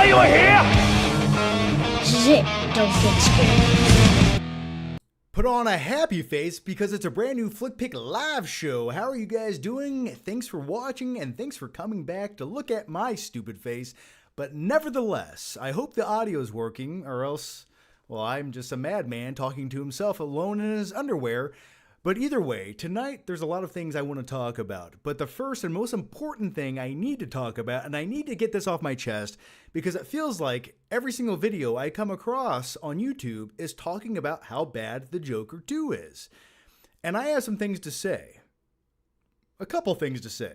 you were here? Zip, don't get scared. Put on a happy face because it's a brand new Flick Pick live show. How are you guys doing? Thanks for watching and thanks for coming back to look at my stupid face. But nevertheless, I hope the audio is working, or else, well, I'm just a madman talking to himself alone in his underwear. But either way, tonight there's a lot of things I want to talk about. But the first and most important thing I need to talk about, and I need to get this off my chest, because it feels like every single video I come across on YouTube is talking about how bad The Joker 2 is. And I have some things to say. A couple things to say.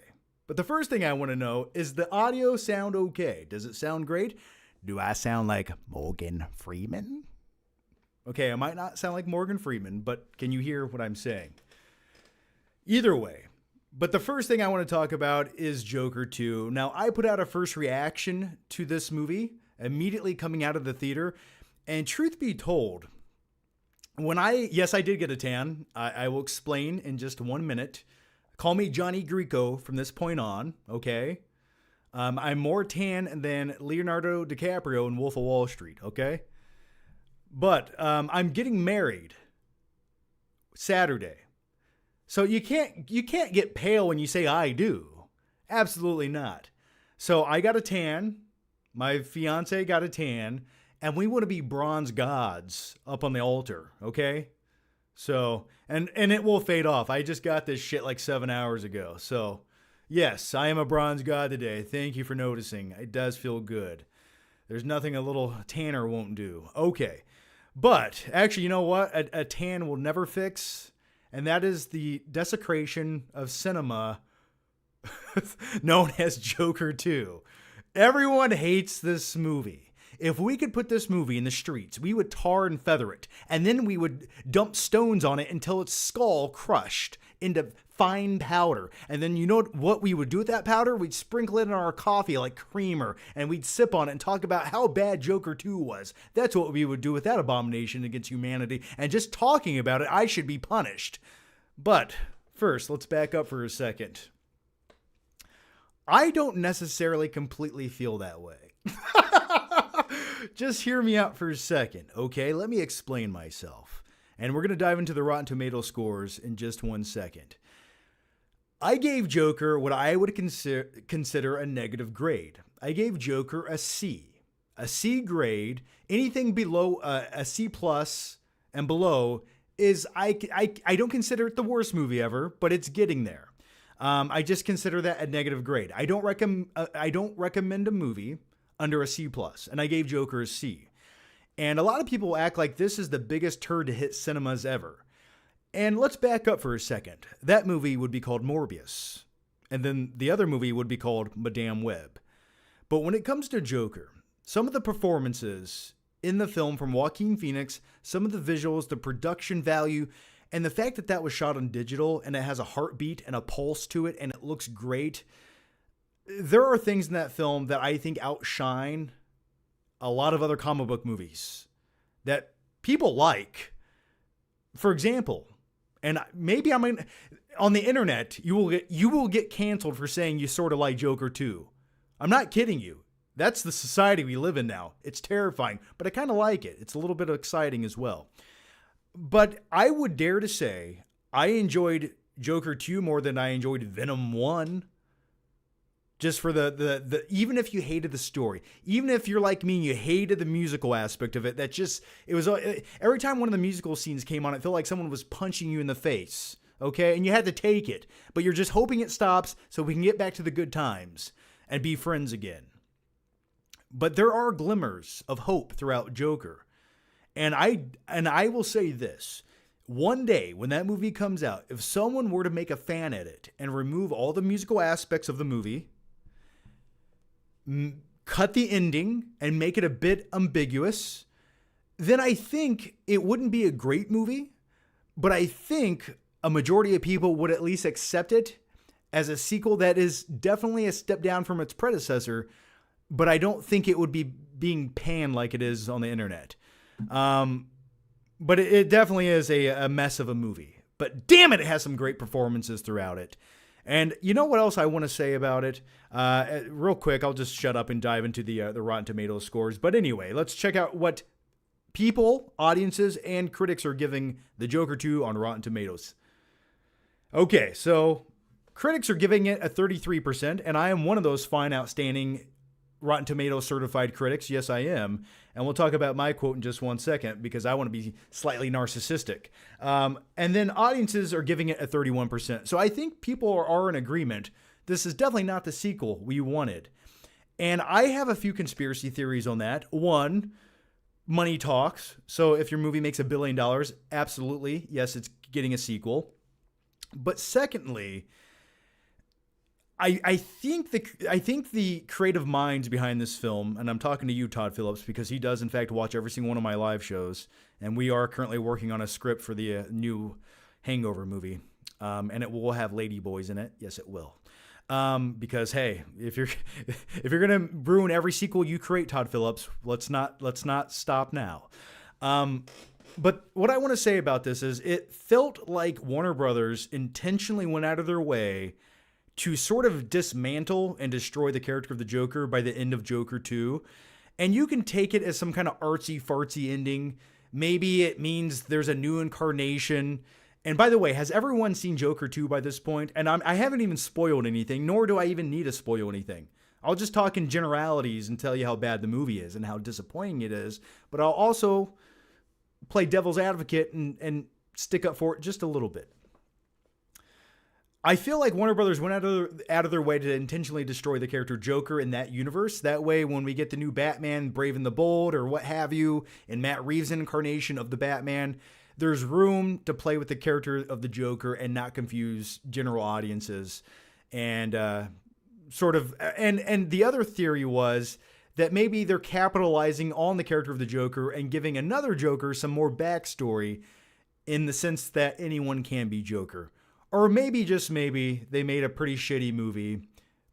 But the first thing I want to know is the audio sound okay? Does it sound great? Do I sound like Morgan Freeman? Okay, I might not sound like Morgan Freeman, but can you hear what I'm saying? Either way, but the first thing I want to talk about is Joker 2. Now, I put out a first reaction to this movie immediately coming out of the theater, and truth be told, yes, I did get a tan. I will explain in just 1 minute. Call me Johnny Greco from this point on, okay? I'm more tan than Leonardo DiCaprio in Wolf of Wall Street, okay? But I'm getting married Saturday. So you can't get pale when you say I do. Absolutely not. So I got a tan. My fiance got a tan. And we want to be bronze gods up on the altar. Okay? So, and it will fade off. I just got this shit like 7 hours ago. So, yes, I am a bronze god today. Thank you for noticing. It does feel good. There's nothing a little tanner won't do. Okay. But actually, you know what? A tan will never fix, and that is the desecration of cinema known as Joker 2. Everyone hates this movie. If we could put this movie in the streets, we would tar and feather it, and then we would dump stones on it until its skull crushed into fine powder. And then you know what we would do with that powder? We'd sprinkle it in our coffee like creamer, and we'd sip on it and talk about how bad Joker 2 was. That's what we would do with that abomination against humanity. And just talking about it, I should be punished. But first, let's back up for a second. I don't necessarily completely feel that way. Just hear me out for a second, okay? Let me explain myself. And we're going to dive into the Rotten Tomatoes scores in just 1 second. I gave Joker what I would consider a negative grade. I gave Joker a C. A C grade. Anything below a C plus and below is, I don't consider it the worst movie ever, but it's getting there. I just consider that a negative grade. I don't recommend a movie under a C plus, and I gave Joker a C. And a lot of people act like this is the biggest turd to hit cinemas ever. And let's back up for a second. That movie would be called Morbius. And then the other movie would be called Madame Web. But when it comes to Joker, some of the performances in the film from Joaquin Phoenix, some of the visuals, the production value, and the fact that that was shot on digital and it has a heartbeat and a pulse to it and it looks great. There are things in that film that I think outshine a lot of other comic book movies that people like. For example, and maybe on the internet, you will get canceled for saying you sort of like Joker 2. I'm not kidding you. That's the society we live in now. It's terrifying, but I kind of like it. It's a little bit exciting as well. But I would dare to say I enjoyed Joker 2 more than I enjoyed Venom 1. Just for the even if you hated the story, even if you're like me and you hated the musical aspect of it, it was every time one of the musical scenes came on, it felt like someone was punching you in the face, okay? And you had to take it, but you're just hoping it stops so we can get back to the good times and be friends again. But there are glimmers of hope throughout Joker. And I will say this. One day when that movie comes out, if someone were to make a fan edit and remove all the musical aspects of the movie, cut the ending and make it a bit ambiguous, then I think it wouldn't be a great movie, but I think a majority of people would at least accept it as a sequel that is definitely a step down from its predecessor, but I don't think it would be being panned like it is on the internet. But it definitely is a mess of a movie. But damn it has some great performances throughout it. And you know what else I want to say about it? Real quick, I'll just shut up and dive into the Rotten Tomatoes scores. But anyway, let's check out what people, audiences, and critics are giving The Joker 2 on Rotten Tomatoes. Okay, so critics are giving it a 33%, and I am one of those fine, outstanding Rotten Tomatoes certified critics. Yes, I am. And we'll talk about my quote in just one second because I want to be slightly narcissistic. And then audiences are giving it a 31%. So I think people are in agreement. This is definitely not the sequel we wanted. And I have a few conspiracy theories on that. One, money talks. So if your movie makes $1 billion, absolutely, yes, it's getting a sequel. But secondly, I think the creative minds behind this film, and I'm talking to you, Todd Phillips, because he does in fact watch every single one of my live shows, and we are currently working on a script for the new Hangover movie, and it will have ladyboys in it. Yes, it will. Because hey, if you're gonna ruin every sequel you create, Todd Phillips, let's not stop now. But what I want to say about this is it felt like Warner Brothers intentionally went out of their way to sort of dismantle and destroy the character of the Joker by the end of Joker 2. And you can take it as some kind of artsy-fartsy ending. Maybe it means there's a new incarnation. And by the way, has everyone seen Joker 2 by this point? And I haven't even spoiled anything, nor do I even need to spoil anything. I'll just talk in generalities and tell you how bad the movie is and how disappointing it is. But I'll also play devil's advocate and stick up for it just a little bit. I feel like Warner Brothers went out of their way to intentionally destroy the character Joker in that universe. That way, when we get the new Batman, Brave and the Bold, or what have you, in Matt Reeves' incarnation of the Batman, there's room to play with the character of the Joker and not confuse general audiences. And and the other theory was that maybe they're capitalizing on the character of the Joker and giving another Joker some more backstory in the sense that anyone can be Joker. Or maybe, just maybe, they made a pretty shitty movie.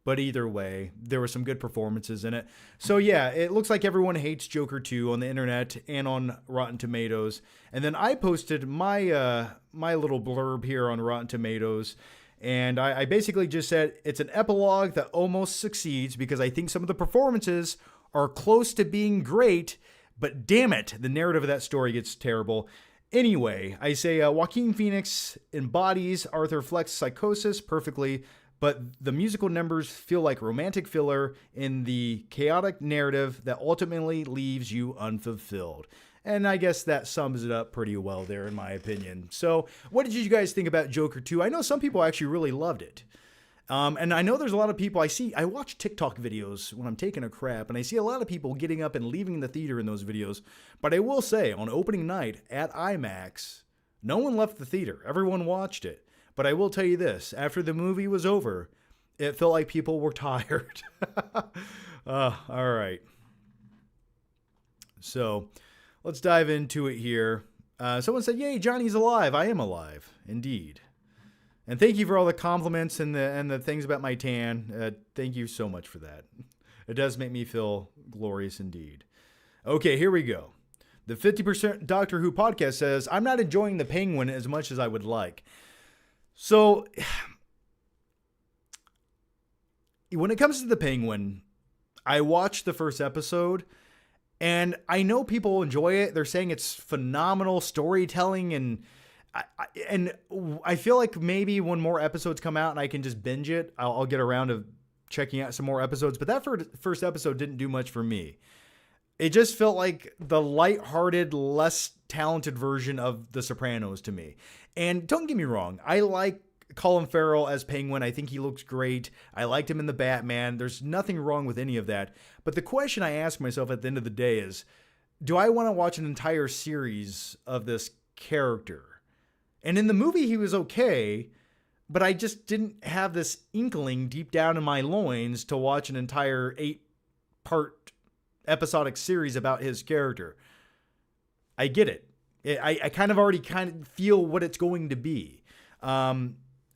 But either way, there were some good performances in it. So yeah, it looks like everyone hates Joker 2 on the internet and on Rotten Tomatoes. And then I posted my my little blurb here on Rotten Tomatoes. And I basically just said it's an epilogue that almost succeeds because I think some of the performances are close to being great. But damn it, the narrative of that story gets terrible. Anyway, I say Joaquin Phoenix embodies Arthur Fleck's psychosis perfectly, but the musical numbers feel like romantic filler in the chaotic narrative that ultimately leaves you unfulfilled. And I guess that sums it up pretty well there, in my opinion. So, what did you guys think about Joker 2? I know some people actually really loved it. And I know there's a lot of people I watch TikTok videos when I'm taking a crap, and I see a lot of people getting up and leaving the theater in those videos. But I will say, on opening night at IMAX, no one left the theater. Everyone watched it. But I will tell you this, after the movie was over, it felt like people were tired. All right. So, let's dive into it here. Someone said, "Yay, Johnny's alive." I am alive, indeed. And thank you for all the compliments and the things about my tan. Thank you so much for that. It does make me feel glorious indeed. Okay, here we go. The 50% Doctor Who podcast says, "I'm not enjoying the Penguin as much as I would like." So, when it comes to the Penguin, I watched the first episode, and I know people enjoy it. They're saying it's phenomenal storytelling, and I feel like maybe when more episodes come out and I can just binge it, I'll get around to checking out some more episodes. But that first episode didn't do much for me. It just felt like the lighthearted, less talented version of The Sopranos to me. And don't get me wrong, I like Colin Farrell as Penguin. I think he looks great. I liked him in the Batman. There's nothing wrong with any of that. But the question I ask myself at the end of the day is, do I want to watch an entire series of this character? And in the movie, he was okay, but I just didn't have this inkling deep down in my loins to watch an entire 8-part episodic series about his character. I get it. I kind of already feel what it's going to be.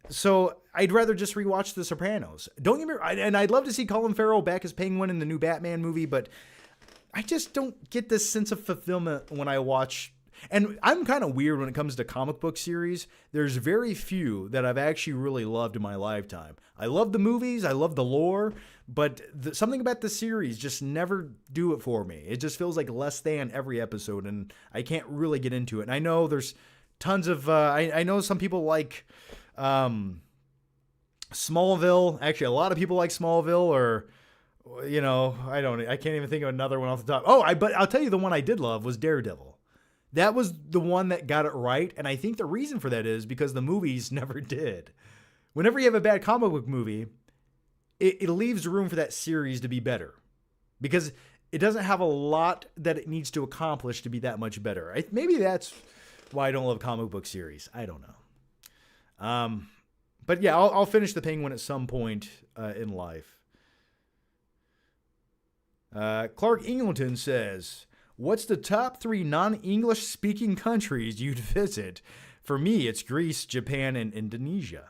So I'd rather just rewatch The Sopranos. Don't get me wrong, and I'd love to see Colin Farrell back as Penguin in the new Batman movie, but I just don't get this sense of fulfillment when I watch. And I'm kind of weird when it comes to comic book series. There's very few that I've actually really loved in my lifetime. I love the movies, I love the lore, but something about the series just never do it for me. It just feels like less than every episode, and I can't really get into it. And I know there's tons of, I know some people like Smallville. Actually, a lot of people like Smallville, or, you know, I can't even think of another one off the top. But I'll tell you, the one I did love was Daredevil. That was the one that got it right, and I think the reason for that is because the movies never did. Whenever you have a bad comic book movie, it leaves room for that series to be better, because it doesn't have a lot that it needs to accomplish to be that much better. Maybe that's why I don't love comic book series. I don't know. But yeah, I'll finish the Penguin at some point in life. Clark Ingleton says, what's the top 3 non-English speaking countries you'd visit? For me, it's Greece, Japan, and Indonesia.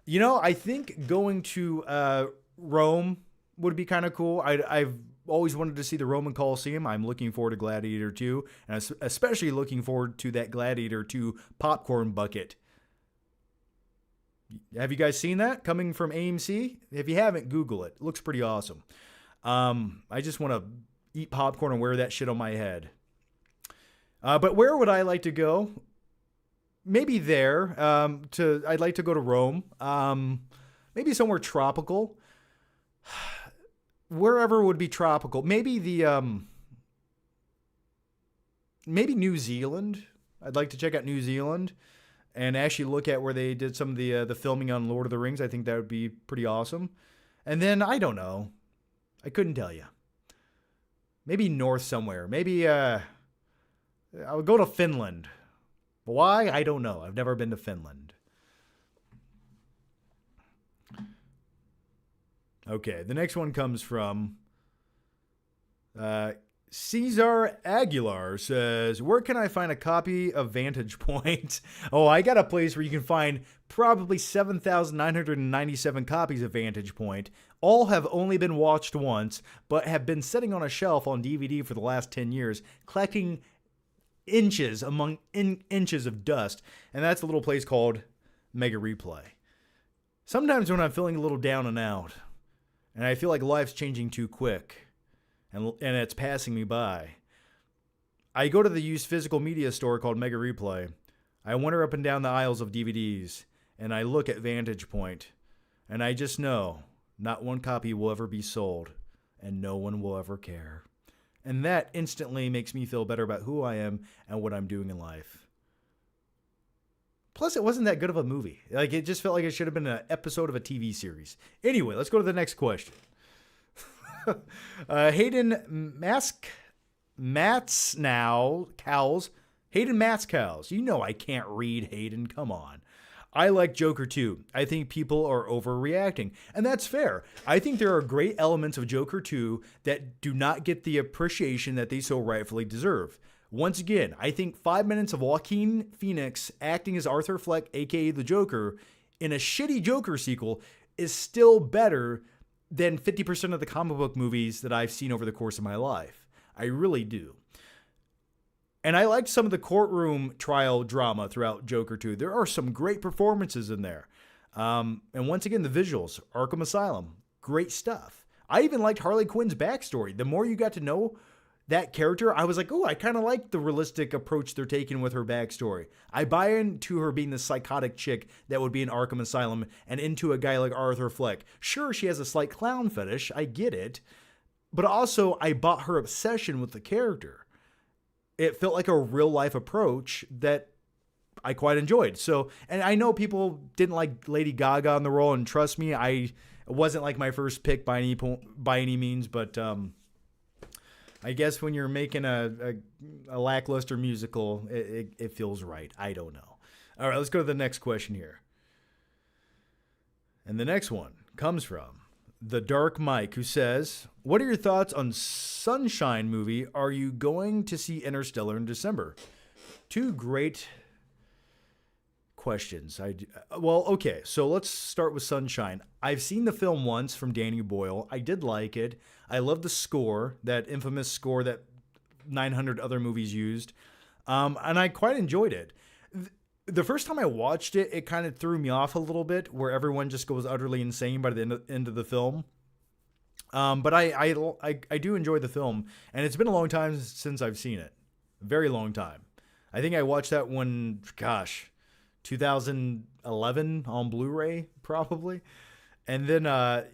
You know, I think going to Rome would be kind of cool. I've always wanted to see the Roman Colosseum. I'm looking forward to Gladiator 2, and especially looking forward to that Gladiator 2 popcorn bucket. Have you guys seen that coming from AMC? If you haven't, Google it. It looks pretty awesome. I just want to eat popcorn and wear that shit on my head. But where would I like to go? Maybe there. I'd like to go to Rome. Maybe somewhere tropical. Wherever would be tropical. Maybe maybe New Zealand. I'd like to check out New Zealand and actually look at where they did some of the filming on Lord of the Rings. I think that would be pretty awesome. And then I don't know. I couldn't tell you. Maybe north somewhere. Maybe I would go to Finland. Why? I don't know. I've never been to Finland. Okay, the next one comes from Cesar Aguilar says, where can I find a copy of Vantage Point? Oh, I got a place where you can find probably 7,997 copies of Vantage Point. All have only been watched once, but have been sitting on a shelf on DVD for the last 10 years, collecting inches among inches of dust. And that's a little place called Mega Replay. Sometimes when I'm feeling a little down and out, and I feel like life's changing too quick, and it's passing me by, I go to the used physical media store called Mega Replay. I wander up and down the aisles of DVDs, and I look at Vantage Point, and I just know not one copy will ever be sold, and no one will ever care. And that instantly makes me feel better about who I am and what I'm doing in life. Plus, it wasn't that good of a movie. Like, it just felt like it should have been an episode of a TV series. Anyway, let's go to the next question. Hayden Matzcows. You know I can't read, Hayden. Come on. I like Joker too. I think people are overreacting, and that's fair. I think there are great elements of Joker 2 that do not get the appreciation that they so rightfully deserve. Once again, I think 5 minutes of Joaquin Phoenix acting as Arthur Fleck, aka the Joker, in a shitty Joker sequel is still better than 50% of the comic book movies that I've seen over the course of my life. I really do. And I liked some of the courtroom trial drama throughout Joker 2. There are some great performances in there. And once again, the visuals, Arkham Asylum, great stuff. I even liked Harley Quinn's backstory. The more you got to know that character, I was like, oh, I kind of like the realistic approach they're taking with her backstory. I buy into her being the psychotic chick that would be in Arkham Asylum and into a guy like Arthur Fleck. Sure, she has a slight clown fetish. I get it. But also, I bought her obsession with the character. It felt like a real life approach that I quite enjoyed. So, and I know people didn't like Lady Gaga in the role, and trust me, it wasn't like my first pick by any means, but I guess when you're making a lackluster musical, it feels right. I don't know. All right, let's go to the next question here. And the next one comes from The Dark Mike, who says, what are your thoughts on Sunshine movie? Are you going to see Interstellar in December? Two great questions. Well, okay, so let's start with Sunshine. I've seen the film once from Danny Boyle. I did like it. I love the score, that infamous score that 900 other movies used. And I quite enjoyed it. The first time I watched it, it kind of threw me off a little bit, where everyone just goes utterly insane by the end of the film. But I do enjoy the film, and it's been a long time since I've seen it. Very long time. I think I watched that one, 2011 on Blu-ray, probably. And then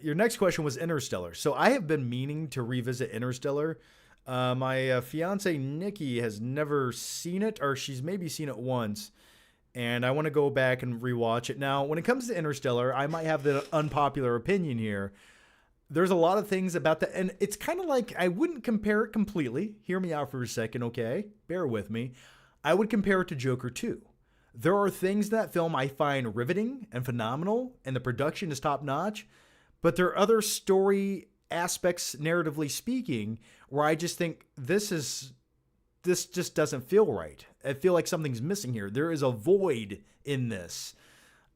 your next question was Interstellar. So I have been meaning to revisit Interstellar. My fiance Nikki has never seen it, or she's maybe seen it once. And I want to go back and rewatch it. Now, when it comes to Interstellar, I might have the unpopular opinion here. There's a lot of things about that, and it's kind of like, I wouldn't compare it completely. Hear me out for a second, okay? Bear with me. I would compare it to Joker 2. There are things in that film I find riveting and phenomenal, and the production is top-notch, but there are other story aspects, narratively speaking, where I just think this just doesn't feel right. I feel like something's missing here. There is a void in this.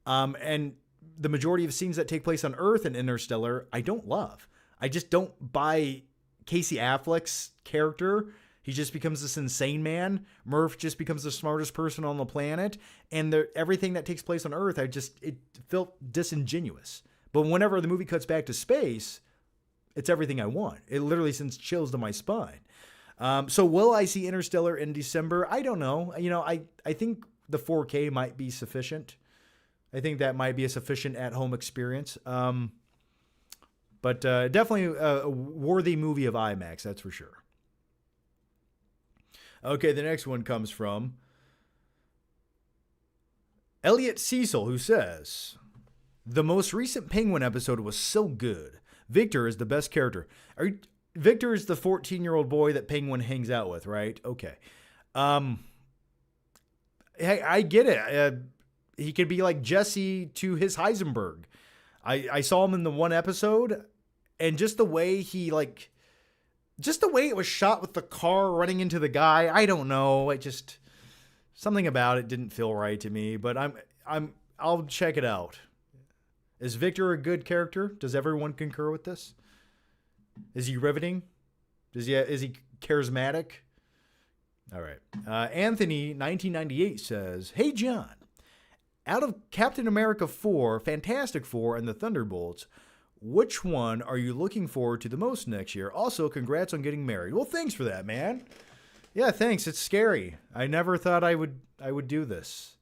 And the majority of scenes that take place on Earth in Interstellar, I don't love. I just don't buy Casey Affleck's character. He just becomes this insane man. Murph just becomes the smartest person on the planet. And everything that takes place on Earth, it felt disingenuous. But whenever the movie cuts back to space, it's everything I want. It literally sends chills to my spine. So will I see Interstellar in December? I don't know. I think the 4K might be sufficient. I think that might be a sufficient at-home experience. But definitely a worthy movie of IMAX, that's for sure. Okay, the next one comes from Elliot Cecil, who says, the most recent Penguin episode was so good. Victor is the best character. Victor is the 14-year-old boy that Penguin hangs out with, right? Okay. Hey, I get it. He could be like Jesse to his Heisenberg. I saw him in the one episode, and just the way it was shot with the car running into the guy, I don't know. Something about it didn't feel right to me, but I'll check it out. Is Victor a good character? Does everyone concur with this? Is he riveting? Is he charismatic? All right. Anthony, 1998 says, hey, John, out of Captain America 4, Fantastic Four, and the Thunderbolts, which one are you looking forward to the most next year? Also, congrats on getting married. Well, thanks for that, man. Yeah, thanks. It's scary. I never thought I would do this.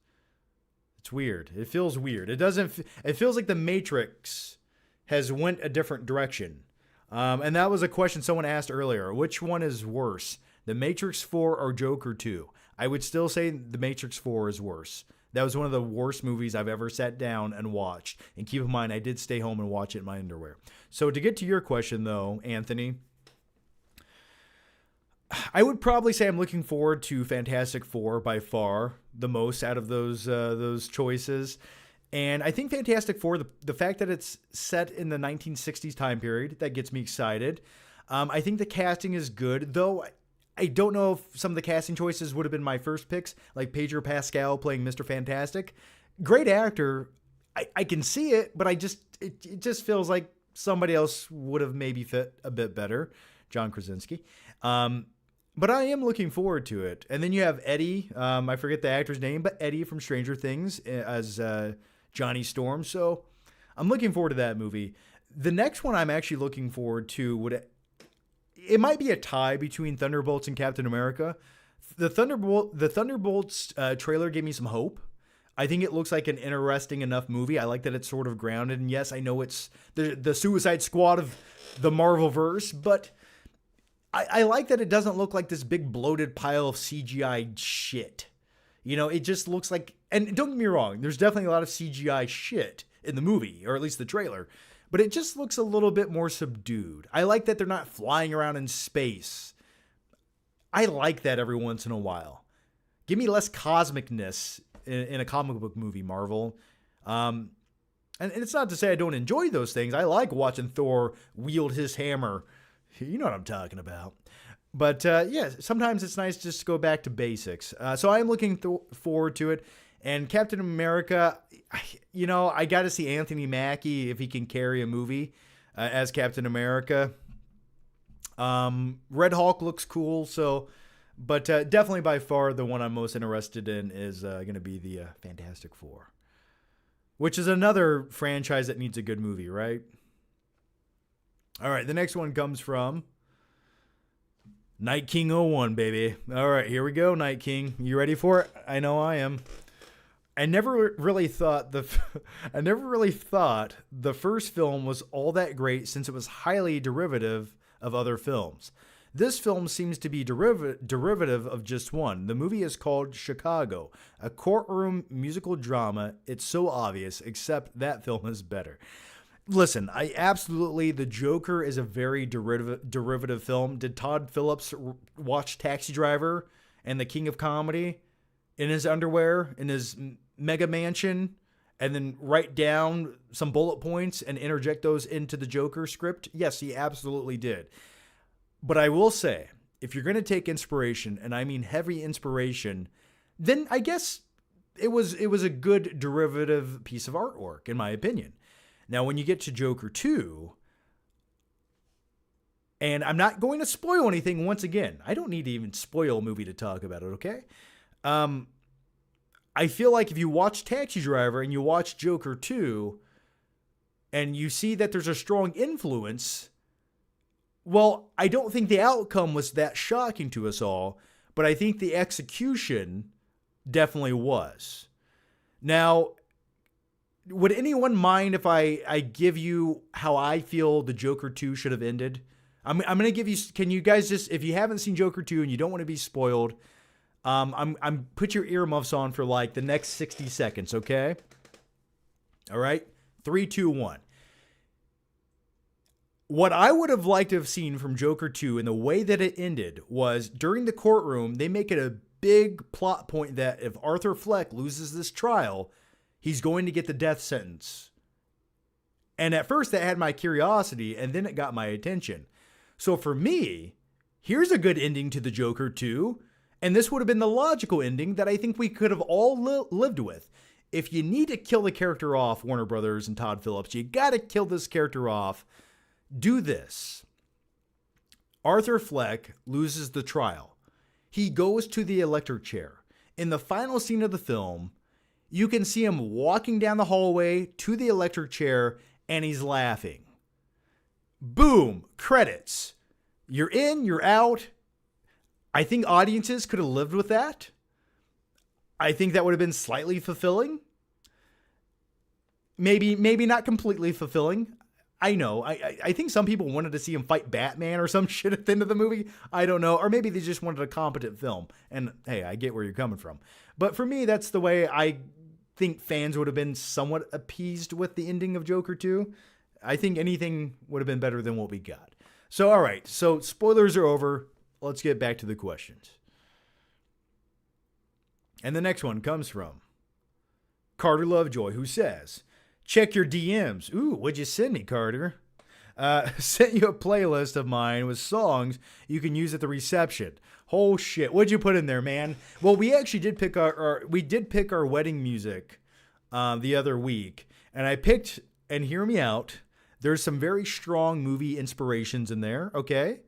It's weird. It feels weird. It feels like the Matrix has went a different direction. And that was a question someone asked earlier. Which one is worse, The Matrix 4 or Joker 2? I would still say The Matrix 4 is worse. That was one of the worst movies I've ever sat down and watched. And keep in mind, I did stay home and watch it in my underwear. So to get to your question, though, Anthony, I would probably say I'm looking forward to Fantastic Four by far the most out of those choices. And I think Fantastic Four, the fact that it's set in the 1960s time period, that gets me excited. I think the casting is good, though I don't know if some of the casting choices would have been my first picks, like Pedro Pascal playing Mr. Fantastic. Great actor. I can see it, but it just feels like somebody else would have maybe fit a bit better. John Krasinski. But I am looking forward to it. And then you have Eddie. I forget the actor's name, but Eddie from Stranger Things as Johnny Storm. So I'm looking forward to that movie. The next one I'm actually looking forward to it might be a tie between Thunderbolts and Captain America. The Thunderbolts trailer gave me some hope. I think it looks like an interesting enough movie. I like that it's sort of grounded. And yes, I know it's the Suicide Squad of the Marvel verse, but I like that it doesn't look like this big bloated pile of CGI shit. It just looks like, and don't get me wrong, there's definitely a lot of CGI shit in the movie, or at least the trailer, but it just looks a little bit more subdued. I like that they're not flying around in space. I like that every once in a while. Give me less cosmicness in a comic book movie, Marvel. And it's not to say I don't enjoy those things. I like watching Thor wield his hammer. You know what I'm talking about. But yeah, sometimes it's nice just to go back to basics. So I'm looking forward to it. And Captain America, I got to see Anthony Mackie if he can carry a movie as Captain America. Red Hulk looks cool. So, But definitely by far the one I'm most interested in is going to be the Fantastic Four, which is another franchise that needs a good movie, right? All right, the next one comes from Night King '01, baby. All right, here we go, Night King. You ready for it? I know I am. I never really thought the first film was all that great since it was highly derivative of other films. This film seems to be derivative of just one. The movie is called Chicago, a courtroom musical drama. It's so obvious, except that film is better. Listen, the Joker is a very derivative film. Did Todd Phillips watch Taxi Driver and The King of Comedy in his underwear, in his mega mansion, and then write down some bullet points and interject those into the Joker script? Yes, he absolutely did. But I will say, if you're going to take inspiration, and I mean heavy inspiration, then I guess it was a good derivative piece of artwork, in my opinion. Now, when you get to Joker 2, and I'm not going to spoil anything once again. I don't need to even spoil a movie to talk about it, okay? I feel like if you watch Taxi Driver and you watch Joker 2, and you see that there's a strong influence, well, I don't think the outcome was that shocking to us all, but I think the execution definitely was. Now, would anyone mind if I give you how I feel the Joker 2 should have ended? I'm going to give you, can you guys just, if you haven't seen Joker 2 and you don't want to be spoiled, I'm put your earmuffs on for like the next 60 seconds, okay? All right? 3, 2, 1. What I would have liked to have seen from Joker 2 and the way that it ended was during the courtroom, they make it a big plot point that if Arthur Fleck loses this trial, he's going to get the death sentence. And at first that had my curiosity, and then it got my attention. So for me, here's a good ending to the Joker 2, and this would have been the logical ending that I think we could have all lived with. If you need to kill the character off, Warner Brothers and Todd Phillips, you got to kill this character off. Do this. Arthur Fleck loses the trial. He goes to the electric chair. In the final scene of the film, you can see him walking down the hallway to the electric chair, and he's laughing. Boom, credits. You're in, you're out. I think audiences could have lived with that. I think that would have been slightly fulfilling. Maybe not completely fulfilling. I know. I think some people wanted to see him fight Batman or some shit at the end of the movie. I don't know. Or maybe they just wanted a competent film. And hey, I get where you're coming from. But for me, that's the way I think fans would have been somewhat appeased with the ending of Joker 2. I think anything would have been better than what we got. So, all right. So, spoilers are over. Let's get back to the questions. And the next one comes from Carter Lovejoy, who says, check your DMs. Ooh, what'd you send me, Carter? Sent you a playlist of mine with songs you can use at the reception. Oh shit, what'd you put in there, man? Well, we actually did pick our wedding music the other week, and I picked, and hear me out, there's some very strong movie inspirations in there, okay?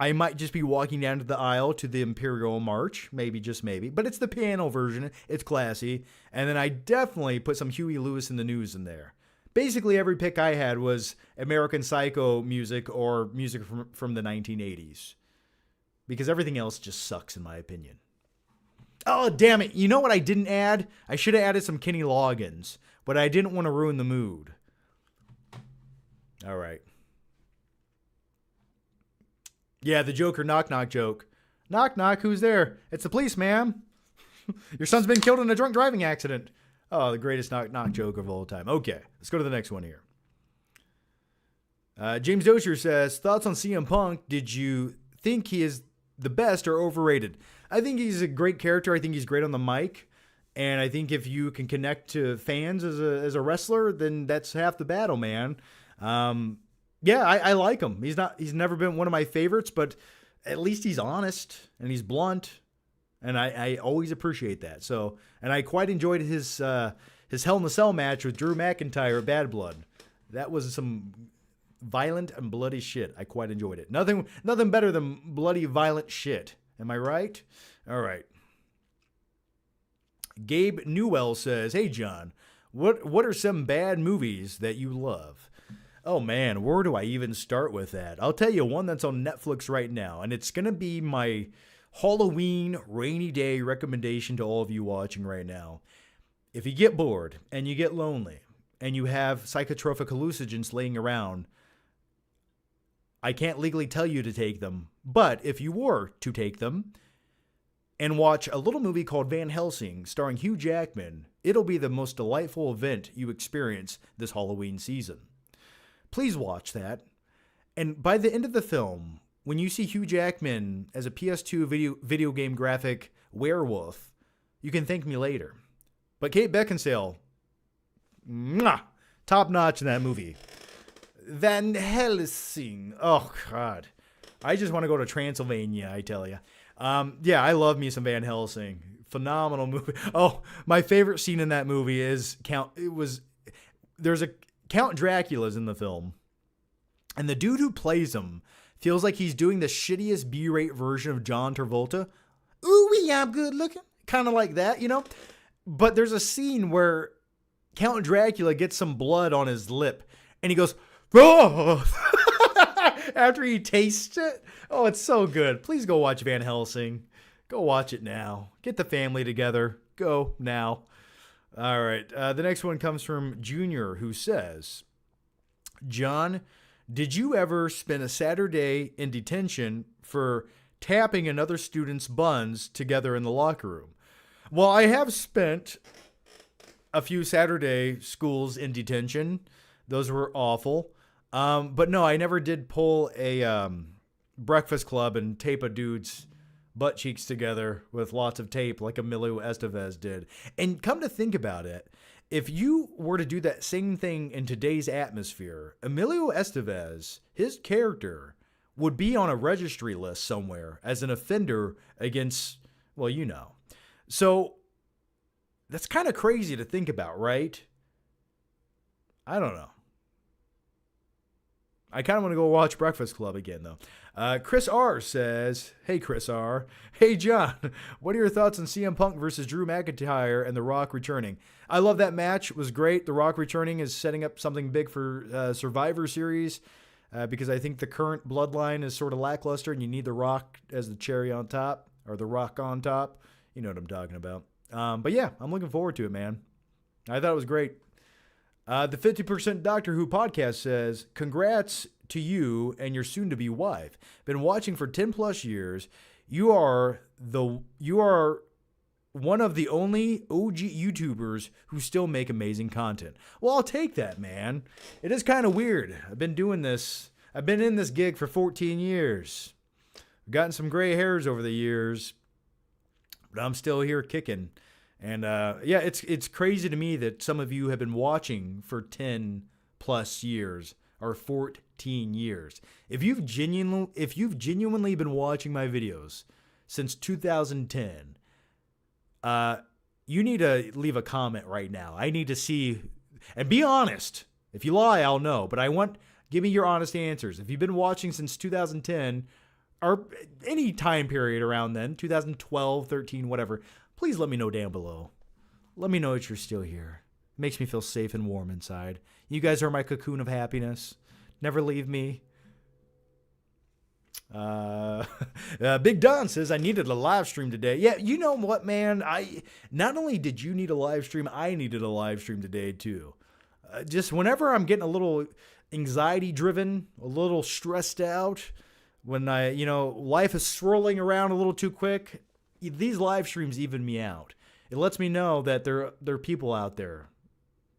I might just be walking down to the aisle to the Imperial March, maybe, just maybe, but it's the piano version, it's classy, and then I definitely put some Huey Lewis and the News in there. Basically, every pick I had was American Psycho music or music from the 1980s. Because everything else just sucks, in my opinion. Oh, damn it. You know what I didn't add? I should have added some Kenny Loggins, but I didn't want to ruin the mood. All right. Yeah, the Joker knock-knock joke. Knock-knock, who's there? It's the police, ma'am. Your son's been killed in a drunk driving accident. Oh, the greatest knock-knock joke of all time. Okay, let's go to the next one here. James Dozier says, thoughts on CM Punk? Did you think he is the best or overrated? I think he's a great character. I think he's great on the mic. And I think if you can connect to fans as a wrestler, then that's half the battle, man. Yeah, I like him. He's never been one of my favorites, but at least he's honest and he's blunt. And I always appreciate that. So, and I quite enjoyed his Hell in a Cell match with Drew McIntyre at Bad Blood. That was some violent and bloody shit. I quite enjoyed it. Nothing better than bloody, violent shit. Am I right? All right. Gabe Newell says, "Hey John, what are some bad movies that you love?" Oh man, where do I even start with that? I'll tell you one that's on Netflix right now, and it's gonna be my Halloween rainy day recommendation to all of you watching right now. If you get bored and you get lonely and you have psychotropic hallucinogens laying around, I can't legally tell you to take them, but if you were to take them and watch a little movie called Van Helsing starring Hugh Jackman, it'll be the most delightful event you experience this Halloween season. Please watch that. And by the end of the film, when you see Hugh Jackman as a PS2 video game graphic werewolf, you can thank me later. But Kate Beckinsale, mwah, top notch in that movie. Van Helsing. Oh, God. I just want to go to Transylvania, I tell you. Yeah, I love me some Van Helsing. Phenomenal movie. Oh, my favorite scene in that movie is there's a Count Dracula's in the film, and the dude who plays him feels like he's doing the shittiest B-rate version of John Travolta. Ooh, I'm good looking. Kind of like that, you know? But there's a scene where Count Dracula gets some blood on his lip, and he goes, "Oh!" after he tastes it. Oh, it's so good. Please go watch Van Helsing. Go watch it now. Get the family together. Go now. All right. The next one comes from Junior, who says, "John, did you ever spend a Saturday in detention for tapping another student's buns together in the locker room?" Well, I have spent a few Saturday schools in detention. Those were awful. But no, I never did pull a Breakfast Club and tape a dude's butt cheeks together with lots of tape like Emilio Estevez did. And come to think about it, if you were to do that same thing in today's atmosphere, Emilio Estevez, his character, would be on a registry list somewhere as an offender against, well, you know. So that's kind of crazy to think about, right? I don't know. I kind of want to go watch Breakfast Club again, though. Chris R. says, "Hey, Chris R. Hey, John. What are your thoughts on CM Punk versus Drew McIntyre and The Rock returning?" I love that match. It was great. The Rock returning is setting up something big for Survivor Series because I think the current bloodline is sort of lackluster and you need The Rock as the cherry on top, or The Rock on top. You know what I'm talking about. But yeah, I'm looking forward to it, man. I thought it was great. The 50% Doctor Who podcast says, "Congrats to you and your soon-to-be wife. Been watching for 10 plus years. You are one of the only OG YouTubers who still make amazing content." Well, I'll take that, man. It is kind of weird. I've been in this gig for 14 years. I've gotten some gray hairs over the years, but I'm still here kicking. And yeah, it's crazy to me that some of you have been watching for 10 plus years or 14 years. If you've genuinely been watching my videos since 2010, you need to leave a comment right now. I need to see, and be honest. If you lie, I'll know. But give me your honest answers. If you've been watching since 2010 or any time period around then, 2012, 13, whatever, please let me know down below. Let me know that you're still here. It makes me feel safe and warm inside. You guys are my cocoon of happiness. Never leave me. Big Don says, "I needed a live stream today." Yeah, you know what, man? Not only did you need a live stream, I needed a live stream today too. Just whenever I'm getting a little anxiety driven, a little stressed out, when life is swirling around a little too quick, these live streams even me out. It lets me know that there are people out there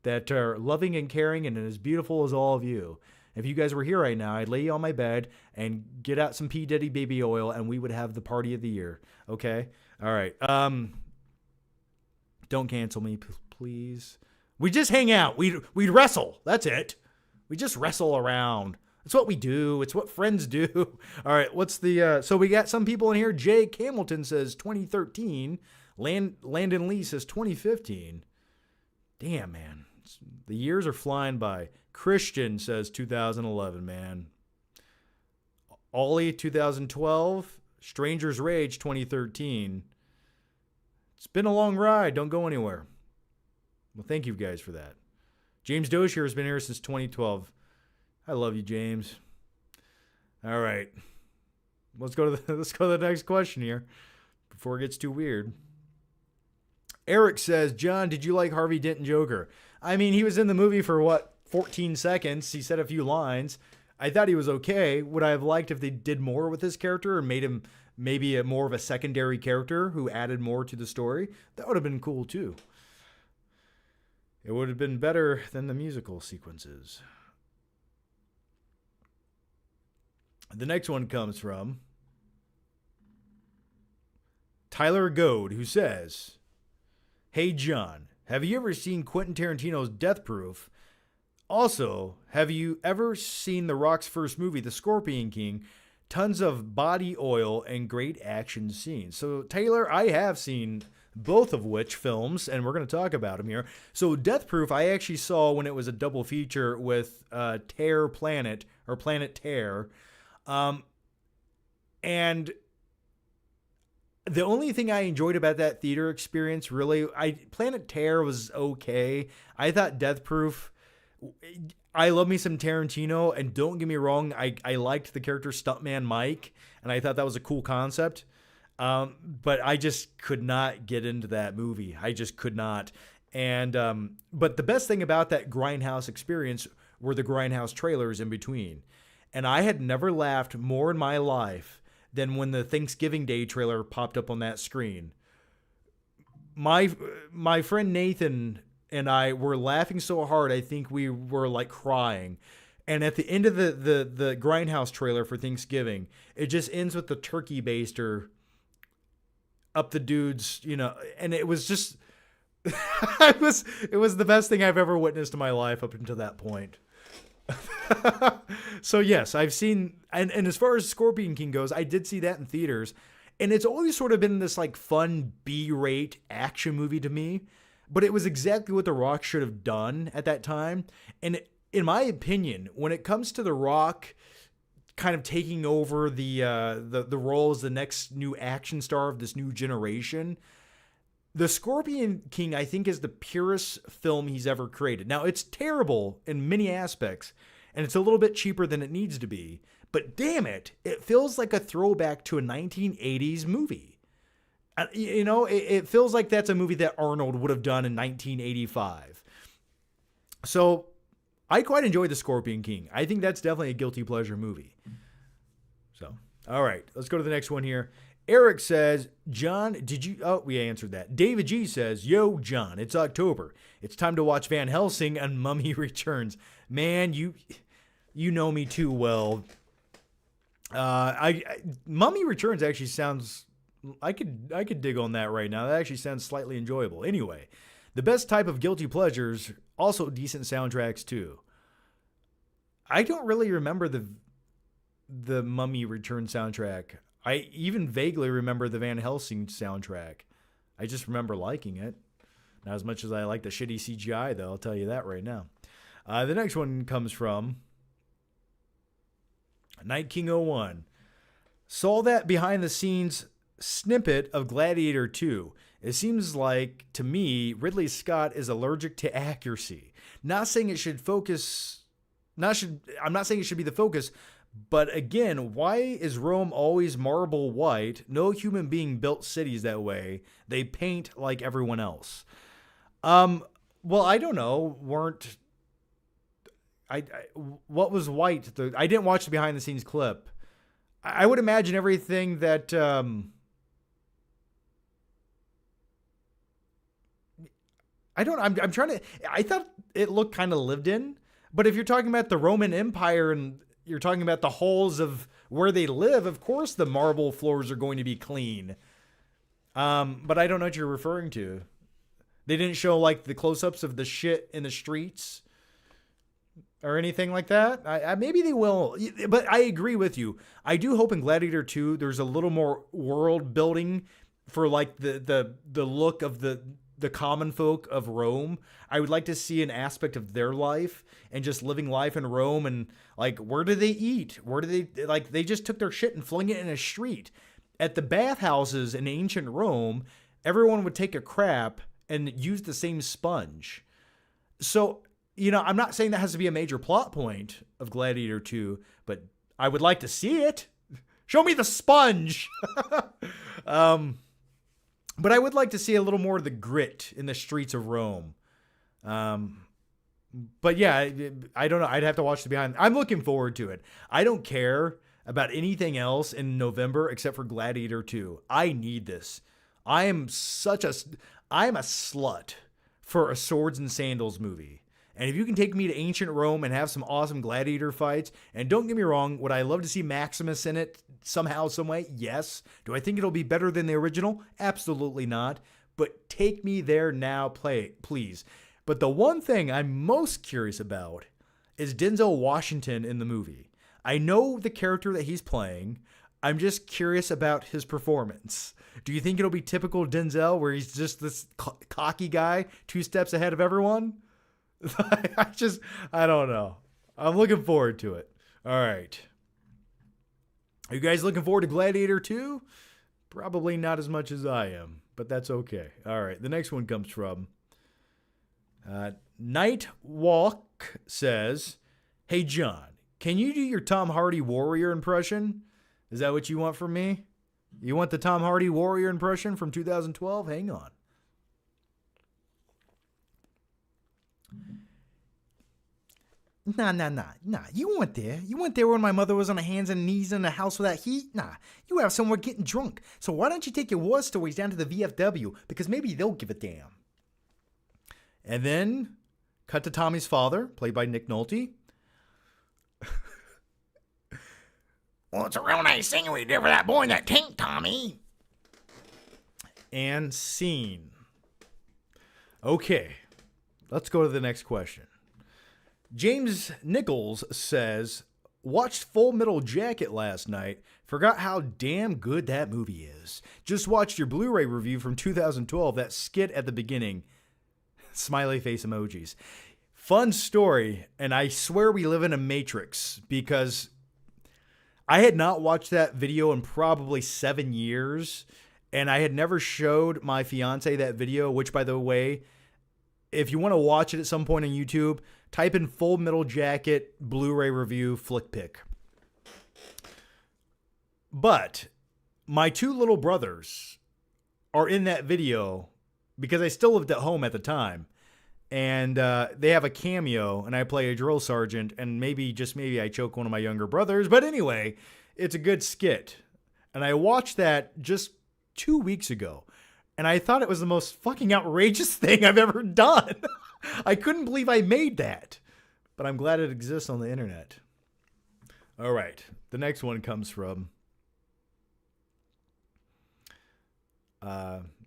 that are loving and caring and as beautiful as all of you. If you guys were here right now, I'd lay you on my bed and get out some P. Diddy baby oil and we would have the party of the year. Okay? All right. Don't cancel me, please. We just hang out. We'd wrestle. That's it. We just wrestle around. It's what we do. It's what friends do. All right, what's the... so we got some people in here. Jake Hamilton says 2013. Landon Lee says 2015. Damn, man. The years are flying by. Christian says 2011, man. Ollie 2012. Stranger's Rage 2013. It's been a long ride. Don't go anywhere. Well, thank you guys for that. James Doshier has been here since 2012. I love you, James. All right. Let's go to the next question here before it gets too weird. Eric says, John, did you like Harvey Dent Joker? I mean, he was in the movie for 14 seconds. He said a few lines. I thought he was okay. Would I have liked if they did more with his character and made him maybe more of a secondary character who added more to the story? That would have been cool too. It would have been better than the musical sequences. The next one comes from Tyler Goad, who says, Hey John, have you ever seen Quentin Tarantino's Death Proof? Also, have you ever seen The Rock's first movie, The Scorpion King? Tons of body oil and great action scenes. So Taylor, I have seen both of which films, and we're going to talk about them here. So Death Proof, I actually saw when it was a double feature with Tear Planet, or Planet Tear. And the only thing I enjoyed about that theater experience, really, Planet Tear was okay. I thought Death Proof, I love me some Tarantino, and don't get me wrong, I liked the character Stuntman Mike, and I thought that was a cool concept. But I just could not get into that movie. I just could not. And but the best thing about that Grindhouse experience were the Grindhouse trailers in between. And I had never laughed more in my life than when the Thanksgiving Day trailer popped up on that screen. My friend Nathan and I were laughing so hard, I think we were like crying. And at the end of the Grindhouse trailer for Thanksgiving, it just ends with the turkey baster up the dude's, and it was just, it was the best thing I've ever witnessed in my life up until that point. So yes, I've seen, and as far as Scorpion King goes, I did see that in theaters, and it's always sort of been this like fun B-rate action movie to me, but it was exactly what The Rock should have done at that time. And in my opinion, when it comes to The Rock kind of taking over the role as the next new action star of this new generation, The Scorpion King, I think, is the purest film he's ever created. Now, it's terrible in many aspects, and it's a little bit cheaper than it needs to be, but damn it, it feels like a throwback to a 1980s movie. It feels like that's a movie that Arnold would have done in 1985. So I quite enjoyed The Scorpion King. I think that's definitely a guilty pleasure movie. So, all right, let's go to the next one here. Eric says, John, we answered that. David G says, yo, John, it's October. It's time to watch Van Helsing and Mummy Returns. Man, you know me too well. Mummy Returns actually sounds, I could dig on that right now. That actually sounds slightly enjoyable. Anyway, the best type of guilty pleasures, also decent soundtracks too. I don't really remember the Mummy Return soundtrack. I even vaguely remember the Van Helsing soundtrack. I just remember liking it. Not as much as I like the shitty CGI, though, I'll tell you that right now. The next one comes from Night King 01. Saw that behind-the-scenes snippet of Gladiator 2. It seems like, to me, Ridley Scott is allergic to accuracy. Not saying it should focus... I'm not saying it should be the focus, but again, why is Rome always marble white? No human being built cities that way. They paint like everyone else. Well, I don't know. What was white? I didn't watch the behind the scenes clip. I would imagine everything that, I'm trying to, I thought it looked kind of lived in, but if you're talking about the Roman Empire and you're talking about the halls of where they live, of course the marble floors are going to be clean. But I don't know what you're referring to. They didn't show like the close-ups of the shit in the streets or anything like that. Maybe they will, but I agree with you. I do hope in Gladiator 2 there's a little more world building for like the look of the common folk of Rome. I would like to see an aspect of their life and just living life in Rome, and like, where do they eat? Where do they, like, they just took their shit and flung it in a street. at the bathhouses in ancient Rome, everyone would take a crap and use the same sponge. So, I'm not saying that has to be a major plot point of Gladiator 2, but I would like to see it. Show me the sponge. But I would like to see a little more of the grit in the streets of Rome. But yeah, I don't know. I'd have to watch the behind. I'm looking forward to it. I don't care about anything else in November except for Gladiator 2. I need this. I'm a slut for a swords and sandals movie. And if you can take me to ancient Rome and have some awesome gladiator fights, and don't get me wrong, would I love to see Maximus in it somehow, some way? Yes. Do I think it'll be better than the original? Absolutely not. But take me there now, please. But the one thing I'm most curious about is Denzel Washington in the movie. I know the character that he's playing. I'm just curious about his performance. Do you think it'll be typical Denzel, where he's just this cocky guy, 2 steps ahead of everyone? I don't know. I'm looking forward to it. All right. Are you guys looking forward to Gladiator 2? Probably not as much as I am, but that's okay. All right. The next one comes from Night Walk says, "Hey, John, can you do your Tom Hardy Warrior impression? Is that what you want from me? You want the Tom Hardy Warrior impression from 2012? Hang on. Nah. You weren't there. You weren't there when my mother was on her hands and knees in the house without heat. Nah, you were out somewhere getting drunk. So why don't you take your war stories down to the VFW? Because maybe they'll give a damn." And then, cut to Tommy's father, played by Nick Nolte. "Well, it's a real nice thing we did for that boy in that tank, Tommy." And scene. Okay, let's go to the next question. James Nichols says, "Watched Full Metal Jacket last night. Forgot how damn good that movie is. Just watched your Blu-ray review from 2012. That skit at the beginning." Smiley face emojis. Fun story, and I swear we live in a matrix, because I had not watched that video in probably 7 years, and I had never showed my fiance that video, which, by the way, if you want to watch it at some point on YouTube, type in Full Metal Jacket Blu-ray review flick pick. But my 2 little brothers are in that video because I still lived at home at the time. And they have a cameo, and I play a drill sergeant, and maybe I choke one of my younger brothers. But anyway, it's a good skit. And I watched that just 2 weeks ago, and I thought it was the most fucking outrageous thing I've ever done. I couldn't believe I made that. But I'm glad it exists on the internet. All right. The next one comes from...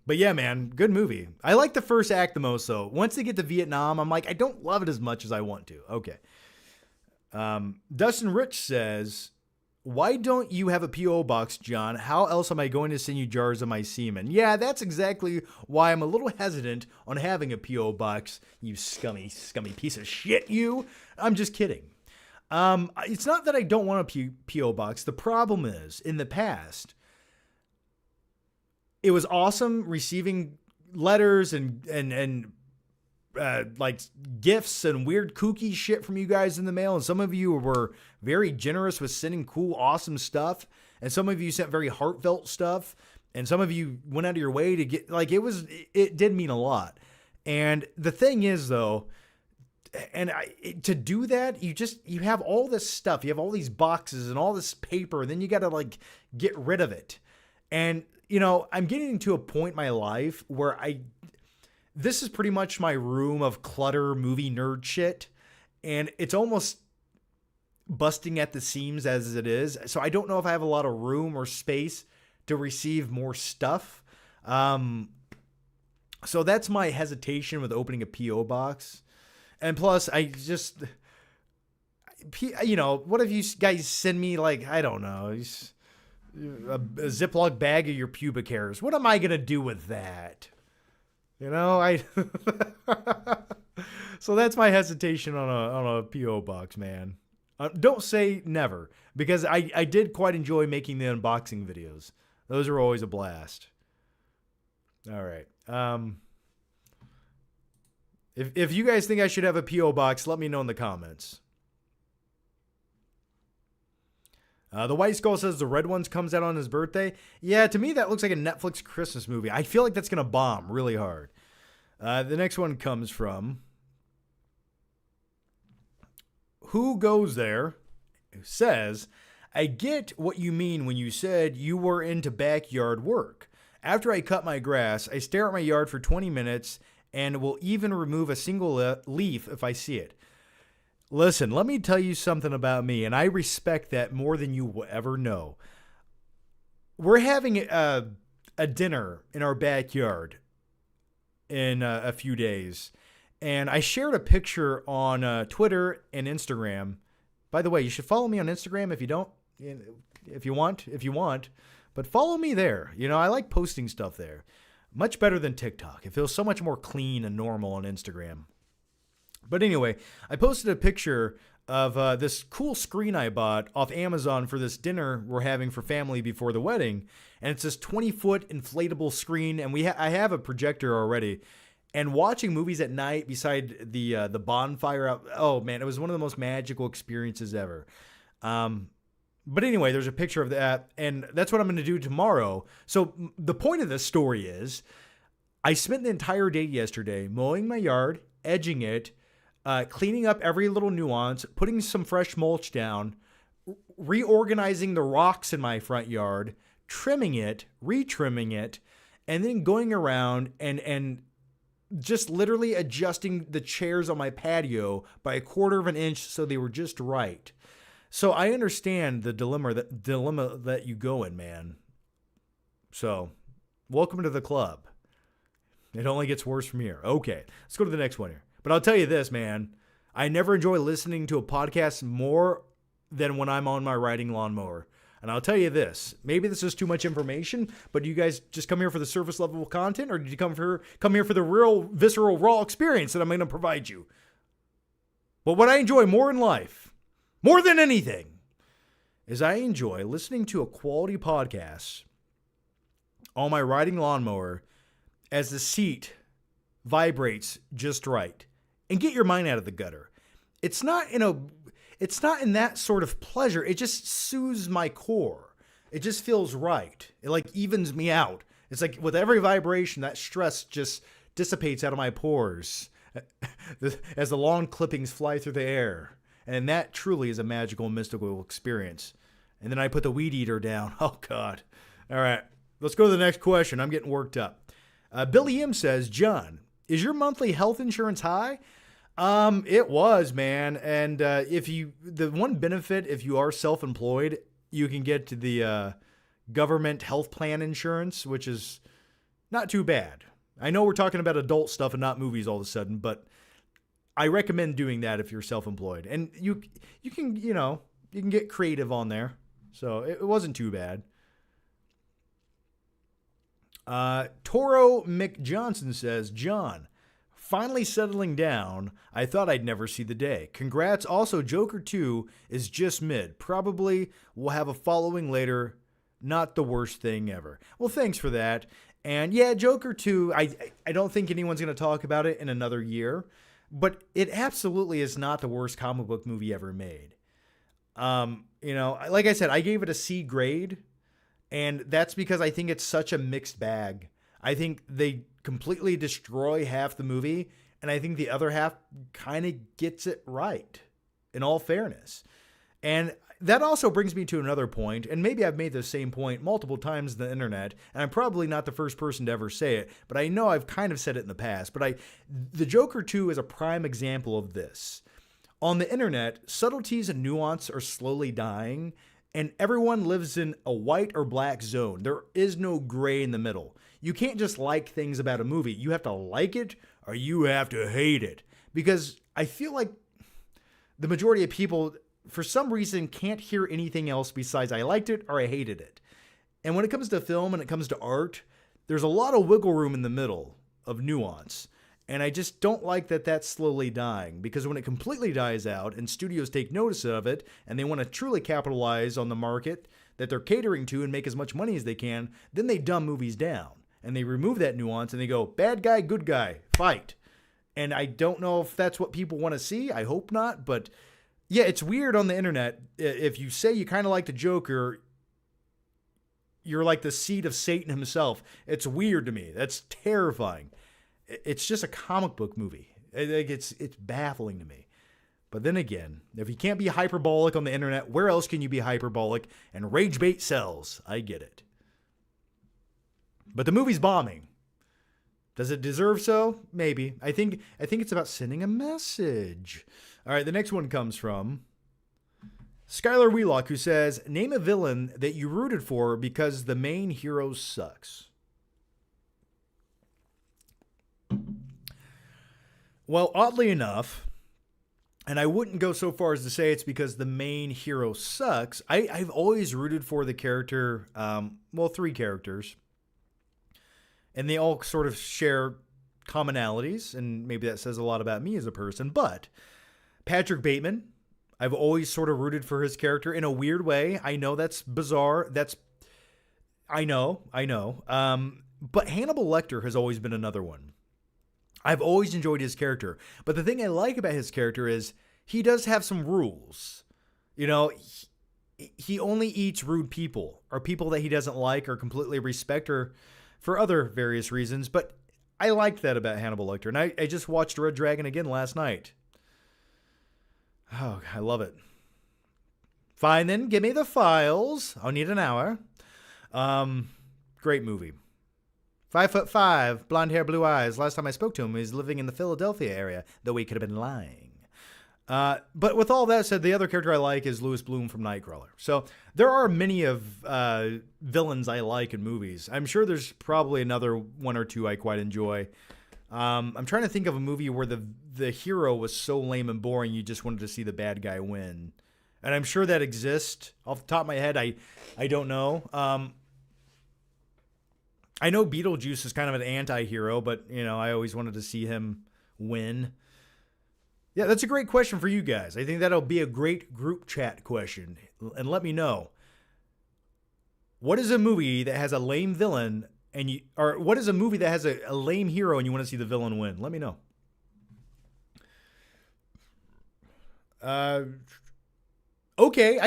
But yeah, man, good movie. I like the first act the most, though. Once they get to Vietnam, I'm like, I don't love it as much as I want to. Okay. Dustin Rich says, "Why don't you have a P.O. box, John? How else am I going to send you jars of my semen?" Yeah, that's exactly why I'm a little hesitant on having a P.O. box, you scummy piece of shit, you. I'm just kidding. It's not that I don't want a P.O. box. The problem is, in the past, it was awesome receiving letters and like gifts and weird kooky shit from you guys in the mail. And some of you were very generous with sending cool, awesome stuff. And some of you sent very heartfelt stuff. And some of you went out of your way to get, like, it did mean a lot. And the thing is, though, to do that, you have all this stuff. You have all these boxes and all this paper. And then you got to, like, get rid of it. And I'm getting to a point in my life where this is pretty much my room of clutter movie nerd shit. And it's almost busting at the seams as it is. So I don't know if I have a lot of room or space to receive more stuff. So that's my hesitation with opening a P.O. box. And plus, what if you guys send me, like, I don't know, a Ziploc bag of your pubic hairs? What am I going to do with that? So that's my hesitation on a P.O. box, man. Don't say never, because I did quite enjoy making the unboxing videos. Those are always a blast. All right. If you guys think I should have a P.O. box, let me know in the comments. The White Skull says the Red Ones comes out on his birthday. Yeah, to me that looks like a Netflix Christmas movie. I feel like that's going to bomb really hard. The next one comes from Who Goes There, who says, I get what you mean when you said you were into backyard work. After I cut my grass, I stare at my yard for 20 minutes and will even remove a single leaf if I see it. Listen, let me tell you something about me, and I respect that more than you will ever know. We're having a dinner in our backyard in a few days, and I shared a picture on Twitter and Instagram. By the way, you should follow me on Instagram if you want, but follow me there. You know, I like posting stuff there. Much better than TikTok. It feels so much more clean and normal on Instagram. But anyway, I posted a picture of this cool screen I bought off Amazon for this dinner we're having for family before the wedding. And it's this 20-foot inflatable screen, and I have a projector already. And watching movies at night beside the bonfire out, oh man, it was one of the most magical experiences ever. But anyway, there's a picture of that, and that's what I'm going to do tomorrow. So the point of this story is I spent the entire day yesterday mowing my yard, edging it, cleaning up every little nuance, putting some fresh mulch down, reorganizing the rocks in my front yard, trimming it, retrimming it, and then going around and just literally adjusting the chairs on my patio by 1/4 of an inch so they were just right. So I understand the dilemma that you go in, man. So welcome to the club. It only gets worse from here. Okay, let's go to the next one here. But I'll tell you this, man. I never enjoy listening to a podcast more than when I'm on my riding lawnmower. And I'll tell you this. Maybe this is too much information, but do you guys just come here for the surface level content, or did you come here for the real, visceral, raw experience that I'm going to provide you? But what I enjoy more in life, more than anything, is I enjoy listening to a quality podcast on my riding lawnmower as the seat vibrates just right. And get your mind out of the gutter. It's not in that sort of pleasure. It just soothes my core. It just feels right. It like evens me out. It's like with every vibration, that stress just dissipates out of my pores as the lawn clippings fly through the air. And that truly is a magical, mystical experience. And then I put the weed eater down. Oh, God. All right. Let's go to the next question. I'm getting worked up. Billy M says, John, is your monthly health insurance high? It was, man. And the one benefit, if you are self-employed, you can get to the government health plan insurance, which is not too bad. I know we're talking about adult stuff and not movies all of a sudden, but I recommend doing that if you're self-employed. And you can get creative on there. So it wasn't too bad. Toro McJohnson says, John, finally settling down. I thought I'd never see the day. Congrats. Also, Joker 2 is just mid. Probably will have a following later. Not the worst thing ever. Well, thanks for that. And yeah, Joker 2, I don't think anyone's going to talk about it in another year, but it absolutely is not the worst comic book movie ever made. Like I said, I gave it a C grade. And that's because I think it's such a mixed bag. I think they completely destroy half the movie, and I think the other half kind of gets it right, in all fairness. And that also brings me to another point, and maybe I've made the same point multiple times on the internet, and I'm probably not the first person to ever say it, but I know I've kind of said it in the past. But the Joker 2 is a prime example of this. On the internet, subtleties and nuance are slowly dying, and everyone lives in a white or black zone. There is no gray in the middle. You can't just like things about a movie. You have to like it or you have to hate it. Because I feel like the majority of people, for some reason, can't hear anything else besides I liked it or I hated it. And when it comes to film and it comes to art, there's a lot of wiggle room in the middle of nuance. And I just don't like that that's slowly dying, because when it completely dies out and studios take notice of it and they want to truly capitalize on the market, that they're catering to and make as much money as they can, then they dumb movies down. And they remove that nuance and they go, bad guy, good guy, fight. And I don't know if that's what people want to see. I hope not. But yeah, it's weird on the internet. If you say you kind of like the Joker, you're like the seed of Satan himself. It's weird to me. That's terrifying. It's just a comic book movie. It's baffling to me. But then again, if you can't be hyperbolic on the internet, where else can you be hyperbolic? And rage bait sells. I get it. But the movie's bombing. Does it deserve so? Maybe. I think it's about sending a message. All right, the next one comes from Skylar Wheelock, who says, name a villain that you rooted for because the main hero sucks. Well, oddly enough, and I wouldn't go so far as to say it's because the main hero sucks. I've always rooted for the character, three characters. And they all sort of share commonalities, and maybe that says a lot about me as a person. But Patrick Bateman, I've always sort of rooted for his character in a weird way. I know that's bizarre. I know. But Hannibal Lecter has always been another one. I've always enjoyed his character. But the thing I like about his character is he does have some rules. You know, he only eats rude people or people that he doesn't like or completely respect or for other various reasons. But I liked that about Hannibal Lecter. And I just watched Red Dragon again last night. Oh, I love it. Fine then, give me the files. I'll need an hour. Great movie. 5'5", blonde hair, blue eyes. Last time I spoke to him, he was living in the Philadelphia area, though he could have been lying. But with all that said, the other character I like is Louis Bloom from Nightcrawler. So there are many of villains I like in movies. I'm sure there's probably another one or two I quite enjoy. I'm trying to think of a movie where the hero was so lame and boring you just wanted to see the bad guy win. And I'm sure that exists. Off the top of my head, I don't know. I know Beetlejuice is kind of an anti-hero, but, you know, I always wanted to see him win. Yeah, that's a great question for you guys. I think that'll be a great group chat question. And let me know. What is a movie that has a lame villain or what is a movie that has a lame hero and you want to see the villain win? Let me know. Okay,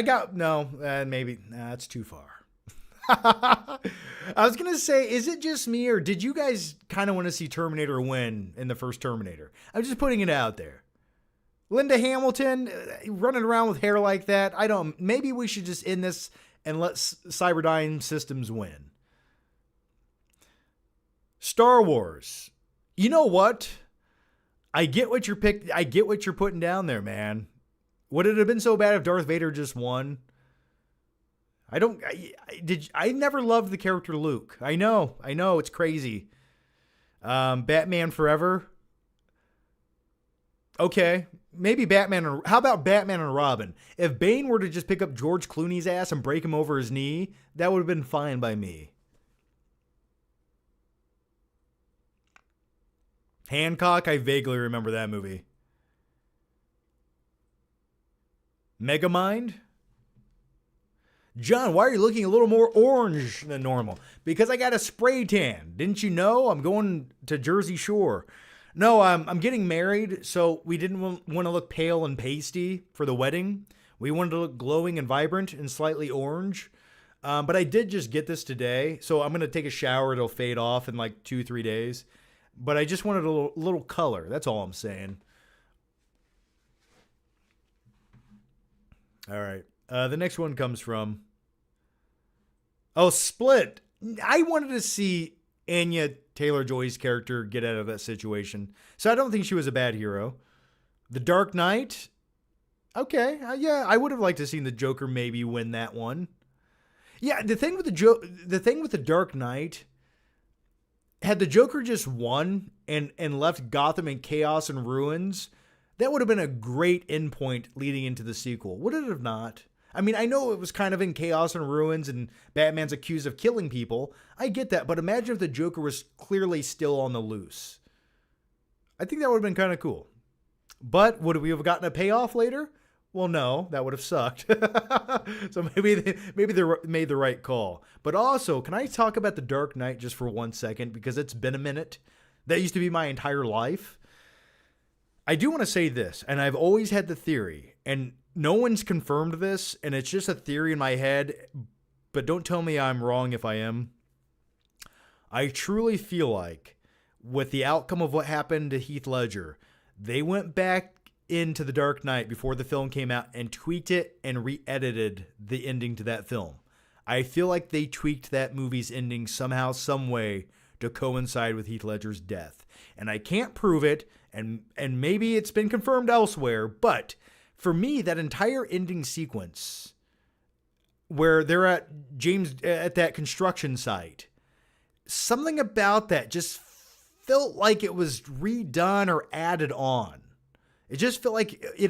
maybe. That's too far. I was going to say, is it just me or did you guys kind of want to see Terminator win in the first Terminator? I'm just putting it out there. Linda Hamilton running around with hair like that. Maybe we should just end this and let Cyberdyne Systems win. Star Wars. You know what? I get what you're putting down there, man. Would it have been so bad if Darth Vader just won? I never loved the character Luke. I know, it's crazy. Batman Forever. Okay, maybe Batman. How about Batman and Robin? If Bane were to just pick up George Clooney's ass and break him over his knee, that would have been fine by me. Hancock, I vaguely remember that movie. Megamind? John, why are you looking a little more orange than normal? Because I got a spray tan. Didn't you know? I'm going to Jersey Shore. No, I'm getting married, so we didn't want to look pale and pasty for the wedding. We wanted to look glowing and vibrant and slightly orange. But I did just get this today, so I'm going to take a shower. It'll fade off in like 2-3 days. But I just wanted a little color. That's all I'm saying. All right. The next one comes from... Oh, Split. I wanted to see Anya Taylor-Joy's character get out of that situation. So I don't think she was a bad hero. The Dark Knight. Okay. Yeah, I would have liked to have seen the Joker maybe win that one. Yeah, the thing with the Dark Knight... Had the Joker just won and left Gotham in chaos and ruins, that would have been a great endpoint leading into the sequel. Would it have not? I mean, I know it was kind of in chaos and ruins and Batman's accused of killing people. I get that, but imagine if the Joker was clearly still on the loose. I think that would have been kind of cool. But would we have gotten a payoff later? Well, no, that would have sucked. So maybe they made the right call. But also, can I talk about The Dark Knight just for 1 second? Because it's been a minute. That used to be my entire life. I do want to say this, and I've always had the theory, and no one's confirmed this, and it's just a theory in my head, but don't tell me I'm wrong if I am. I truly feel like, with the outcome of what happened to Heath Ledger, they went back into The Dark Knight before the film came out and tweaked it and re-edited the ending to that film. I feel like they tweaked that movie's ending somehow, some way to coincide with Heath Ledger's death. And I can't prove it, and maybe it's been confirmed elsewhere, but for me, that entire ending sequence where they're at that construction site, something about that just felt like it was redone or added on. It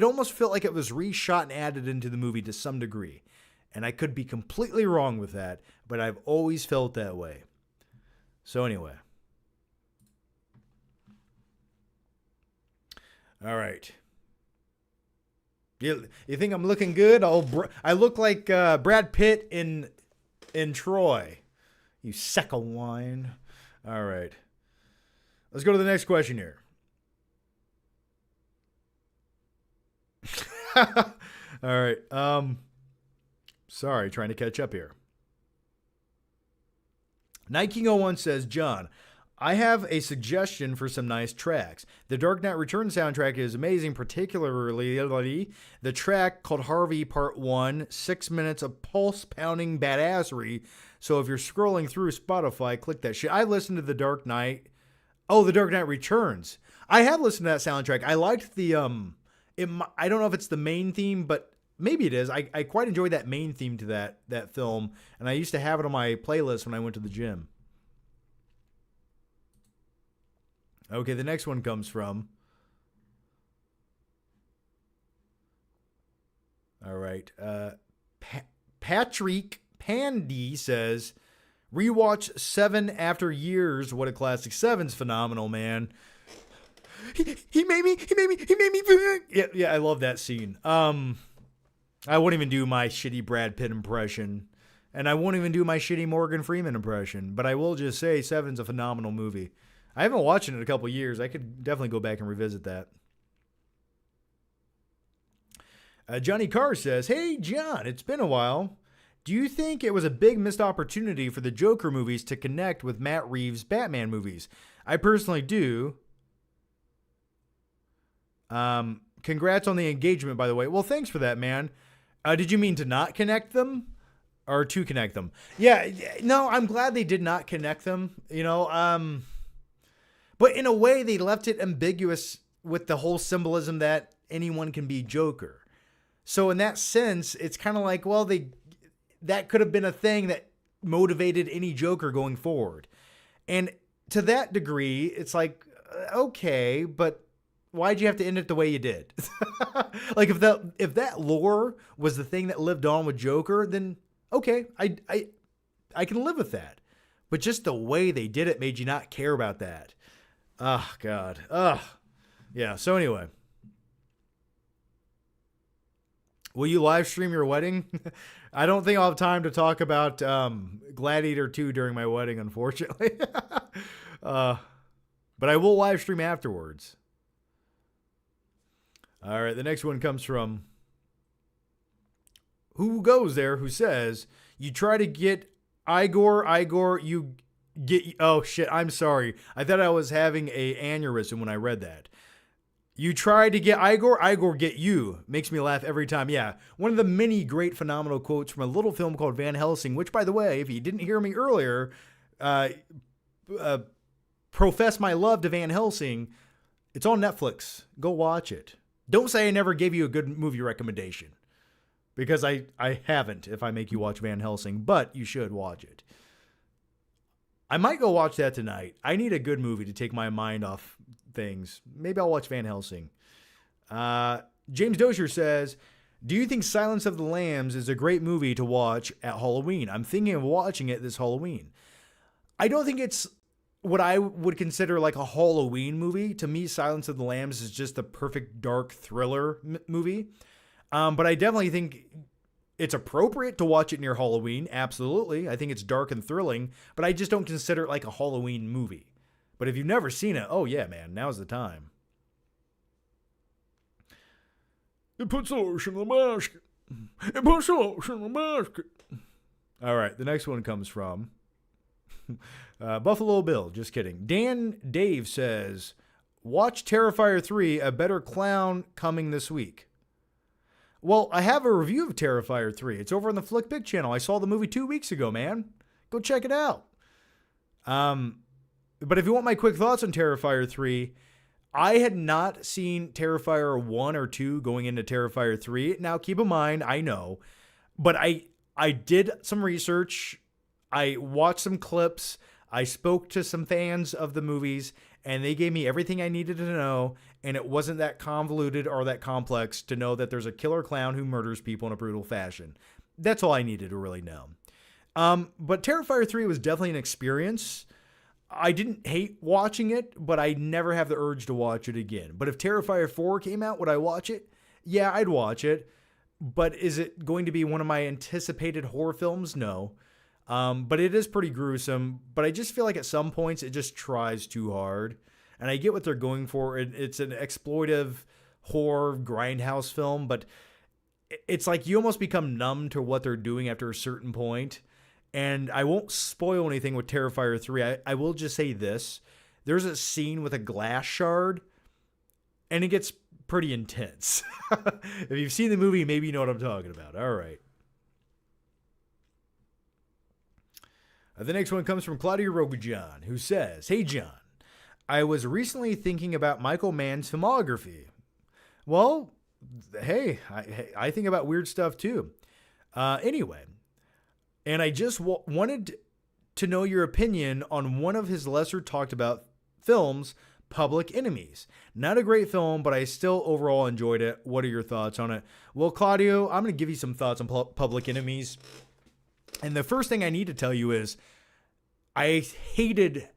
almost felt like it was reshot and added into the movie to some degree. And I could be completely wrong with that, but I've always felt that way. So anyway. All right. You think I'm looking good? I look like Brad Pitt in Troy. You sack of wine. All right. Let's go to the next question here. All right. Sorry, trying to catch up here. Night King 01 says, John, I have a suggestion for some nice tracks. The Dark Knight Returns soundtrack is amazing, particularly the track called Harvey Part 1, 6 minutes of pulse-pounding badassery. So if you're scrolling through Spotify, click that shit. I listened to The Dark Knight. Oh, The Dark Knight Returns. I have listened to that soundtrack. I liked the, I don't know if it's the main theme, but maybe it is. I quite enjoyed that main theme to that film, and I used to have it on my playlist when I went to the gym. Okay, the next one comes from... All right. Patrick Pandy says, rewatch Seven after years. What a classic. Seven's phenomenal, man. He made me. Yeah, I love that scene. I won't even do my shitty Brad Pitt impression, and I won't even do my shitty Morgan Freeman impression, but I will just say Seven's a phenomenal movie. I haven't watched it in a couple years. I could definitely go back and revisit that. Johnny Carr says, hey, John, it's been a while. Do you think it was a big missed opportunity for the Joker movies to connect with Matt Reeves' Batman movies? I personally do. Congrats on the engagement, by the way. Well, thanks for that, man. Did you mean to not connect them? Or to connect them? Yeah, no, I'm glad they did not connect them. But in a way, they left it ambiguous with the whole symbolism that anyone can be Joker. So in that sense, it's kind of like, well, that could have been a thing that motivated any Joker going forward. And to that degree, it's like, okay, but why'd you have to end it the way you did? Like if that lore was the thing that lived on with Joker, then okay, I can live with that. But just the way they did it made you not care about that. Oh, God. Ugh. Yeah, so anyway. Will you live stream your wedding? I don't think I'll have time to talk about Gladiator 2 during my wedding, unfortunately. But I will live stream afterwards. All right, the next one comes from Who Goes There, who says, you try to get Igor, you get... Oh, shit, I'm sorry. I thought I was having a aneurysm when I read that. You tried to get Igor get you. Makes me laugh every time. Yeah, one of the many great phenomenal quotes from a little film called Van Helsing, which, by the way, if you didn't hear me earlier, profess my love to Van Helsing. It's on Netflix. Go watch it. Don't say I never gave you a good movie recommendation, because I haven't if I make you watch Van Helsing, but you should watch it. I might go watch that tonight. I need a good movie to take my mind off things. Maybe I'll watch Van Helsing. James Dozier says, do you think Silence of the Lambs is a great movie to watch at Halloween? I'm thinking of watching it this Halloween. I don't think it's what I would consider like a Halloween movie. To me, Silence of the Lambs is just the perfect dark thriller movie. But I definitely think it's appropriate to watch it near Halloween. Absolutely. I think it's dark and thrilling, but I just don't consider it like a Halloween movie. But if you've never seen it, oh yeah, man, now's the time. It puts lotion in the basket. It puts lotion in the basket. All right, the next one comes from Buffalo Bill. Just kidding. Dan Dave says, watch Terrifier 3, A Better Clown, coming this week. Well, I have a review of Terrifier 3. It's over on the Flickpick channel. I saw the movie 2 weeks ago, man. Go check it out. But if you want my quick thoughts on Terrifier 3, I had not seen Terrifier 1 or 2 going into Terrifier 3. Now, keep in mind, I know, but I did some research. I watched some clips. I spoke to some fans of the movies, and they gave me everything I needed to know, and it wasn't that convoluted or that complex to know that there's a killer clown who murders people in a brutal fashion. That's all I needed to really know. But Terrifier 3 was definitely an experience. I didn't hate watching it, but I never have the urge to watch it again. But if Terrifier 4 came out, would I watch it? Yeah, I'd watch it. But is it going to be one of my anticipated horror films? No. But it is pretty gruesome. But I just feel like at some points it just tries too hard. And I get what they're going for. It's an exploitive horror grindhouse film, but it's like you almost become numb to what they're doing after a certain point. And I won't spoil anything with Terrifier 3. I will just say this. There's a scene with a glass shard, and it gets pretty intense. If you've seen the movie, maybe you know what I'm talking about. All right. The next one comes from Claudia Rogajan, who says, hey, John, I was recently thinking about Michael Mann's filmography. Well, hey, I think about weird stuff too. Anyway, and I just wanted to know your opinion on one of his lesser talked about films, Public Enemies. Not a great film, but I still overall enjoyed it. What are your thoughts on it? Well, Claudio, I'm going to give you some thoughts on Public Enemies. And the first thing I need to tell you is I hated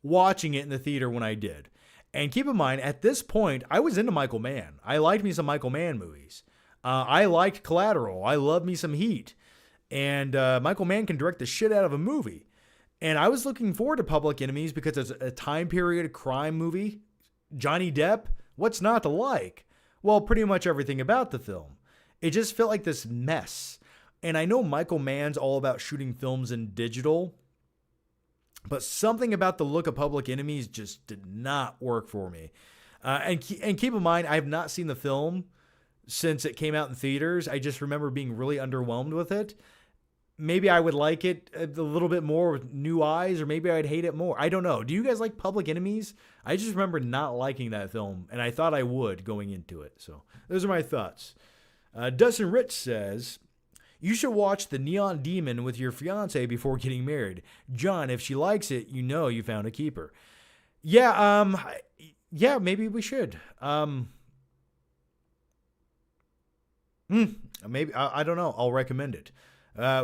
watching it in the theater when I did. And keep in mind, at this point, I was into Michael Mann. I liked me some Michael Mann movies. I liked Collateral. I loved me some Heat. And Michael Mann can direct the shit out of a movie. And I was looking forward to Public Enemies because it's a time period crime movie. Johnny Depp, what's not to like? Well, pretty much everything about the film. It just felt like this mess. And I know Michael Mann's all about shooting films in digital, but something about the look of Public Enemies just did not work for me. And keep in mind, I have not seen the film since it came out in theaters. I just remember being really underwhelmed with it. Maybe I would like it a little bit more with new eyes, or maybe I'd hate it more. I don't know. Do you guys like Public Enemies? I just remember not liking that film, and I thought I would going into it. So those are my thoughts. Dustin Rich says, you should watch The Neon Demon with your fiance before getting married. John, if she likes it, you know you found a keeper. Yeah, maybe we should. Maybe, I don't know. I'll recommend it.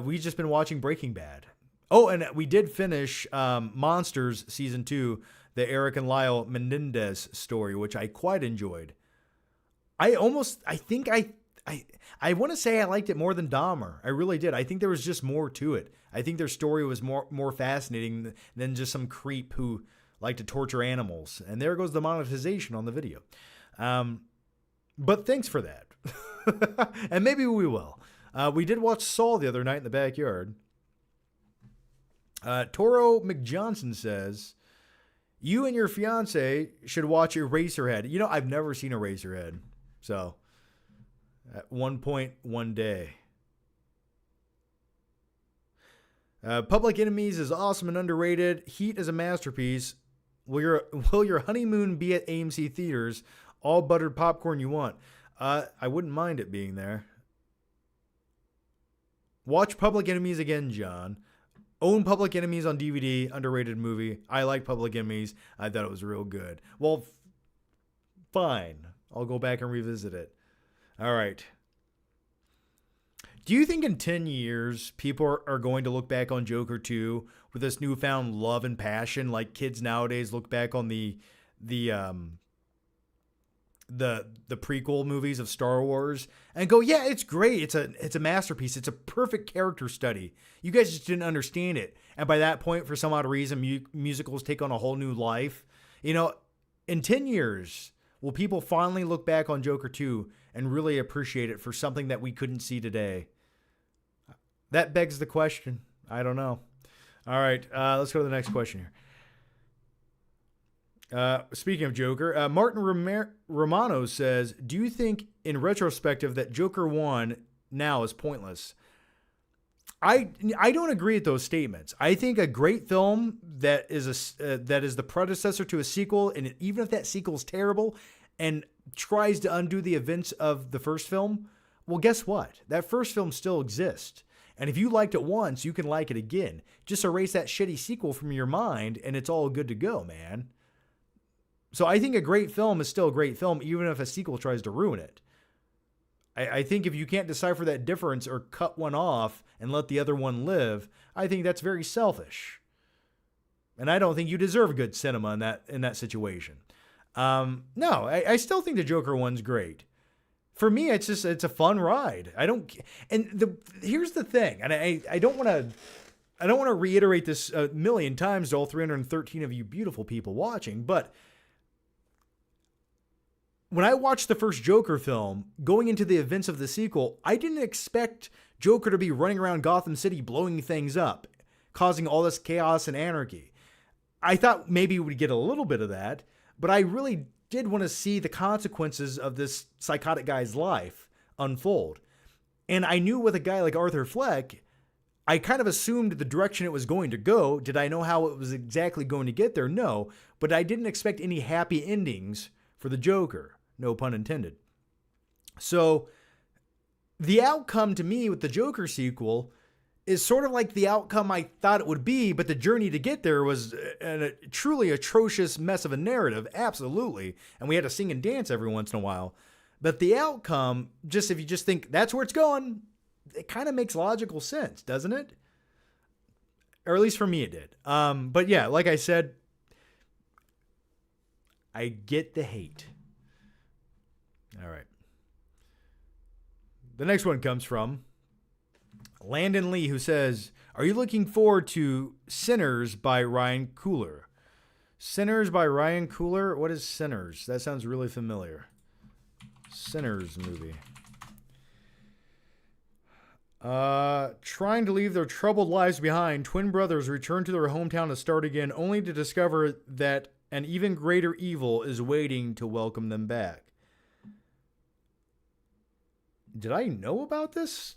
We've just been watching Breaking Bad. Oh, and we did finish Monsters Season 2, the Eric and Lyle Menendez story, which I quite enjoyed. I want to say I liked it more than Dahmer. I really did. I think there was just more to it. I think their story was more fascinating than just some creep who liked to torture animals. And there goes the monetization on the video. But thanks for that. And maybe we will. We did watch Saw the other night in the backyard. Toro McJohnson says, you and your fiance should watch Eraserhead. You know, I've never seen Eraserhead. So, at one point, one day. Public Enemies is awesome and underrated. Heat is a masterpiece. Will your honeymoon be at AMC theaters? All buttered popcorn you want. I wouldn't mind it being there. Watch Public Enemies again, John. Own Public Enemies on DVD. Underrated movie. I like Public Enemies. I thought it was real good. Well, fine. I'll go back and revisit it. All right. Do you think in 10 years, people are going to look back on Joker 2 with this newfound love and passion, like kids nowadays look back on the the prequel movies of Star Wars and go, yeah, it's great. It's a masterpiece. It's a perfect character study. You guys just didn't understand it. And by that point, for some odd reason, musicals take on a whole new life. You know, in 10 years, will people finally look back on Joker 2 and really appreciate it for something that we couldn't see today? That begs the question. I don't know. All right, let's go to the next question here. Speaking of Joker, Martin Romano says, do you think in retrospective that Joker 1 now is pointless? I don't agree with those statements. I think a great film that is the predecessor to a sequel, and even if that sequel is terrible and tries to undo the events of the first film, well, guess what? That first film still exists. And if you liked it once, you can like it again. Just erase that shitty sequel from your mind, and it's all good to go, man. So I think a great film is still a great film, even if a sequel tries to ruin it. I think if you can't decipher that difference or cut one off and let the other one live, I think that's very selfish. And I don't think you deserve good cinema in that situation. No, I still think the Joker one's great. For me, it's a fun ride. Here's the thing, and I don't want to reiterate this a million times to all 313 of you beautiful people watching, but when I watched the first Joker film, going into the events of the sequel, I didn't expect Joker to be running around Gotham City blowing things up, causing all this chaos and anarchy. I thought maybe we would get a little bit of that, but I really did want to see the consequences of this psychotic guy's life unfold. And I knew with a guy like Arthur Fleck, I kind of assumed the direction it was going to go. Did I know how it was exactly going to get there? No, but I didn't expect any happy endings for the Joker. No pun intended. So the outcome to me with the Joker sequel is sort of like the outcome I thought it would be, but the journey to get there was a truly atrocious mess of a narrative, absolutely. And we had to sing and dance every once in a while. But the outcome, just if you just think that's where it's going, it kind of makes logical sense, doesn't it? Or at least for me it did. But yeah, like I said, I get the hate. All right. The next one comes from Landon Lee, who says, are you looking forward to Sinners by Ryan Coogler? Sinners by Ryan Coogler? What is Sinners? That sounds really familiar. Sinners movie. Trying to leave their troubled lives behind, twin brothers return to their hometown to start again, only to discover that an even greater evil is waiting to welcome them back. Did I know about this?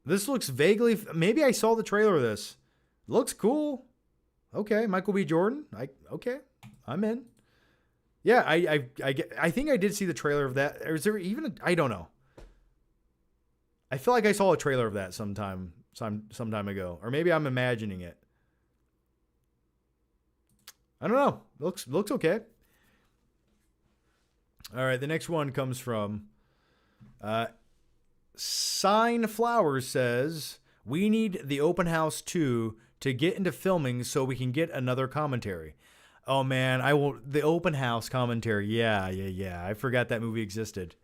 This looks vaguely... Maybe I saw the trailer of this. Looks cool. Okay, Michael B. Jordan. Okay, I'm in. Yeah, I think I did see the trailer of that. Or is there even I don't know. I feel like I saw a trailer of that some time ago. Or maybe I'm imagining it. I don't know. Looks okay. All right, the next one comes from Sign Flowers says, we need the open house 2 to get into filming so we can get another commentary. Oh man, the open house commentary. Yeah. I forgot that movie existed.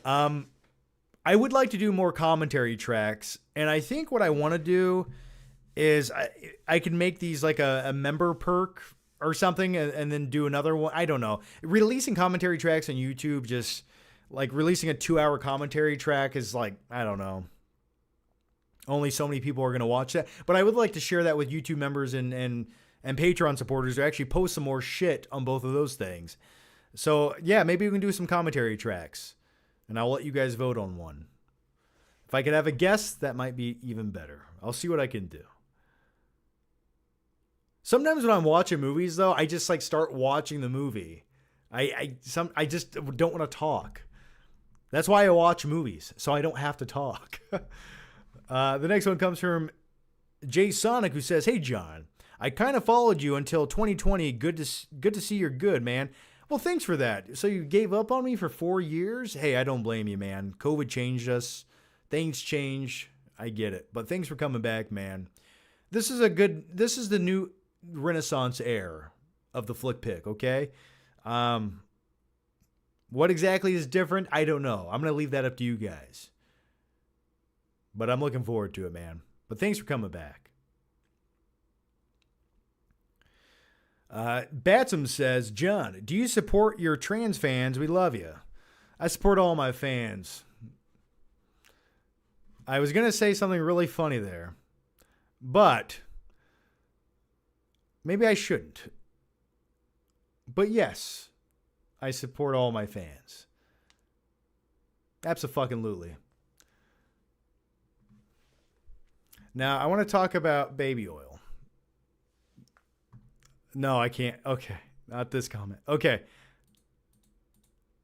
I would like to do more commentary tracks, and I think what I want to do is I can make these like a member perk or something, and then do another one. I don't know. Releasing commentary tracks on YouTube, just like releasing a 2-hour commentary track is like, I don't know. Only so many people are going to watch that. But I would like to share that with YouTube members and Patreon supporters to actually post some more shit on both of those things. So yeah, maybe we can do some commentary tracks, and I'll let you guys vote on one. If I could have a guest, that might be even better. I'll see what I can do. Sometimes when I'm watching movies, though, I just like start watching the movie. I just don't want to talk. That's why I watch movies, so I don't have to talk. The next one comes from Jay Sonic, who says, hey, John, I kind of followed you until 2020. Good to see you're good, man. Well, thanks for that. So you gave up on me for 4 years? Hey, I don't blame you, man. COVID changed us. Things change. I get it. But thanks for coming back, man. This is the new Renaissance heir of the flick pick, okay? What exactly is different? I don't know. I'm going to leave that up to you guys. But I'm looking forward to it, man. But thanks for coming back. Batsum says, John, do you support your trans fans? We love you. I support all my fans. I was going to say something really funny there, but maybe I shouldn't. But yes, I support all my fans. Abso-fucking-lutely. Now, I want to talk about baby oil. No, I can't. Okay. Not this comment. Okay.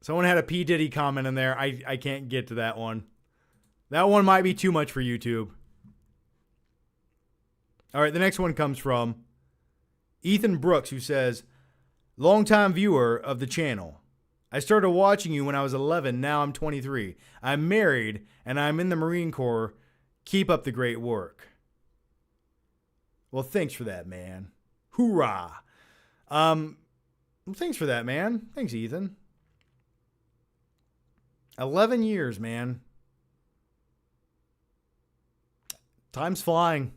Someone had a P. Diddy comment in there. I can't get to that one. That one might be too much for YouTube. All right. The next one comes from Ethan Brooks, who says, longtime viewer of the channel. I started watching you when I was 11. Now I'm 23. I'm married and I'm in the Marine Corps. Keep up the great work. Well, thanks for that, man. Hoorah. Well, thanks for that, man. Thanks, Ethan. 11 years, man. Time's flying.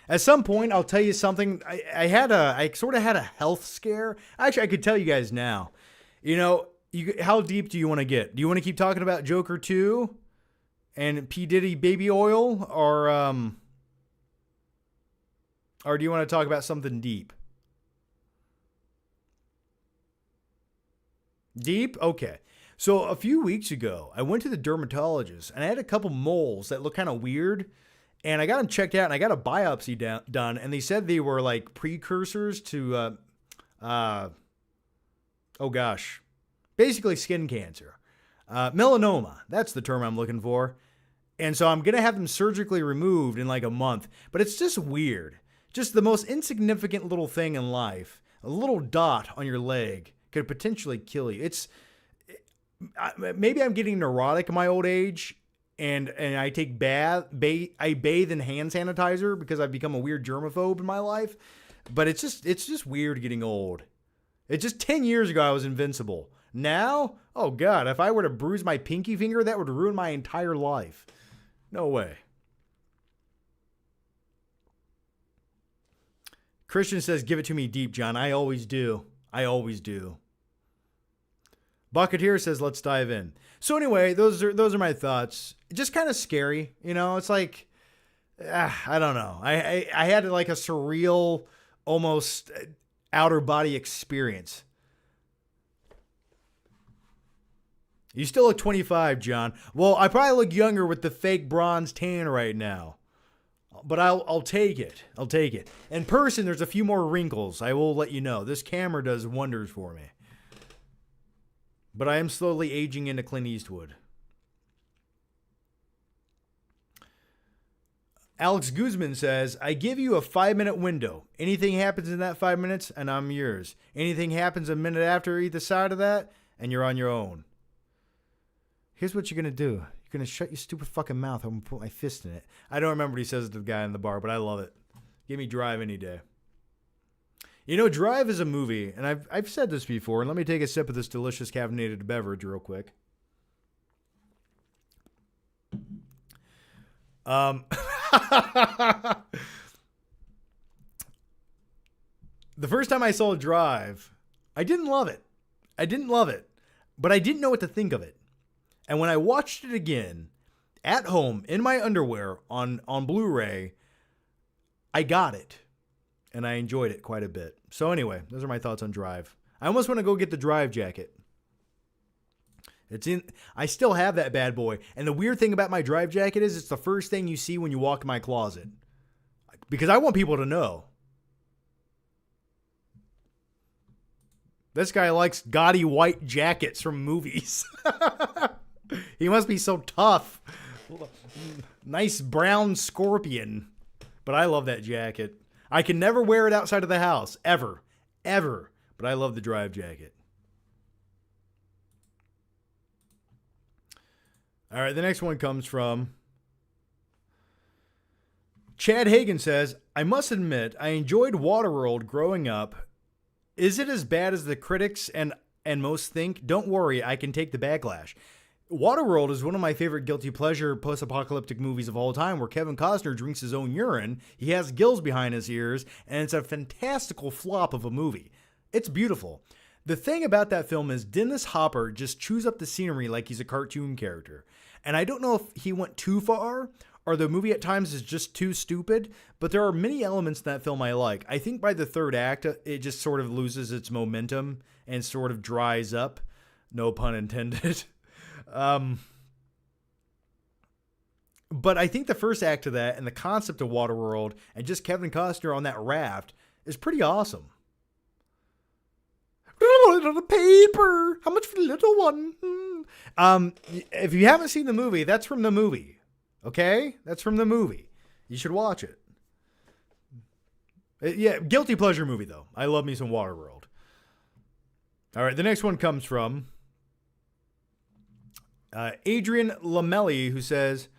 At some point, I'll tell you something. I sort of had a health scare. Actually, I could tell you guys now. You know, how deep do you want to get? Do you want to keep talking about Joker 2 and P. Diddy baby oil, or do you want to talk about something deep? Deep? Okay. So a few weeks ago, I went to the dermatologist and I had a couple moles that looked kind of weird. And I got them checked out and I got a biopsy done. And they said they were like precursors to, basically skin cancer. Melanoma. That's the term I'm looking for. And so I'm going to have them surgically removed in like a month. But it's just weird. Just the most insignificant little thing in life. A little dot on your leg could potentially kill you. Maybe I'm getting neurotic in my old age, and I take I bathe in hand sanitizer because I've become a weird germaphobe in my life. But it's just weird getting old. It's just 10 years ago I was invincible. Now, oh God, if I were to bruise my pinky finger, that would ruin my entire life. No way. Christian says, give it to me deep, John. I always do. I always do. Bucketeer says, let's dive in. So anyway, those are my thoughts. Just kind of scary. You know, it's like, I don't know. I had like a surreal, almost outer body experience. You still look 25, John. Well, I probably look younger with the fake bronze tan right now. But I'll take it. I'll take it. In person, there's a few more wrinkles. I will let you know. This camera does wonders for me. But I am slowly aging into Clint Eastwood. Alex Guzman says, I give you a 5-minute window. Anything happens in that 5 minutes, and I'm yours. Anything happens a minute after either side of that, and you're on your own. Here's what you're going to do. You're going to shut your stupid fucking mouth. I'm going to put my fist in it. I don't remember what he says to the guy in the bar, but I love it. Give me Drive any day. You know, Drive is a movie, and I've said this before, and let me take a sip of this delicious caffeinated beverage real quick. The first time I saw Drive, I didn't love it. But I didn't know what to think of it. And when I watched it again, at home, in my underwear, on Blu-ray, I got it. And I enjoyed it quite a bit. So anyway, those are my thoughts on Drive. I almost want to go get the Drive jacket. I still have that bad boy. And the weird thing about my Drive jacket is it's the first thing you see when you walk in my closet. Because I want people to know. This guy likes gaudy white jackets from movies. He must be so tough. Nice brown scorpion. But I love that jacket. I can never wear it outside of the house. Ever. But I love the Drive jacket. All right, the next one comes from Chad Hagen says, I must admit, I enjoyed Waterworld growing up. Is it as bad as the critics and and most think, don't worry, I can take the backlash. Waterworld is one of my favorite guilty pleasure post-apocalyptic movies of all time, where Kevin Costner drinks his own urine, he has gills behind his ears, and it's a fantastical flop of a movie. It's beautiful. The thing about that film is Dennis Hopper just chews up the scenery like he's a cartoon character. And I don't know if he went too far, or the movie at times is just too stupid, but there are many elements in that film I like. I think by the third act, it just sort of loses its momentum and sort of dries up. No pun intended. But I think the first act of that and the concept of Waterworld and just Kevin Costner on that raft is pretty awesome. The paper. How much for the little one? If you haven't seen the movie, that's from the movie. Okay? That's from the movie. You should watch it. Yeah, guilty pleasure movie, though. I love me some Waterworld. All right, the next one comes from Adrian Lamelli, who says,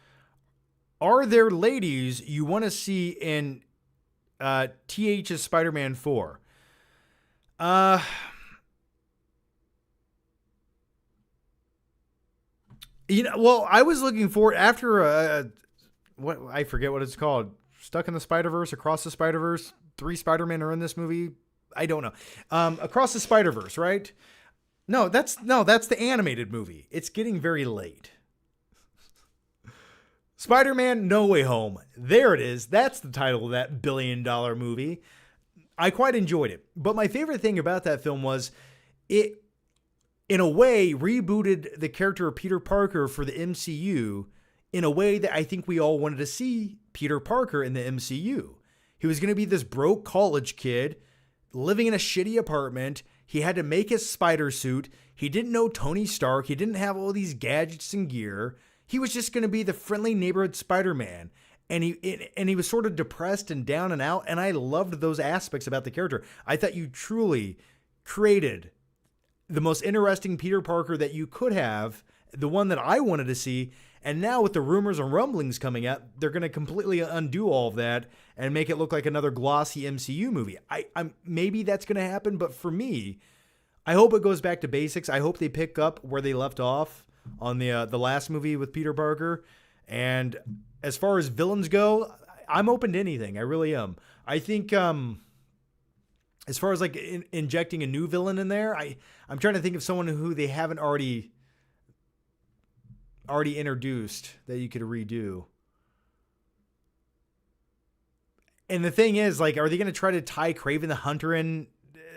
are there ladies you want to see in TH's Spider-Man 4? Well, I was looking for after what I forget what it's called. Stuck in the Spider-Verse, Across the Spider-Verse. 3 Spider-Men are in this movie. I don't know. Across the Spider-Verse, right? No, that's the animated movie. It's getting very late. Spider-Man No Way Home. There it is. That's the title of that billion-dollar movie. I quite enjoyed it. But my favorite thing about that film was it, in a way, rebooted the character of Peter Parker for the MCU in a way that I think we all wanted to see Peter Parker in the MCU. He was going to be this broke college kid living in a shitty apartment. He had to make his spider suit. He didn't know Tony Stark. He didn't have all these gadgets and gear. He was just going to be the friendly neighborhood Spider-Man. And he was sort of depressed and down and out. And I loved those aspects about the character. I thought you truly created the most interesting Peter Parker that you could have, the one that I wanted to see. And now with the rumors and rumblings coming out, they're going to completely undo all of that and make it look like another glossy MCU movie. I'm maybe that's going to happen, but for me, I hope it goes back to basics. I hope they pick up where they left off on the last movie with Peter Parker. And as far as villains go, I'm open to anything. I really am. I think as far as like injecting a new villain in there, I'm trying to think of someone who they haven't already introduced that you could redo. And the thing is, like, are they going to try to tie Kraven the Hunter in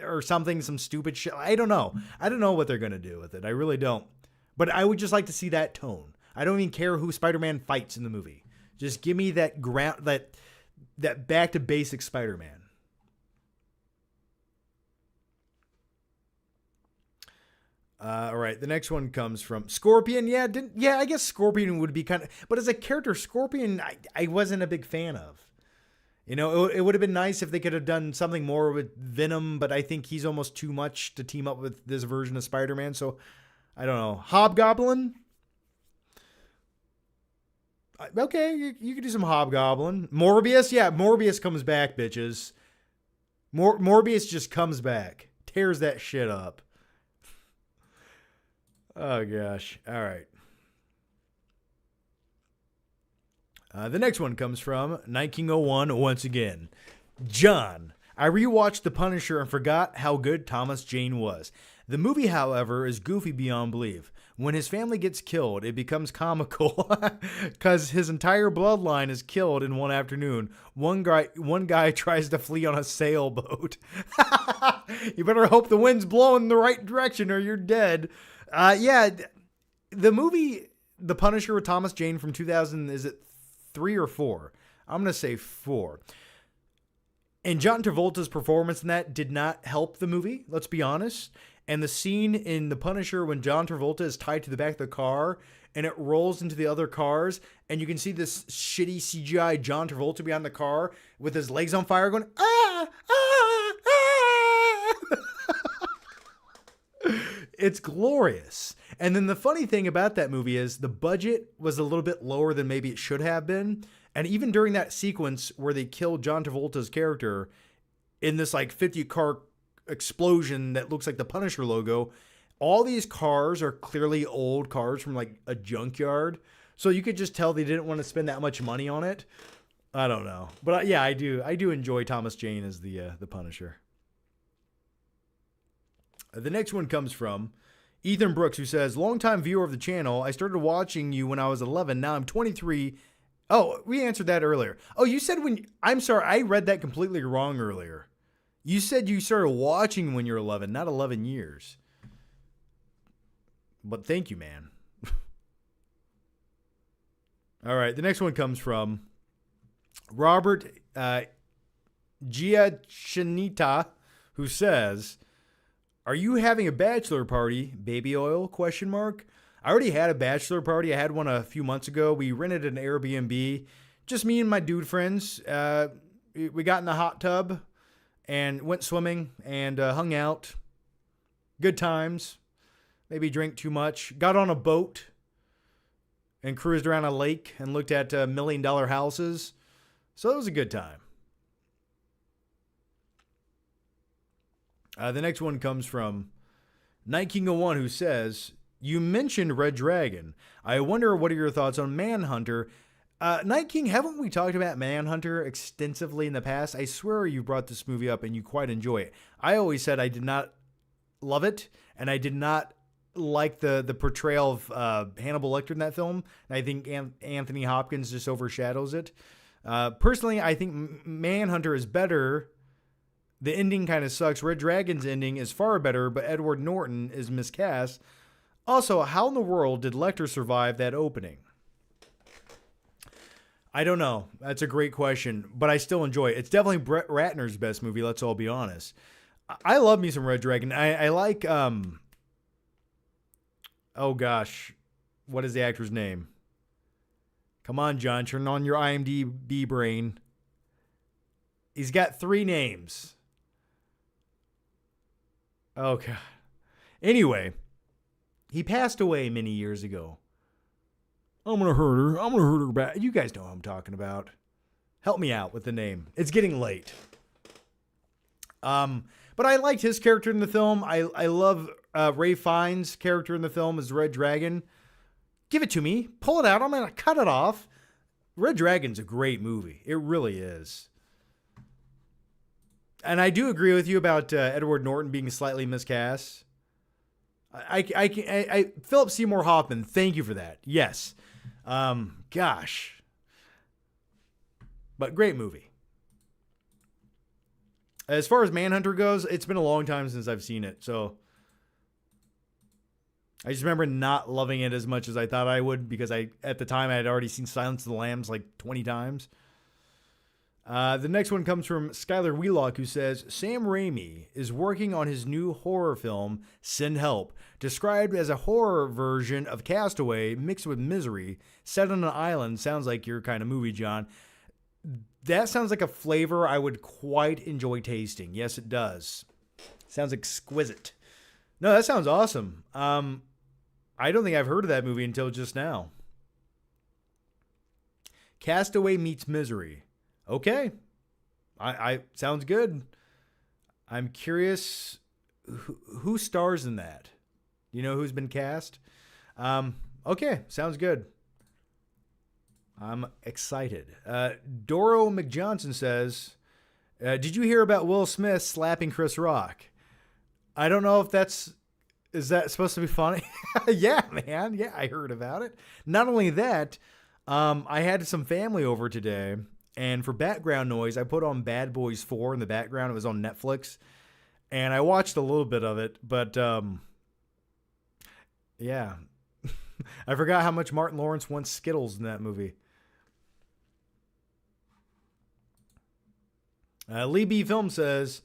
or something, some stupid shit? I don't know. I don't know what they're going to do with it. I really don't. But I would just like to see that tone. I don't even care who Spider-Man fights in the movie. Just give me that that back to basic Spider-Man. All right, the next one comes from Scorpion. Yeah, I guess Scorpion would be kind of, but as a character, Scorpion, I wasn't a big fan of. You know, it would have been nice if they could have done something more with Venom, but I think he's almost too much to team up with this version of Spider-Man. So, I don't know. Hobgoblin? Okay, you could do some Hobgoblin. Morbius? Yeah, Morbius comes back, bitches. Morbius just comes back. Tears that shit up. Oh, gosh. All right. The next one comes from 1901 once again. John, I rewatched The Punisher and forgot how good Thomas Jane was. The movie, however, is goofy beyond belief. When his family gets killed, it becomes comical because his entire bloodline is killed in one afternoon. One guy tries to flee on a sailboat. You better hope the wind's blowing in the right direction or you're dead. Yeah, the movie The Punisher with Thomas Jane from 2000, is it 3 or 4? I'm going to say 4. And John Travolta's performance in that did not help the movie, let's be honest. And the scene in The Punisher when John Travolta is tied to the back of the car and it rolls into the other cars and you can see this shitty CGI John Travolta behind the car with his legs on fire going, ah, ah, ah. It's glorious. And then the funny thing about that movie is the budget was a little bit lower than maybe it should have been. And even during that sequence where they killed John Travolta's character in this like 50 car explosion that looks like the Punisher logo, all these cars are clearly old cars from like a junkyard. So you could just tell they didn't want to spend that much money on it. I don't know. But yeah, I do enjoy Thomas Jane as the Punisher. The next one comes from Ethan Brooks, who says, longtime viewer of the channel. I started watching you when I was 11. Now I'm 23. Oh, we answered that earlier. Oh, you said I'm sorry. I read that completely wrong earlier. You said you started watching when you're 11, not 11 years. But thank you, man. All right. The next one comes from Robert Giachinita, who says, are you having a bachelor party, baby oil, question mark? I already had a bachelor party. I had one a few months ago. We rented an Airbnb. Just me and my dude friends. We got in the hot tub and went swimming and hung out. Good times. Maybe drank too much. Got on a boat and cruised around a lake and looked at $1 million houses. So it was a good time. The next one comes from Night King 01, who says, you mentioned Red Dragon. I wonder what are your thoughts on Manhunter? Night King, haven't we talked about Manhunter extensively in the past? I swear you brought this movie up and you quite enjoy it. I always said I did not love it, and I did not like the portrayal of Hannibal Lecter in that film. And I think Anthony Hopkins just overshadows it. Personally, I think Manhunter is better. The ending kind of sucks. Red Dragon's ending is far better, but Edward Norton is miscast. Also, how in the world did Lecter survive that opening? I don't know. That's a great question, but I still enjoy it. It's definitely Brett Ratner's best movie, let's all be honest. I love me some Red Dragon. I like, oh gosh, what is the actor's name? Come on, John, turn on your IMDb brain. He's got 3 names. Oh, God. Anyway, he passed away many years ago. I'm going to hurt her. I'm going to hurt her back. You guys know what I'm talking about. Help me out with the name. It's getting late. But I liked his character in the film. I love Ray Fiennes' character in the film as Red Dragon. Give it to me. Pull it out. I'm going to cut it off. Red Dragon's a great movie. It really is. And I do agree with you about Edward Norton being slightly miscast. Philip Seymour Hoffman, thank you for that. Yes. Gosh. But great movie. As far as Manhunter goes, it's been a long time since I've seen it. So I just remember not loving it as much as I thought I would because at the time I had already seen Silence of the Lambs like 20 times. The next one comes from Skylar Wheelock, who says, Sam Raimi is working on his new horror film, Send Help, described as a horror version of Castaway mixed with Misery, set on an island. Sounds like your kind of movie, John. That sounds like a flavor I would quite enjoy tasting. Yes, it does. Sounds exquisite. No, that sounds awesome. I don't think I've heard of that movie until just now. Castaway meets Misery. Okay. I sounds good. I'm curious who stars in that. You know who's been cast? Okay, sounds good. I'm excited. Doro McJohnson says, did you hear about Will Smith slapping Chris Rock? I don't know if is that supposed to be funny? Yeah, man. Yeah, I heard about it. Not only that, I had some family over today. And for background noise, I put on Bad Boys 4 in the background. It was on Netflix. And I watched a little bit of it. But, yeah. I forgot how much Martin Lawrence wants Skittles in that movie. Lee B. Film says,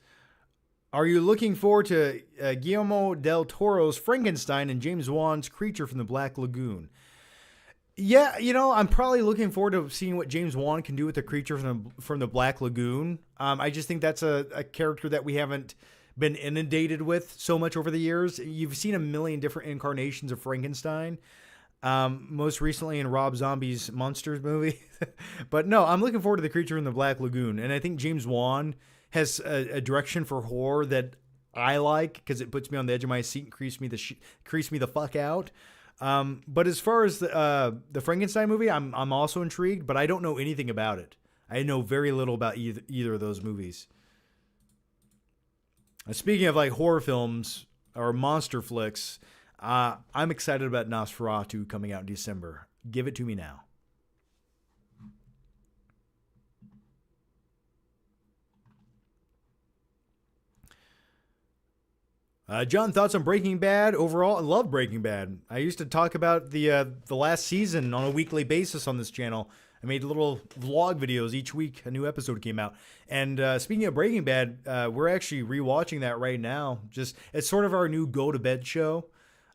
are you looking forward to Guillermo del Toro's Frankenstein and James Wan's Creature from the Black Lagoon? Yeah, I'm probably looking forward to seeing what James Wan can do with the Creature from the Black Lagoon. I just think that's a character that we haven't been inundated with so much over the years. You've seen a million different incarnations of Frankenstein, most recently in Rob Zombie's Monsters movie. But no, I'm looking forward to the Creature from the Black Lagoon, and I think James Wan has a direction for horror that I like because it puts me on the edge of my seat and creeps me the fuck out. But as far as the Frankenstein movie, I'm also intrigued, but I don't know anything about it. I know very little about either of those movies. Speaking of like horror films or monster flicks, I'm excited about Nosferatu coming out in December. Give it to me now. John, thoughts on Breaking Bad overall? I love Breaking Bad. I used to talk about the last season on a weekly basis on this channel. I made little vlog videos each week. A new episode came out. And speaking of Breaking Bad, we're actually rewatching that right now. Just it's sort of our new go to bed show.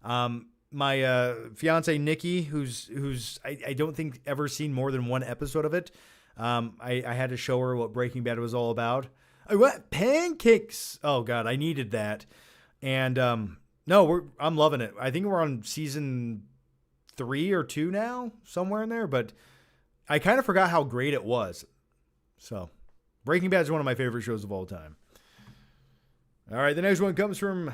My fiance Nikki, who's I don't think ever seen more than one episode of it. I had to show her what Breaking Bad was all about. I want pancakes. Oh God, I needed that. And no, I'm loving it. I think we're on season 3 or 2 now, somewhere in there. But I kind of forgot how great it was. So, Breaking Bad is one of my favorite shows of all time. All right, the next one comes from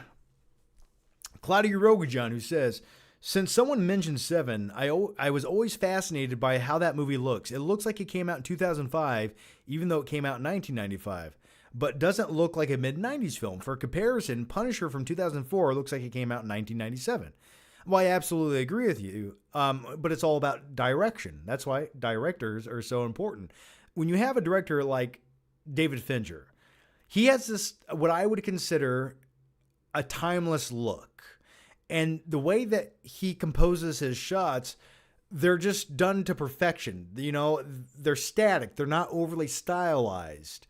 Claudia Rogajan, who says, since someone mentioned Seven, I was always fascinated by how that movie looks. It looks like it came out in 2005, even though it came out in 1995. But doesn't look like a mid-90s film. For comparison, Punisher from 2004 looks like it came out in 1997. Well, I absolutely agree with you, but it's all about direction. That's why directors are so important. When you have a director like David Fincher, he has this, what I would consider a timeless look. And the way that he composes his shots, they're just done to perfection. You know, they're static. They're not overly stylized.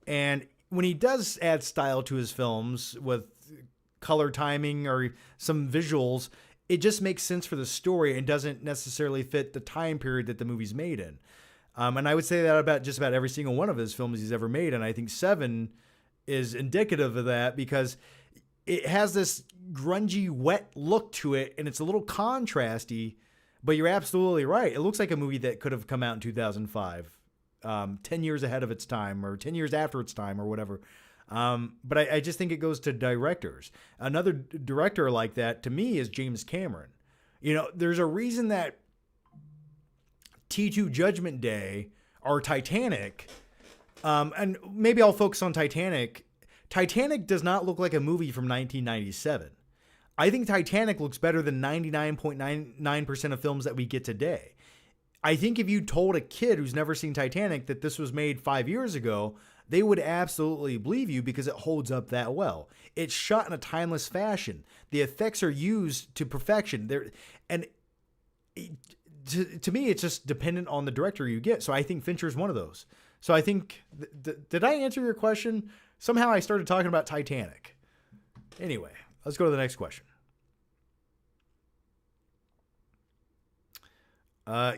And when he does add style to his films with color timing or some visuals, it just makes sense for the story and doesn't necessarily fit the time period that the movie's made in. And I would say that about just about every single one of his films he's ever made. And I think Seven is indicative of that because it has this grungy, wet look to it, and it's a little contrasty, but you're absolutely right. It looks like a movie that could have come out in 2005. 10 years ahead of its time or 10 years after its time or whatever. But I just think it goes to directors. Another director like that to me is James Cameron. You know, there's a reason that T2 Judgment Day or Titanic, and maybe I'll focus on Titanic. Titanic does not look like a movie from 1997. I think Titanic looks better than 99.99% of films that we get today. I think if you told a kid who's never seen Titanic that this was made 5 years ago, they would absolutely believe you because it holds up that well. It's shot in a timeless fashion. The effects are used to perfection. To me, it's just dependent on the director you get. So I think Fincher's one of those. So I think, did I answer your question? Somehow I started talking about Titanic. Anyway, let's go to the next question.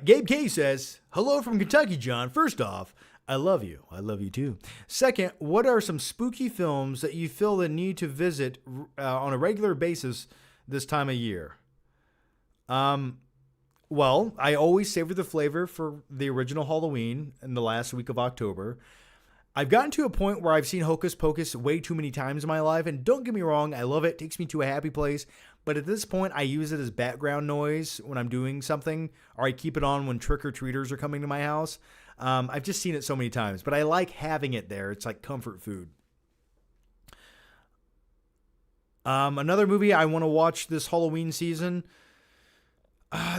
Gabe K says, hello from Kentucky, John. First off, I love you. I love you too. Second, what are some spooky films that you feel the need to visit on a regular basis this time of year? Well, I always savor the flavor for the original Halloween in the last week of October. I've gotten to a point where I've seen Hocus Pocus way too many times in my life, and don't get me wrong, I love it. It takes me to a happy place. But at this point, I use it as background noise when I'm doing something, or I keep it on when trick-or-treaters are coming to my house. I've just seen it so many times, but I like having it there. It's like comfort food. Another movie I want to watch this Halloween season.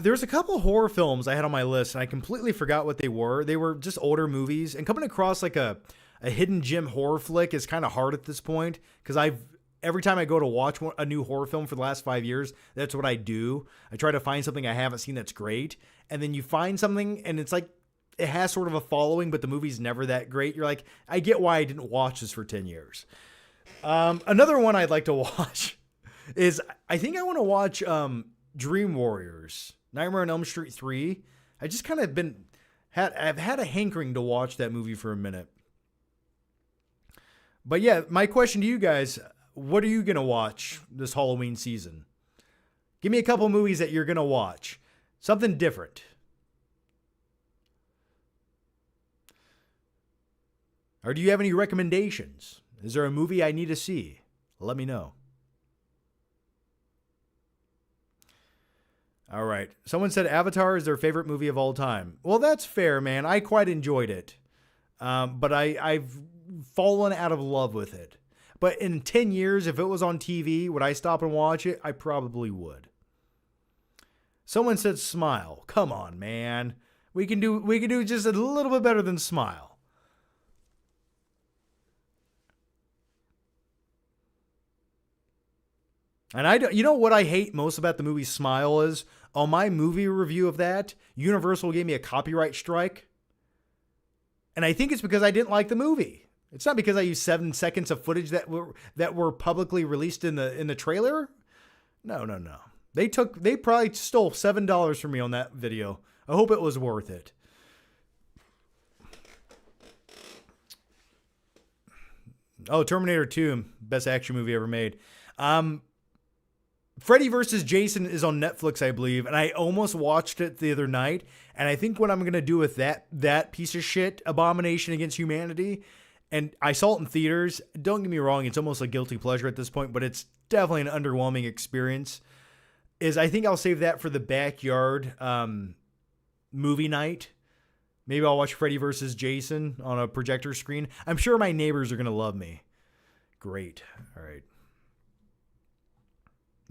There's a couple of horror films I had on my list, and I completely forgot what they were. They were just older movies, and coming across like a hidden gem horror flick is kind of hard at this point, because every time I go to watch a new horror film for the last 5 years, that's what I do. I try to find something I haven't seen that's great, and then you find something, and it's like, it has sort of a following, but the movie's never that great. You're like, I get why I didn't watch this for 10 years. Another one I'd like to watch is, I think I want to watch Dream Warriors, Nightmare on Elm Street 3. I just kind of I've had a hankering to watch that movie for a minute. But yeah, my question to you guys, what are you going to watch this Halloween season? Give me a couple movies that you're going to watch. Something different. Or do you have any recommendations? Is there a movie I need to see? Let me know. All right. Someone said Avatar is their favorite movie of all time. Well, that's fair, man. I quite enjoyed it. But I've fallen out of love with it. But in 10 years, if it was on TV, would I stop and watch it? I probably would. Someone said Smile. Come on, man. We can do just a little bit better than Smile. And you know what I hate most about the movie Smile is? On my movie review of that, Universal gave me a copyright strike. And I think it's because I didn't like the movie. It's not because I used 7 seconds of footage that were publicly released in the trailer. No. They probably stole $7 from me on that video. I hope it was worth it. Oh, Terminator 2, best action movie ever made. Freddy vs. Jason is on Netflix, I believe, and I almost watched it the other night. And I think what I'm going to do with that piece of shit, Abomination Against Humanity, and I saw it in theaters. Don't get me wrong, it's almost a guilty pleasure at this point, but it's definitely an underwhelming experience. I think I'll save that for the backyard movie night. Maybe I'll watch Freddy vs. Jason on a projector screen. I'm sure my neighbors are going to love me. Great. All right.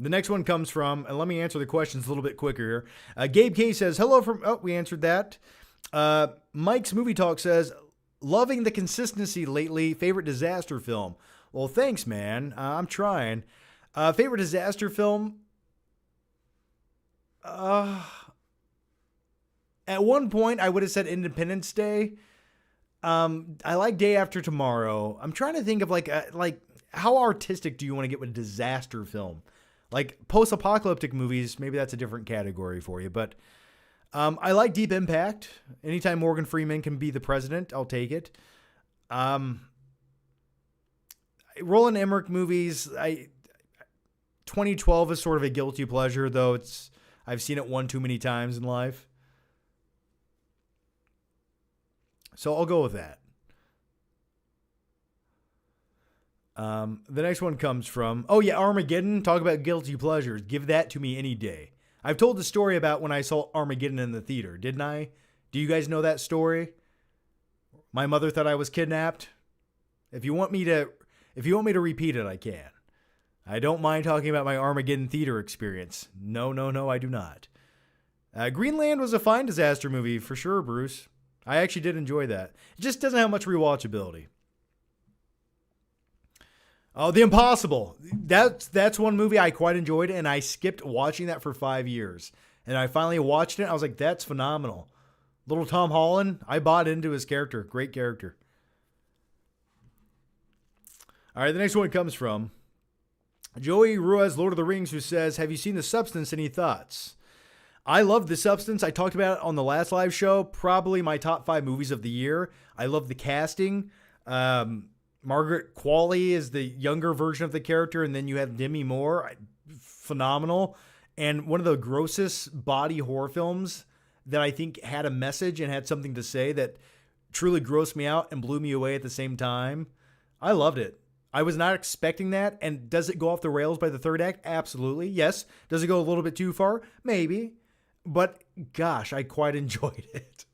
The next one comes from, and let me answer the questions a little bit quicker here. Gabe K says, hello from, we answered that. Mike's Movie Talk says, loving the consistency lately. Favorite disaster film? Well, thanks, man. I'm trying. Favorite disaster film? At one point, I would have said Independence Day. I like Day After Tomorrow. I'm trying to think of like how artistic do you want to get with a disaster film? Like post-apocalyptic movies, maybe that's a different category for you. But I like Deep Impact. Anytime Morgan Freeman can be the president, I'll take it. Roland Emmerich movies, 2012 is sort of a guilty pleasure, though I've seen it one too many times in life. So I'll go with that. The next one comes from, Armageddon. Talk about guilty pleasures. Give that to me any day. I've told the story about when I saw Armageddon in the theater, didn't I? Do you guys know that story? My mother thought I was kidnapped. If you want me to repeat it, I can. I don't mind talking about my Armageddon theater experience. No, I do not. Greenland was a fine disaster movie for sure, Bruce. I actually did enjoy that. It just doesn't have much rewatchability. Oh, The Impossible. That's one movie I quite enjoyed, and I skipped watching that for 5 years. And I finally watched it. I was like, that's phenomenal. Little Tom Holland, I bought into his character. Great character. All right, the next one comes from Joey Ruiz, Lord of the Rings, who says, have you seen The Substance? Any thoughts? I love The Substance. I talked about it on the last live show. Probably my top 5 movies of the year. I love the casting. Margaret Qualley is the younger version of the character, and then you have Demi Moore. Phenomenal. And one of the grossest body horror films that I think had a message and had something to say that truly grossed me out and blew me away at the same time. I loved it. I was not expecting that. And does it go off the rails by the third act? Absolutely. Yes. Does it go a little bit too far? Maybe. But gosh, I quite enjoyed it.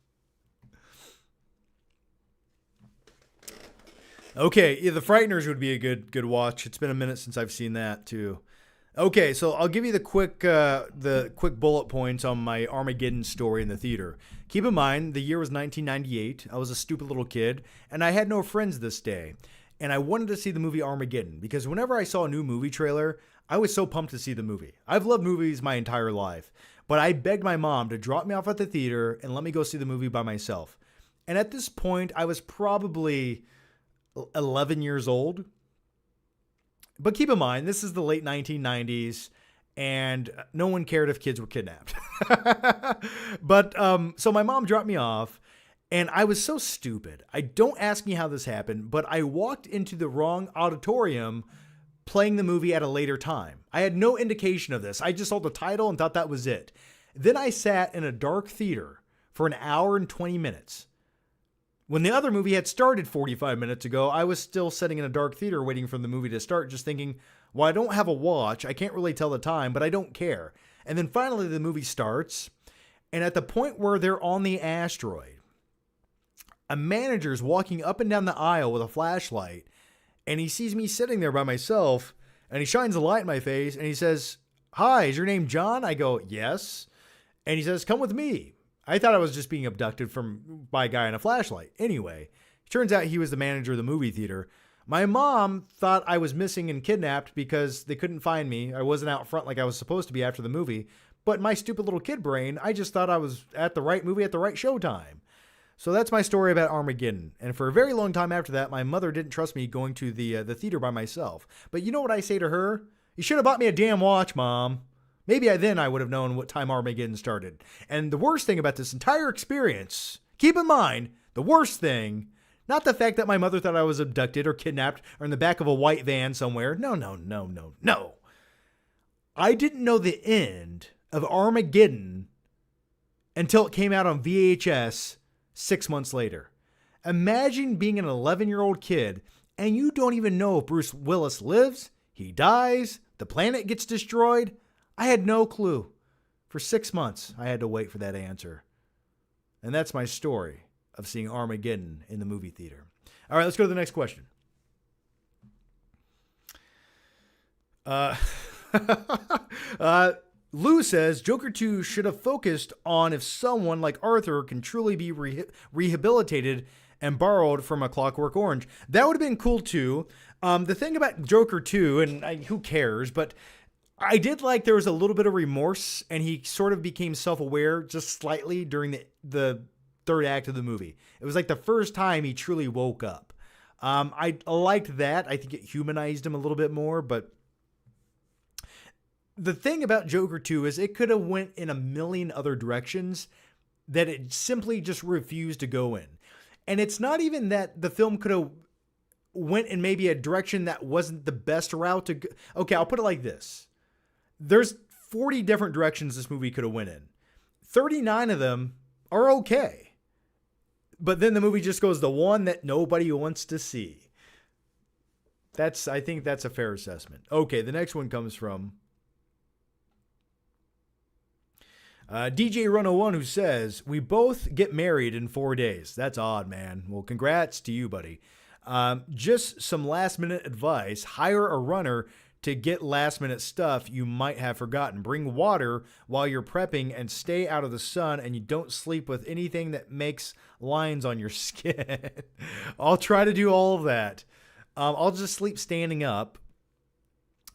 Okay, yeah, The Frighteners would be a good watch. It's been a minute since I've seen that too. Okay, so I'll give you the quick bullet points on my Armageddon story in the theater. Keep in mind, the year was 1998. I was a stupid little kid, and I had no friends this day. And I wanted to see the movie Armageddon because whenever I saw a new movie trailer, I was so pumped to see the movie. I've loved movies my entire life, but I begged my mom to drop me off at the theater and let me go see the movie by myself. And at this point, I was probably 11 years old. But keep in mind, this is the late 1990s, and no one cared if kids were kidnapped. But so my mom dropped me off, and I was so stupid. Don't ask me how this happened, but I walked into the wrong auditorium playing the movie at a later time. I had no indication of this. I just saw the title and thought that was it. Then I sat in a dark theater for an hour and 20 minutes. When the other movie had started 45 minutes ago, I was still sitting in a dark theater waiting for the movie to start, just thinking, well, I don't have a watch. I can't really tell the time, but I don't care. And then finally the movie starts, and at the point where they're on the asteroid, a manager's walking up and down the aisle with a flashlight, and he sees me sitting there by myself, and he shines a light in my face, and he says, "Hi, is your name John?" I go, "Yes." And he says, "Come with me." I thought I was just being abducted by a guy in a flashlight. Anyway, it turns out he was the manager of the movie theater. My mom thought I was missing and kidnapped because they couldn't find me. I wasn't out front like I was supposed to be after the movie. But my stupid little kid brain, I just thought I was at the right movie at the right showtime. So that's my story about Armageddon. And for a very long time after that, my mother didn't trust me going to the theater by myself. But you know what I say to her? "You should have bought me a damn watch, Mom." Maybe I would have known what time Armageddon started. And the worst thing about this entire experience, keep in mind, the worst thing, not the fact that my mother thought I was abducted or kidnapped or in the back of a white van somewhere. No. I didn't know the end of Armageddon until it came out on VHS 6 months later. Imagine being an 11-year-old kid and you don't even know if Bruce Willis lives, he dies, the planet gets destroyed. I had no clue. For 6 months, I had to wait for that answer. And that's my story of seeing Armageddon in the movie theater. All right, let's go to the next question. Lou says, Joker 2 should have focused on if someone like Arthur can truly be rehabilitated and borrowed from A Clockwork Orange. That would have been cool too. The thing about Joker 2, and who cares, but I did like there was a little bit of remorse, and he sort of became self-aware just slightly during the third act of the movie. It was like the first time he truly woke up. I liked that. I think it humanized him a little bit more, but the thing about Joker 2 is it could have went in a million other directions that it simply just refused to go in. And it's not even that the film could have went in maybe a direction that wasn't the best route to go. Okay, I'll put it like this. There's 40 different directions this movie could have went in. 39 of them are okay. But then the movie just goes the one that nobody wants to see. I think that's a fair assessment. Okay, the next one comes from DJ Run01, who says, "We both get married in 4 days." That's odd, man. Well, congrats to you, buddy. Just some last minute advice. Hire a runner to get last minute stuff you might have forgotten. Bring water while you're prepping and stay out of the sun, and you don't sleep with anything that makes lines on your skin. I'll try to do all of that. I'll just sleep standing up.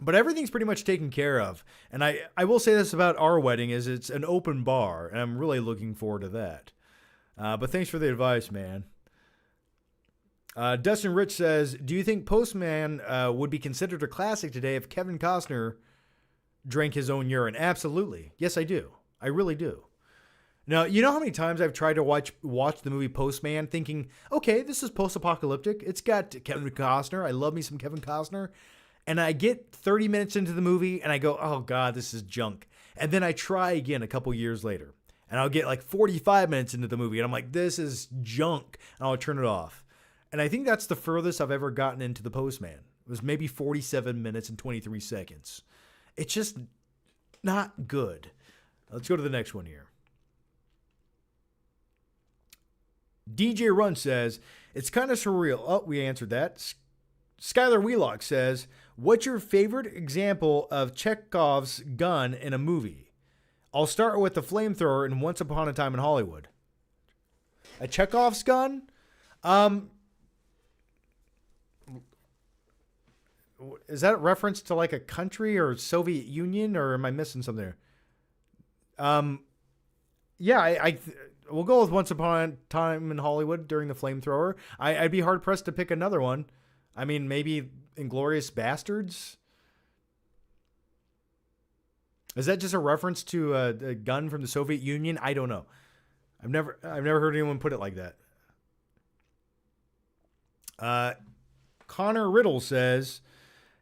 But everything's pretty much taken care of. And I will say this about our wedding is it's an open bar, and I'm really looking forward to that. But thanks for the advice, man. Dustin Rich says, "Do you think Postman would be considered a classic today if Kevin Costner drank his own urine?" Absolutely. Yes, I do. I really do. Now, you know how many times I've tried to watch the movie Postman thinking, okay, this is post-apocalyptic. It's got Kevin Costner. I love me some Kevin Costner. And I get 30 minutes into the movie and I go, oh God, this is junk. And then I try again a couple years later. And I'll get like 45 minutes into the movie and I'm like, this is junk. And I'll turn it off. And I think that's the furthest I've ever gotten into The Postman. It was maybe 47 minutes and 23 seconds. It's just not good. Let's go to the next one here. DJ Run says, "It's kind of surreal." Oh, we answered that. Skylar Wheelock says, "What's your favorite example of Chekhov's gun in a movie?" I'll start with the flamethrower in Once Upon a Time in Hollywood. A Chekhov's gun? Is that a reference to like a country or Soviet Union, or am I missing something there? Yeah, we'll go with Once Upon a Time in Hollywood during the flamethrower. I'd be hard pressed to pick another one. I mean, maybe Inglourious Bastards. Is that just a reference to a gun from the Soviet Union? I don't know. I've never heard anyone put it like that. Connor Riddle says,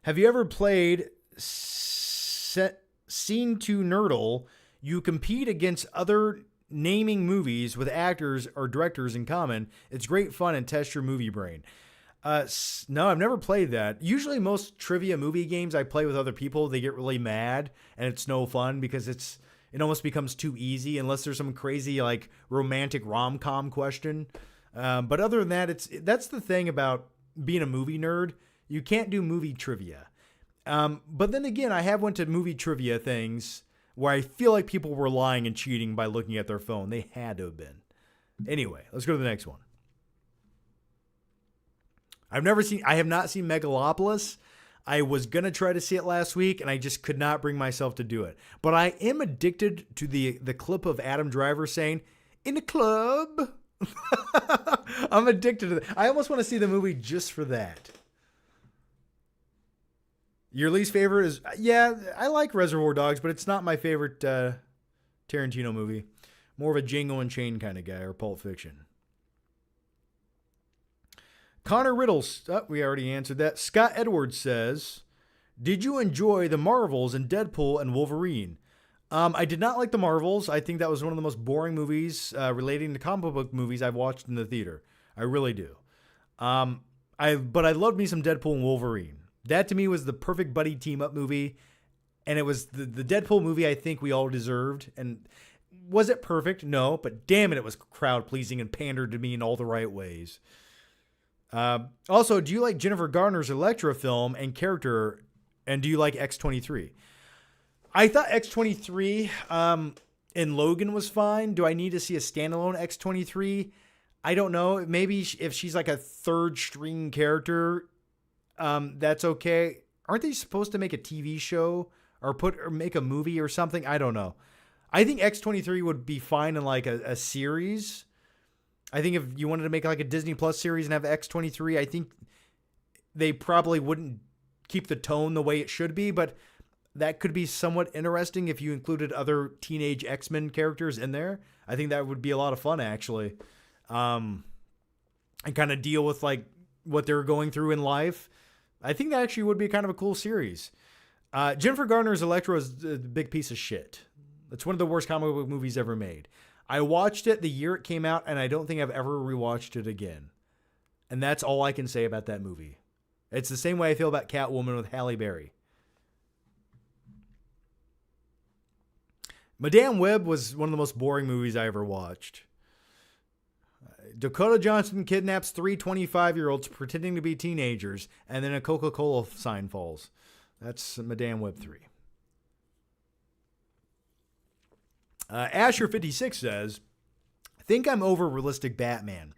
"Have you ever played Scene to Nerdle? You compete against other naming movies with actors or directors in common. It's great fun and test your movie brain. No, I've never played that. Usually most trivia movie games I play with other people, they get really mad and it's no fun because it almost becomes too easy unless there's some crazy like romantic rom-com question. But other than that, that's the thing about being a movie nerd. You can't do movie trivia. But then again, I have went to movie trivia things where I feel like people were lying and cheating by looking at their phone. They had to have been. Anyway, let's go to the next one. I have not seen Megalopolis. I was going to try to see it last week, and I just could not bring myself to do it. But I am addicted to the clip of Adam Driver saying, "In the club." I'm addicted to that. I almost want to see the movie just for that. Your least favorite is, yeah, I like Reservoir Dogs, but it's not my favorite Tarantino movie. More of a Django Unchained kind of guy, or Pulp Fiction. Connor Riddles, we already answered that. Scott Edwards says, did you enjoy the Marvels and Deadpool and Wolverine? I did not like the Marvels. I think that was one of the most boring movies relating to comic book movies I've watched in the theater. I really do. But I loved me some Deadpool and Wolverine. That to me was the perfect buddy team up movie. And it was the Deadpool movie I think we all deserved. And was it perfect? No, but damn it was crowd pleasing and pandered to me in all the right ways. Also, do you like Jennifer Garner's Elektra film and character? And do you like X-23? I thought X-23 in Logan was fine. Do I need to see a standalone X-23? I don't know. Maybe if she's like a third string character, that's okay. Aren't they supposed to make a TV show or make a movie or something? I don't know. I think X-23 would be fine in like a series. I think if you wanted to make like a Disney Plus series and have X-23, I think they probably wouldn't keep the tone the way it should be, but that could be somewhat interesting if you included other teenage X-Men characters in there. I think that would be a lot of fun, actually. And kind of deal with like what they're going through in life. I think that actually would be kind of a cool series. Jennifer Garner's Elektra is a big piece of shit. It's one of the worst comic book movies ever made. I watched it the year it came out, and I don't think I've ever rewatched it again. And that's all I can say about that movie. It's the same way I feel about Catwoman with Halle Berry. Madame Web was one of the most boring movies I ever watched. Dakota Johnson kidnaps 3 25-year-olds pretending to be teenagers, and then a Coca-Cola sign falls. That's Madame Web 3. Asher56 says, I think I'm over realistic Batman.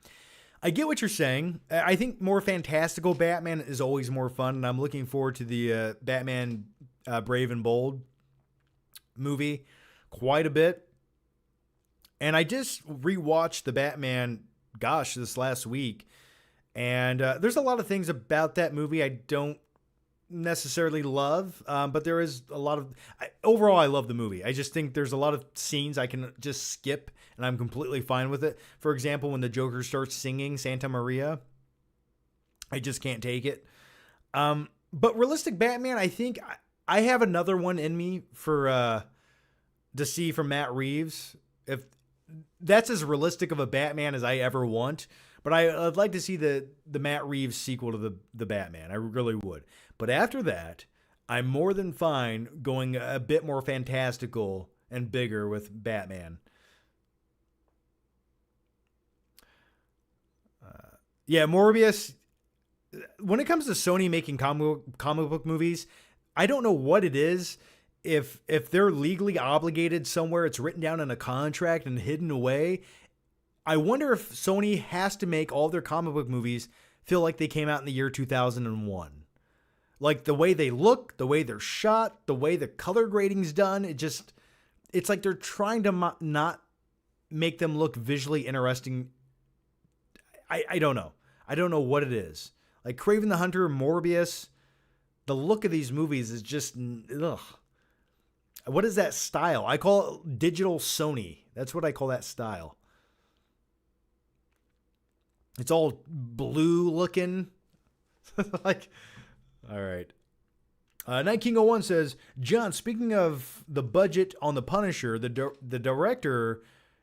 I get what you're saying. I think more fantastical Batman is always more fun, and I'm looking forward to the Batman Brave and Bold movie quite a bit. And I just rewatched the Batman, this last week. And there's a lot of things about that movie I don't necessarily love, but there is a lot of overall I love the movie. I just think there's a lot of scenes I can just skip and I'm completely fine with it. For example, when the Joker starts singing Santa Maria, I just can't take it. But realistic Batman, I think I have another one in me for to see from Matt Reeves. If that's as realistic of a Batman as I ever want. But I'd like to see the Matt Reeves sequel to the Batman. I really would. But after that, I'm more than fine going a bit more fantastical and bigger with Batman. Morbius. When it comes to Sony making comic book movies, I don't know what it is. If they're legally obligated somewhere, it's written down in a contract and hidden away. I wonder if Sony has to make all their comic book movies feel like they came out in the year 2001. Like the way they look, the way they're shot, the way the color grading's done, it's like they're trying to not make them look visually interesting. I don't know. I don't know what it is. Like Kraven the Hunter, Morbius, the look of these movies is just, ugh. What is that style? I call it digital Sony. That's what I call that style. It's all blue looking. Like, all right. Night King 01 says, John, speaking of the budget on The Punisher, the director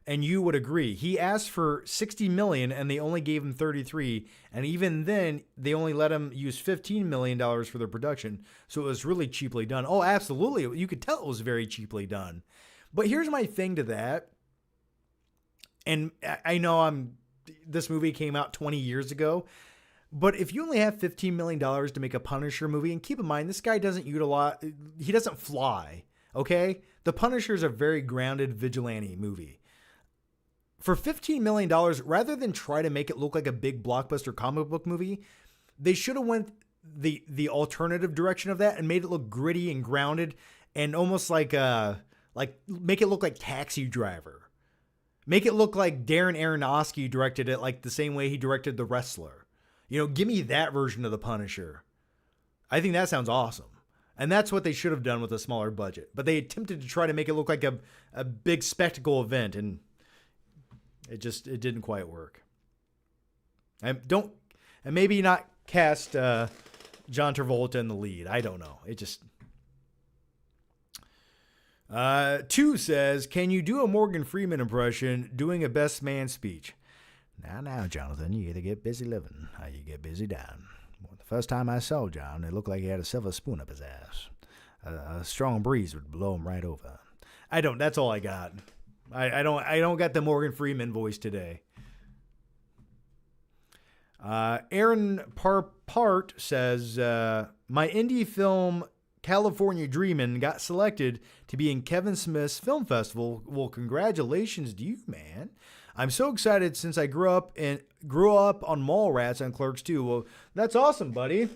and you would agree. He asked for 60 million and they only gave him 33, and even then they only let him use $15 million for their production. So it was really cheaply done. Oh, absolutely. You could tell it was very cheaply done. But here's my thing to that. And I know this movie came out 20 years ago, but if you only have $15 million to make a Punisher movie, and keep in mind, this guy doesn't he doesn't fly, okay? The Punisher is a very grounded vigilante movie. For $15 million, rather than try to make it look like a big blockbuster comic book movie, they should have went the alternative direction of that and made it look gritty and grounded and almost like make it look like Taxi Driver. Make it look like Darren Aronofsky directed it, like the same way he directed The Wrestler. You know, give me that version of the Punisher. I think that sounds awesome. And that's what they should have done with a smaller budget. But they attempted to try to make it look like a big spectacle event, and it didn't quite work. And maybe not cast John Travolta in the lead. I don't know. It just... 2 says, can you do a Morgan Freeman impression doing a best man speech? Now, Jonathan, you either get busy living or you get busy dying. Well, the first time I saw John, it looked like he had a silver spoon up his ass. A strong breeze would blow him right over. That's all I got. I don't got the Morgan Freeman voice today. Aaron Part says, my indie film California Dreamin' got selected to be in Kevin Smith's film festival. Well, congratulations to you, man. I'm so excited since I grew up on Mallrats and Clerks 2. Well, that's awesome, buddy.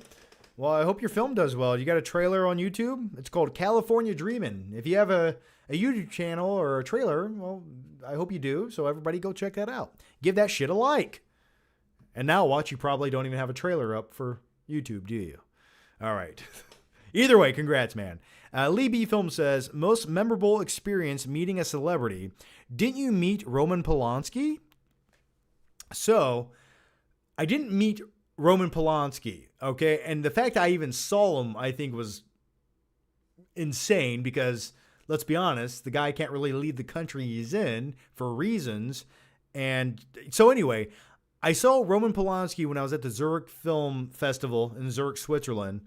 Well, I hope your film does well. You got a trailer on YouTube? It's called California Dreamin'. If you have a YouTube channel or a trailer, well, I hope you do. So everybody go check that out. Give that shit a like. And now watch, you probably don't even have a trailer up for YouTube, do you? All right. Either way, congrats, man. Lee B. Film says, most memorable experience meeting a celebrity. Didn't you meet Roman Polanski? So, I didn't meet Roman Polanski, okay? And the fact I even saw him, I think, was insane because, let's be honest, the guy can't really leave the country he's in for reasons. And so anyway, I saw Roman Polanski when I was at the Zurich Film Festival in Zurich, Switzerland.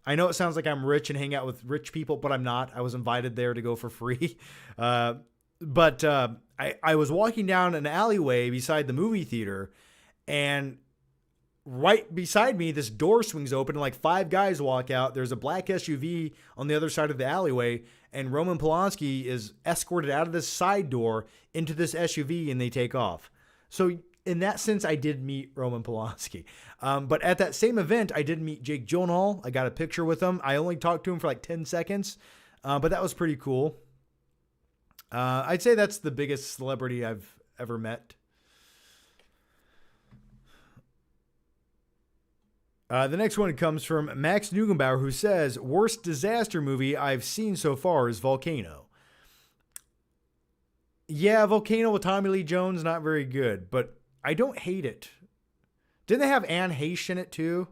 I know it sounds like I'm rich and hang out with rich people, but I'm not. I was invited there to go for free. But I was walking down an alleyway beside the movie theater, and right beside me, this door swings open, and like 5 guys walk out. There's a black SUV on the other side of the alleyway, and Roman Polanski is escorted out of this side door into this SUV, and they take off. So in that sense, I did meet Roman Polanski. But at that same event, I did meet Jake Gyllenhaal. I got a picture with him. I only talked to him for like 10 seconds, but that was pretty cool. I'd say that's the biggest celebrity I've ever met. The next one comes from Max Nugenbauer, who says, worst disaster movie I've seen so far is Volcano. Yeah, Volcano with Tommy Lee Jones, not very good, but I don't hate it. Didn't they have Anne Heche in it too?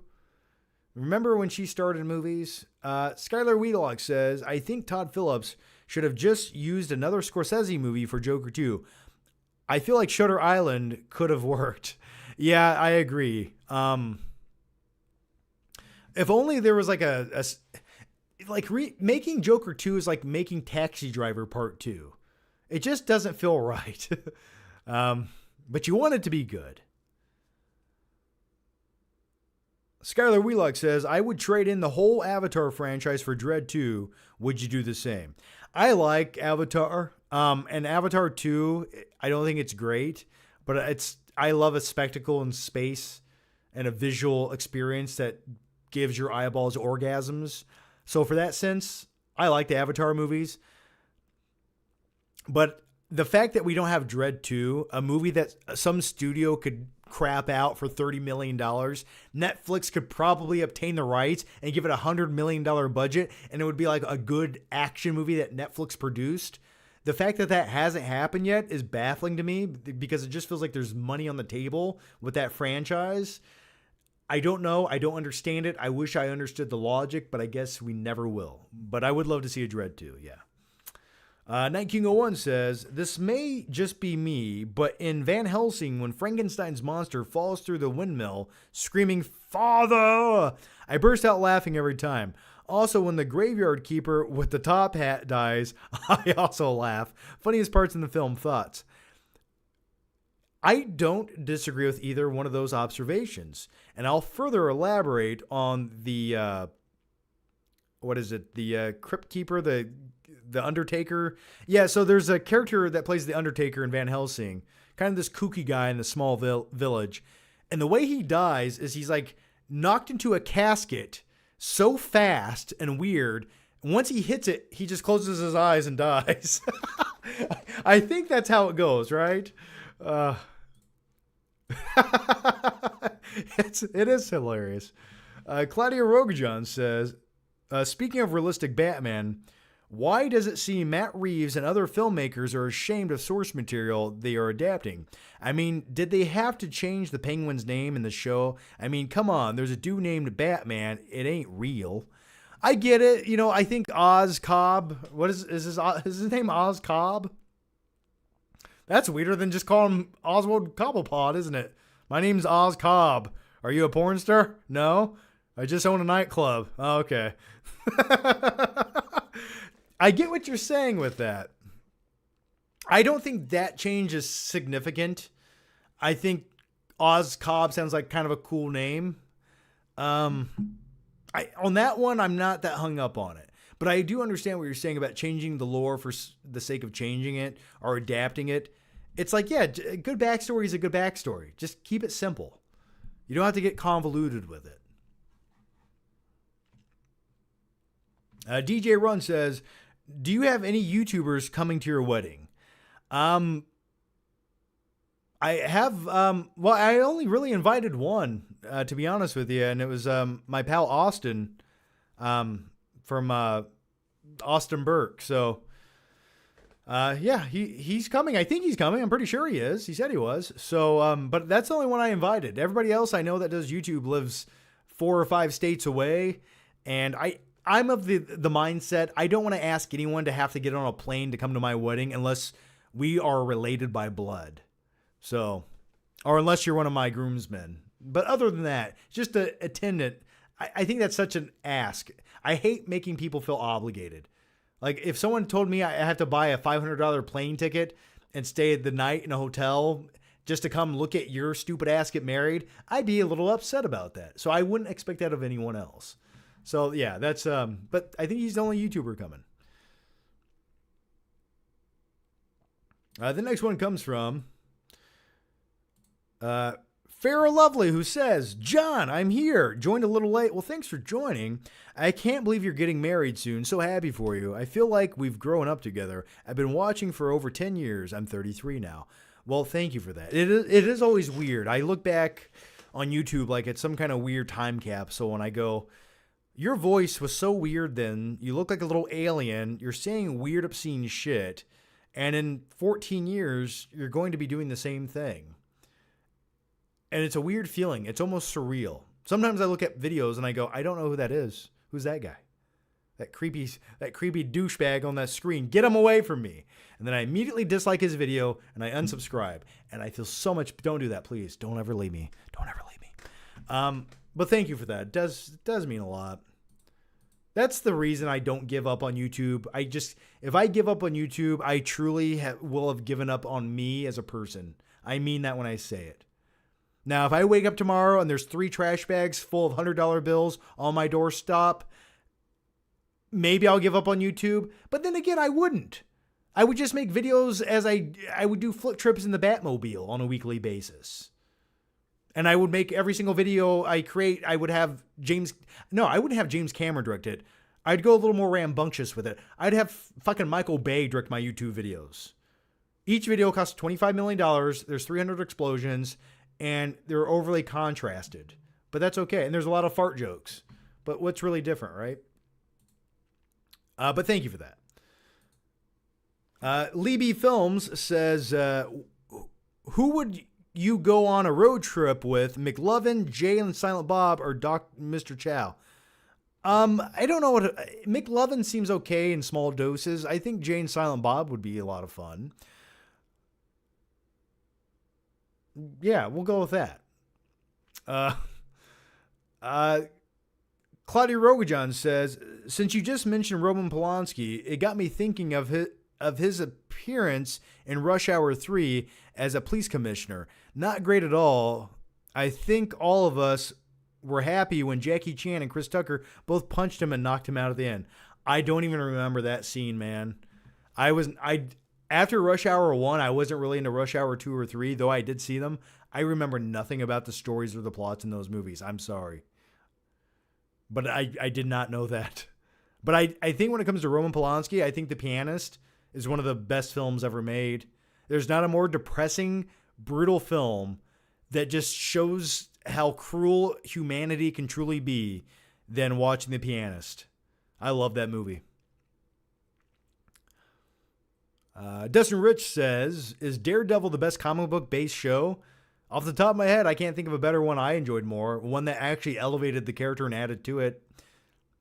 Remember when she started in movies? Skylar Wheelock says, I think Todd Phillips should have just used another Scorsese movie for Joker 2. I feel like Shutter Island could have worked. Yeah, I agree. If only there was like making Joker 2 is like making Taxi Driver Part 2. It just doesn't feel right. But you want it to be good. Skylar Wheelock says, I would trade in the whole Avatar franchise for Dread 2. Would you do the same? I like Avatar. And Avatar 2, I don't think it's great, but I love a spectacle in space and a visual experience that gives your eyeballs orgasms. So for that sense, I like the Avatar movies. But the fact that we don't have Dread 2, a movie that some studio could crap out for $30 million, Netflix could probably obtain the rights and give it a $100 million budget, and it would be like a good action movie that Netflix produced. The fact that that hasn't happened yet is baffling to me because it just feels like there's money on the table with that franchise. I don't know. I don't understand it. I wish I understood the logic, but I guess we never will. But I would love to see a Dread 2, yeah. Night King 01 says, this may just be me, but in Van Helsing, when Frankenstein's monster falls through the windmill, screaming, "Father!" I burst out laughing every time. Also, when the graveyard keeper with the top hat dies, I also laugh. Funniest parts in the film, thoughts. I don't disagree with either one of those observations. And I'll further elaborate on the, the crypt keeper, the Undertaker. Yeah, so there's a character that plays the Undertaker in Van Helsing, kind of this kooky guy in the small village. And the way he dies is he's like knocked into a casket so fast and weird. Once he hits it, he just closes his eyes and dies. I think that's how it goes, right? It is hilarious. Claudia Rogajon says, speaking of realistic Batman, why does it seem Matt Reeves and other filmmakers are ashamed of source material they are adapting? I mean, did they have to change the Penguin's name in the show? I mean, come on, there's a dude named Batman. It ain't real. I get it. You know, I think Oz Cobb, is his name Oz Cobb? That's weirder than just calling him Oswald Cobblepot, isn't it? My name's Oz Cobb. Are you a porn star? No? I just own a nightclub. Oh, okay. I get what you're saying with that. I don't think that change is significant. I think Oz Cobb sounds like kind of a cool name. On that one, I'm not that hung up on it. But I do understand what you're saying about changing the lore for the sake of changing it or adapting it. It's like, yeah, a good backstory is a good backstory. Just keep it simple. You don't have to get convoluted with it. DJ Run says, do you have any YouTubers coming to your wedding? I have, I only really invited one, to be honest with you. And it was my pal Austin from Austin Burke. So, yeah, he's coming. I think he's coming. I'm pretty sure he is. He said he was. So, but that's the only one I invited. Everybody else I know that does YouTube lives 4 or 5 states away. And I'm of the mindset, I don't want to ask anyone to have to get on a plane to come to my wedding unless we are related by blood. So, or unless you're one of my groomsmen. But other than that, just an attendant, I think that's such an ask. I hate making people feel obligated. Like if someone told me I have to buy a $500 plane ticket and stay the night in a hotel just to come look at your stupid ass get married, I'd be a little upset about that. So I wouldn't expect that of anyone else. So yeah, that's, but I think he's the only YouTuber coming. The next one comes from, Farrah Lovely, who says, John, I'm here. Joined a little late. Well, thanks for joining. I can't believe you're getting married soon. So happy for you. I feel like we've grown up together. I've been watching for over 10 years. I'm 33 now. Well, thank you for that. It is always weird. I look back on YouTube like it's some kind of weird time capsule when I go, your voice was so weird then. You look like a little alien. You're saying weird, obscene shit. And in 14 years, you're going to be doing the same thing. And it's a weird feeling. It's almost surreal. Sometimes I look at videos and I go, I don't know who that is. Who's that guy? That creepy douchebag on that screen. Get him away from me. And then I immediately dislike his video and I unsubscribe. And I feel so much, don't do that, please. Don't ever leave me. Don't ever leave me. But thank you for that. It does mean a lot. That's the reason I don't give up on YouTube. If I give up on YouTube, I truly will have given up on me as a person. I mean that when I say it. Now, if I wake up tomorrow and there's 3 trash bags full of $100 bills on my doorstep, maybe I'll give up on YouTube. But then again, I wouldn't. I would just make videos as I would do flip trips in the Batmobile on a weekly basis. And I would make every single video I create, I wouldn't have James Cameron direct it. I'd go a little more rambunctious with it. I'd have fucking Michael Bay direct my YouTube videos. Each video costs $25 million. There's 300 explosions, and they're overly contrasted. But that's okay. And there's a lot of fart jokes. But what's really different, right? But thank you for that. Libby Films says, who would you go on a road trip with, McLovin, Jay and Silent Bob, or Mr. Chow? I don't know what McLovin seems okay in small doses. I think Jay and Silent Bob would be a lot of fun. Yeah, we'll go with that. Uh, Claudia Rogajan says, since you just mentioned Roman Polanski, it got me thinking of his appearance in Rush Hour 3 as a police commissioner. Not great at all. I think all of us were happy when Jackie Chan and Chris Tucker both punched him and knocked him out at the end. I don't even remember that scene, man. After Rush Hour 1, I wasn't really into Rush Hour 2 or 3, though I did see them. I remember nothing about the stories or the plots in those movies. I'm sorry. But I did not know that. But I think when it comes to Roman Polanski, I think The Pianist is one of the best films ever made. There's not a more depressing, brutal film that just shows how cruel humanity can truly be than watching The Pianist. I love that movie. Dustin Rich says, is Daredevil the best comic book based show? Off the top of my head, I can't think of a better one I enjoyed more. One that actually elevated the character and added to it.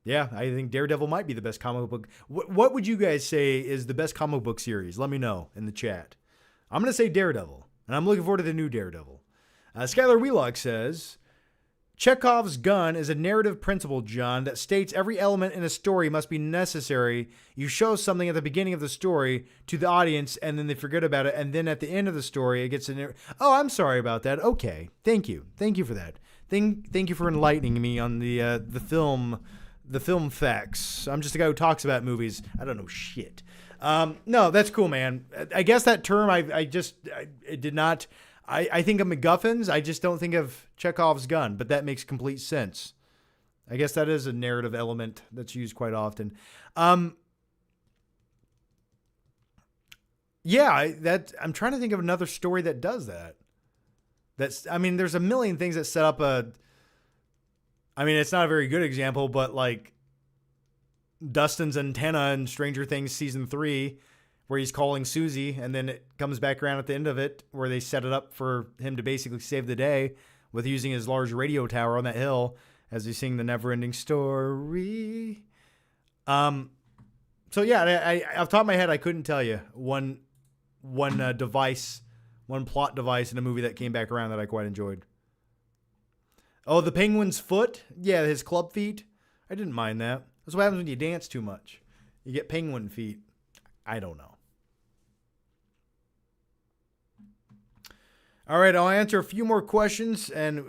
Yeah, I think Daredevil might be the best comic book. What would you guys say is the best comic book series? Let me know in the chat. I'm going to say Daredevil, and I'm looking forward to the new Daredevil. Skylar Wheelock says, Chekhov's gun is a narrative principle, John, that states every element in a story must be necessary. You show something at the beginning of the story to the audience, and then they forget about it, and then at the end of the story, it gets in. Oh, I'm sorry about that. Okay, thank you for that. Thank you for enlightening me on the film facts. I'm just a guy who talks about movies. I don't know shit. No, that's cool, man. I guess that term it did not. I think of MacGuffins. I just don't think of Chekhov's gun, but that makes complete sense. I guess that is a narrative element that's used quite often. Yeah, I'm trying to think of another story that does that. There's a million things that set up it's not a very good example, but like Dustin's antenna in Stranger Things season 3, where he's calling Susie, and then it comes back around at the end of it where they set it up for him to basically save the day with using his large radio tower on that hill as he's singing the never-ending story. So yeah, I off the top of my head, I couldn't tell you one plot device in a movie that came back around that I quite enjoyed. Oh, the penguin's foot? Yeah, his club feet. I didn't mind that. That's what happens when you dance too much. You get penguin feet. I don't know. All right, I'll answer a few more questions, and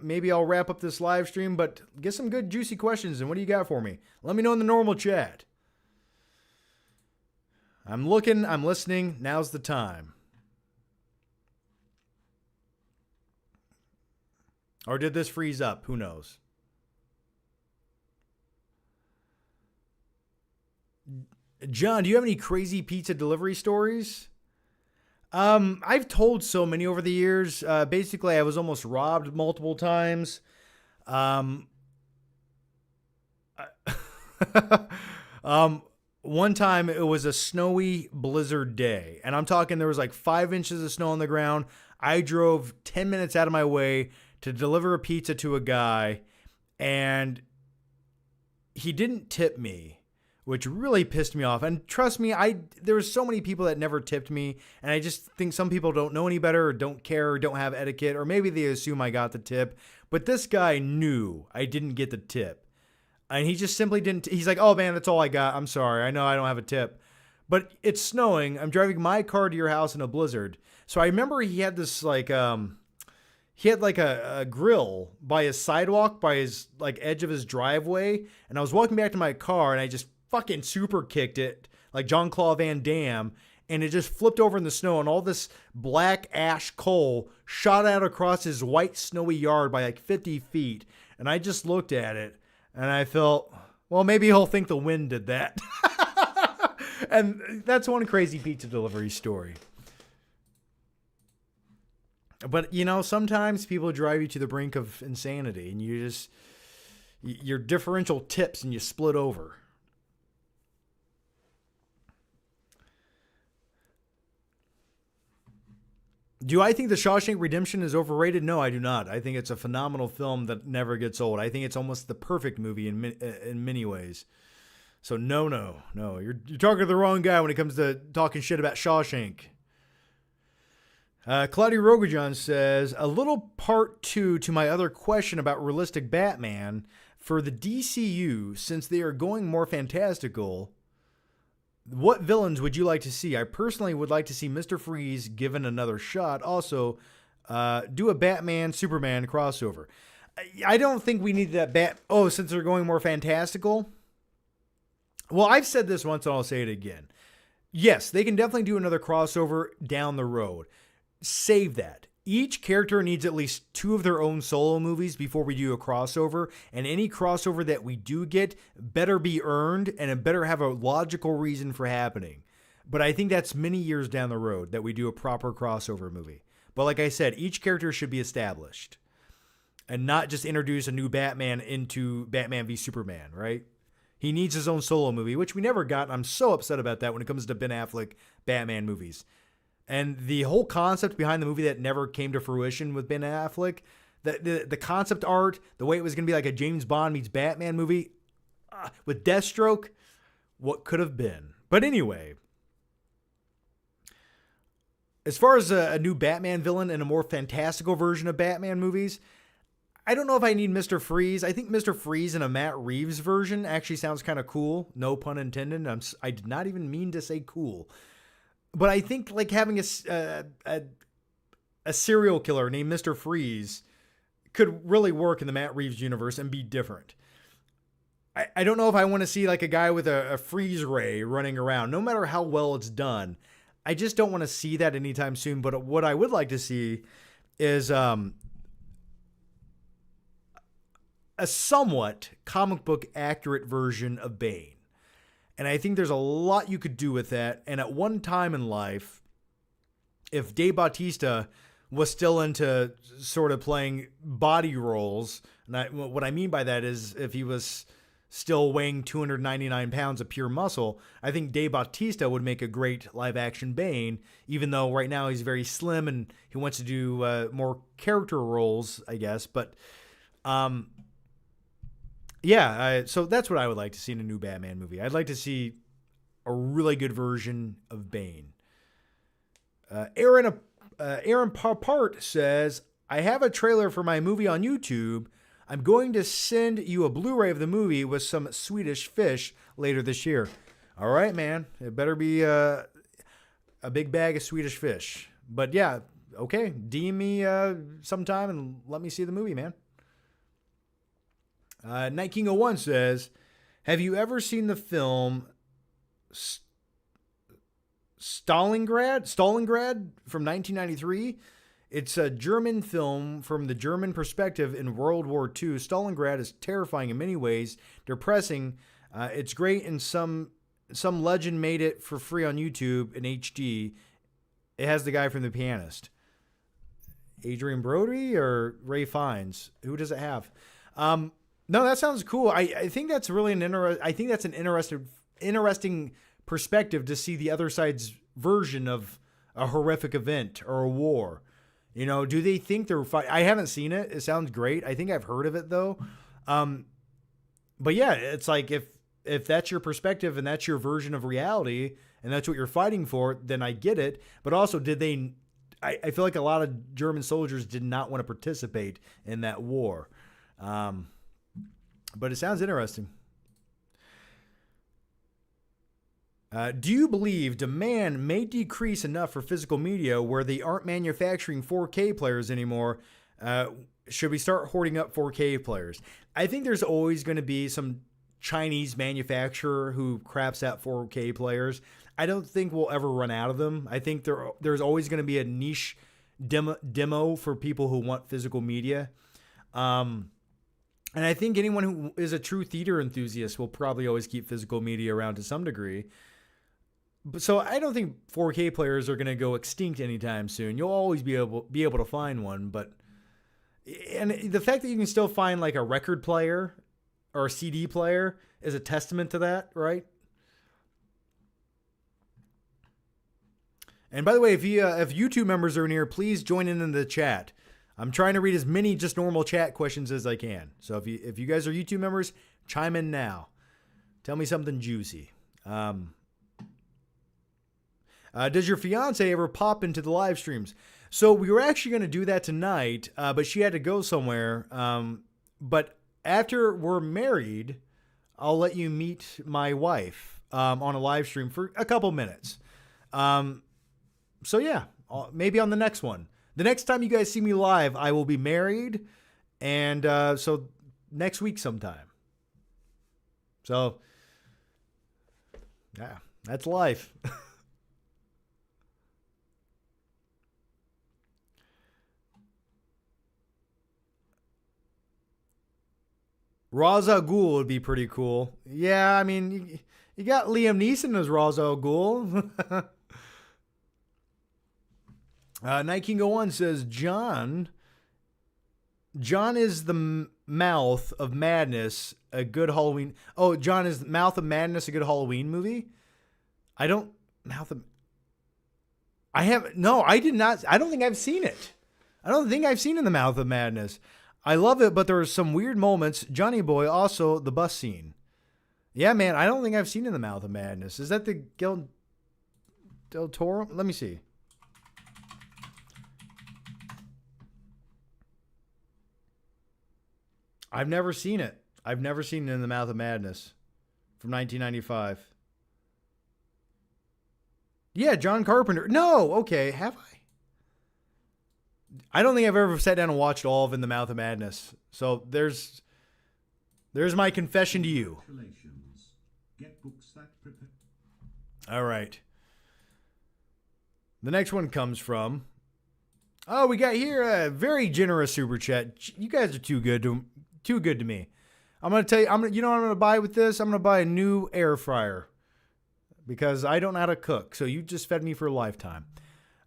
maybe I'll wrap up this live stream, but get some good, juicy questions, and what do you got for me? Let me know in the normal chat. I'm looking, I'm listening, now's the time. Or did this freeze up? Who knows? John, do you have any crazy pizza delivery stories? I've told so many over the years. Basically, I was almost robbed multiple times. One time it was a snowy blizzard day, and I'm talking there was like 5 inches of snow on the ground. I drove 10 minutes out of my way to deliver a pizza to a guy, and he didn't tip me, which really pissed me off. And trust me, there were so many people that never tipped me, and I just think some people don't know any better or don't care or don't have etiquette, or maybe they assume I got the tip. But this guy knew I didn't get the tip. And he just simply didn't. He's like, oh man, that's all I got. I'm sorry. I know I don't have a tip. But it's snowing. I'm driving my car to your house in a blizzard. So I remember he had this like, he had like a grill by his sidewalk, by his like edge of his driveway. And I was walking back to my car, and I just fucking super kicked it like Jean-Claude Van Damme. And it just flipped over in the snow, and all this black ash coal shot out across his white snowy yard by like 50 feet. And I just looked at it, and I felt, well, maybe he'll think the wind did that. And that's one crazy pizza delivery story. But, you know, sometimes people drive you to the brink of insanity, and your differential tips and you split over. Do I think The Shawshank Redemption is overrated? No, I do not. I think it's a phenomenal film that never gets old. I think it's almost the perfect movie in many ways. So no. You're talking to the wrong guy when it comes to talking shit about Shawshank. Claudia Rogajon says, a little part 2 to my other question about realistic Batman. For the DCU, since they are going more fantastical, what villains would you like to see? I personally would like to see Mr. Freeze given another shot. Also, do a Batman-Superman crossover. I don't think we need that since they're going more fantastical. Well, I've said this once and I'll say it again. Yes, they can definitely do another crossover down the road. Save that. Each character needs at least 2 of their own solo movies before we do a crossover, and any crossover that we do get better be earned, and it better have a logical reason for happening. But I think that's many years down the road that we do a proper crossover movie. But like I said, each character should be established, and not just introduce a new Batman into Batman v Superman, right? He needs his own solo movie, which we never got. I'm so upset about that when it comes to Ben Affleck Batman movies. And the whole concept behind the movie that never came to fruition with Ben Affleck, the concept art, the way it was going to be like a James Bond meets Batman movie with Deathstroke, what could have been. But anyway, as far as a new Batman villain and a more fantastical version of Batman movies, I don't know if I need Mr. Freeze. I think Mr. Freeze in a Matt Reeves version actually sounds kind of cool. No pun intended. I did not even mean to say cool. But I think like having a serial killer named Mr. Freeze could really work in the Matt Reeves universe and be different. I don't know if I want to see like a guy with a freeze ray running around, no matter how well it's done. I just don't want to see that anytime soon. But what I would like to see is a somewhat comic book accurate version of Bane. And I think there's a lot you could do with that. And at one time in life, if Dave Bautista was still into sort of playing body roles, and what I mean by that is if he was still weighing 299 pounds of pure muscle, I think Dave Bautista would make a great live-action Bane, even though right now he's very slim and he wants to do more character roles, I guess. But so that's what I would like to see in a new Batman movie. I'd like to see a really good version of Bane. Aaron Papart says, I have a trailer for my movie on YouTube. I'm going to send you a Blu-ray of the movie with some Swedish fish later this year. All right, man. It better be a big bag of Swedish fish. But yeah, okay. DM me sometime and let me see the movie, man. Night King 01 says, have you ever seen the film Stalingrad from 1993? It's a German film from the German perspective in World War II. Stalingrad is terrifying in many ways, depressing. It's great, and some legend made it for free on YouTube in HD. It has the guy from The Pianist. Adrian Brody or Ray Fiennes? Who does it have? No, that sounds cool. I think that's really an interesting perspective to see the other side's version of a horrific event or a war. You know, do they think they're fighting? I haven't seen it. It sounds great. I think I've heard of it though. But yeah, it's like if that's your perspective and that's your version of reality and that's what you're fighting for, then I get it. But also, I feel like a lot of German soldiers did not want to participate in that war. But it sounds interesting. Do you believe demand may decrease enough for physical media where they aren't manufacturing 4K players anymore? Should we start hoarding up 4K players? I think there's always going to be some Chinese manufacturer who craps out 4K players. I don't think we'll ever run out of them. I think there's always going to be a niche demo for people who want physical media. And I think anyone who is a true theater enthusiast will probably always keep physical media around to some degree. So I don't think 4K players are going to go extinct anytime soon. You'll always be able to find one, and the fact that you can still find like a record player or a CD player is a testament to that, right? And by the way, if YouTube members are in here, please join in the chat. I'm trying to read as many just normal chat questions as I can. So if you guys are YouTube members, chime in now. Tell me something juicy. Does your fiance ever pop into the live streams? So we were actually going to do that tonight, but she had to go somewhere. But after we're married, I'll let you meet my wife on a live stream for a couple minutes. So yeah, maybe on the next one. The next time you guys see me live, I will be married. And so next week sometime. So yeah, that's life. Ra's al Ghul would be pretty cool. Yeah, I mean, you got Liam Neeson as Ra's al Ghul. Night King 01 says, John is the mouth of madness, a good Halloween. Oh, John is Mouth of Madness, a good Halloween movie? I don't think I've seen it. I don't think I've seen In the Mouth of Madness. I love it, but there are some weird moments. Johnny Boy, also the bus scene. Yeah, man, I don't think I've seen In the Mouth of Madness. Is that the Guillermo del Toro? Let me see. I've never seen it. I've never seen In the Mouth of Madness from 1995. Yeah, John Carpenter. No, okay, have I? I don't think I've ever sat down and watched all of In the Mouth of Madness. So there's my confession to you. Get books that prepare. All right. The next one comes from. Oh, we got here a very generous super chat. You guys are too good to me. I'm gonna tell you. You know what I'm gonna buy with this? I'm gonna buy a new air fryer because I don't know how to cook. So you just fed me for a lifetime.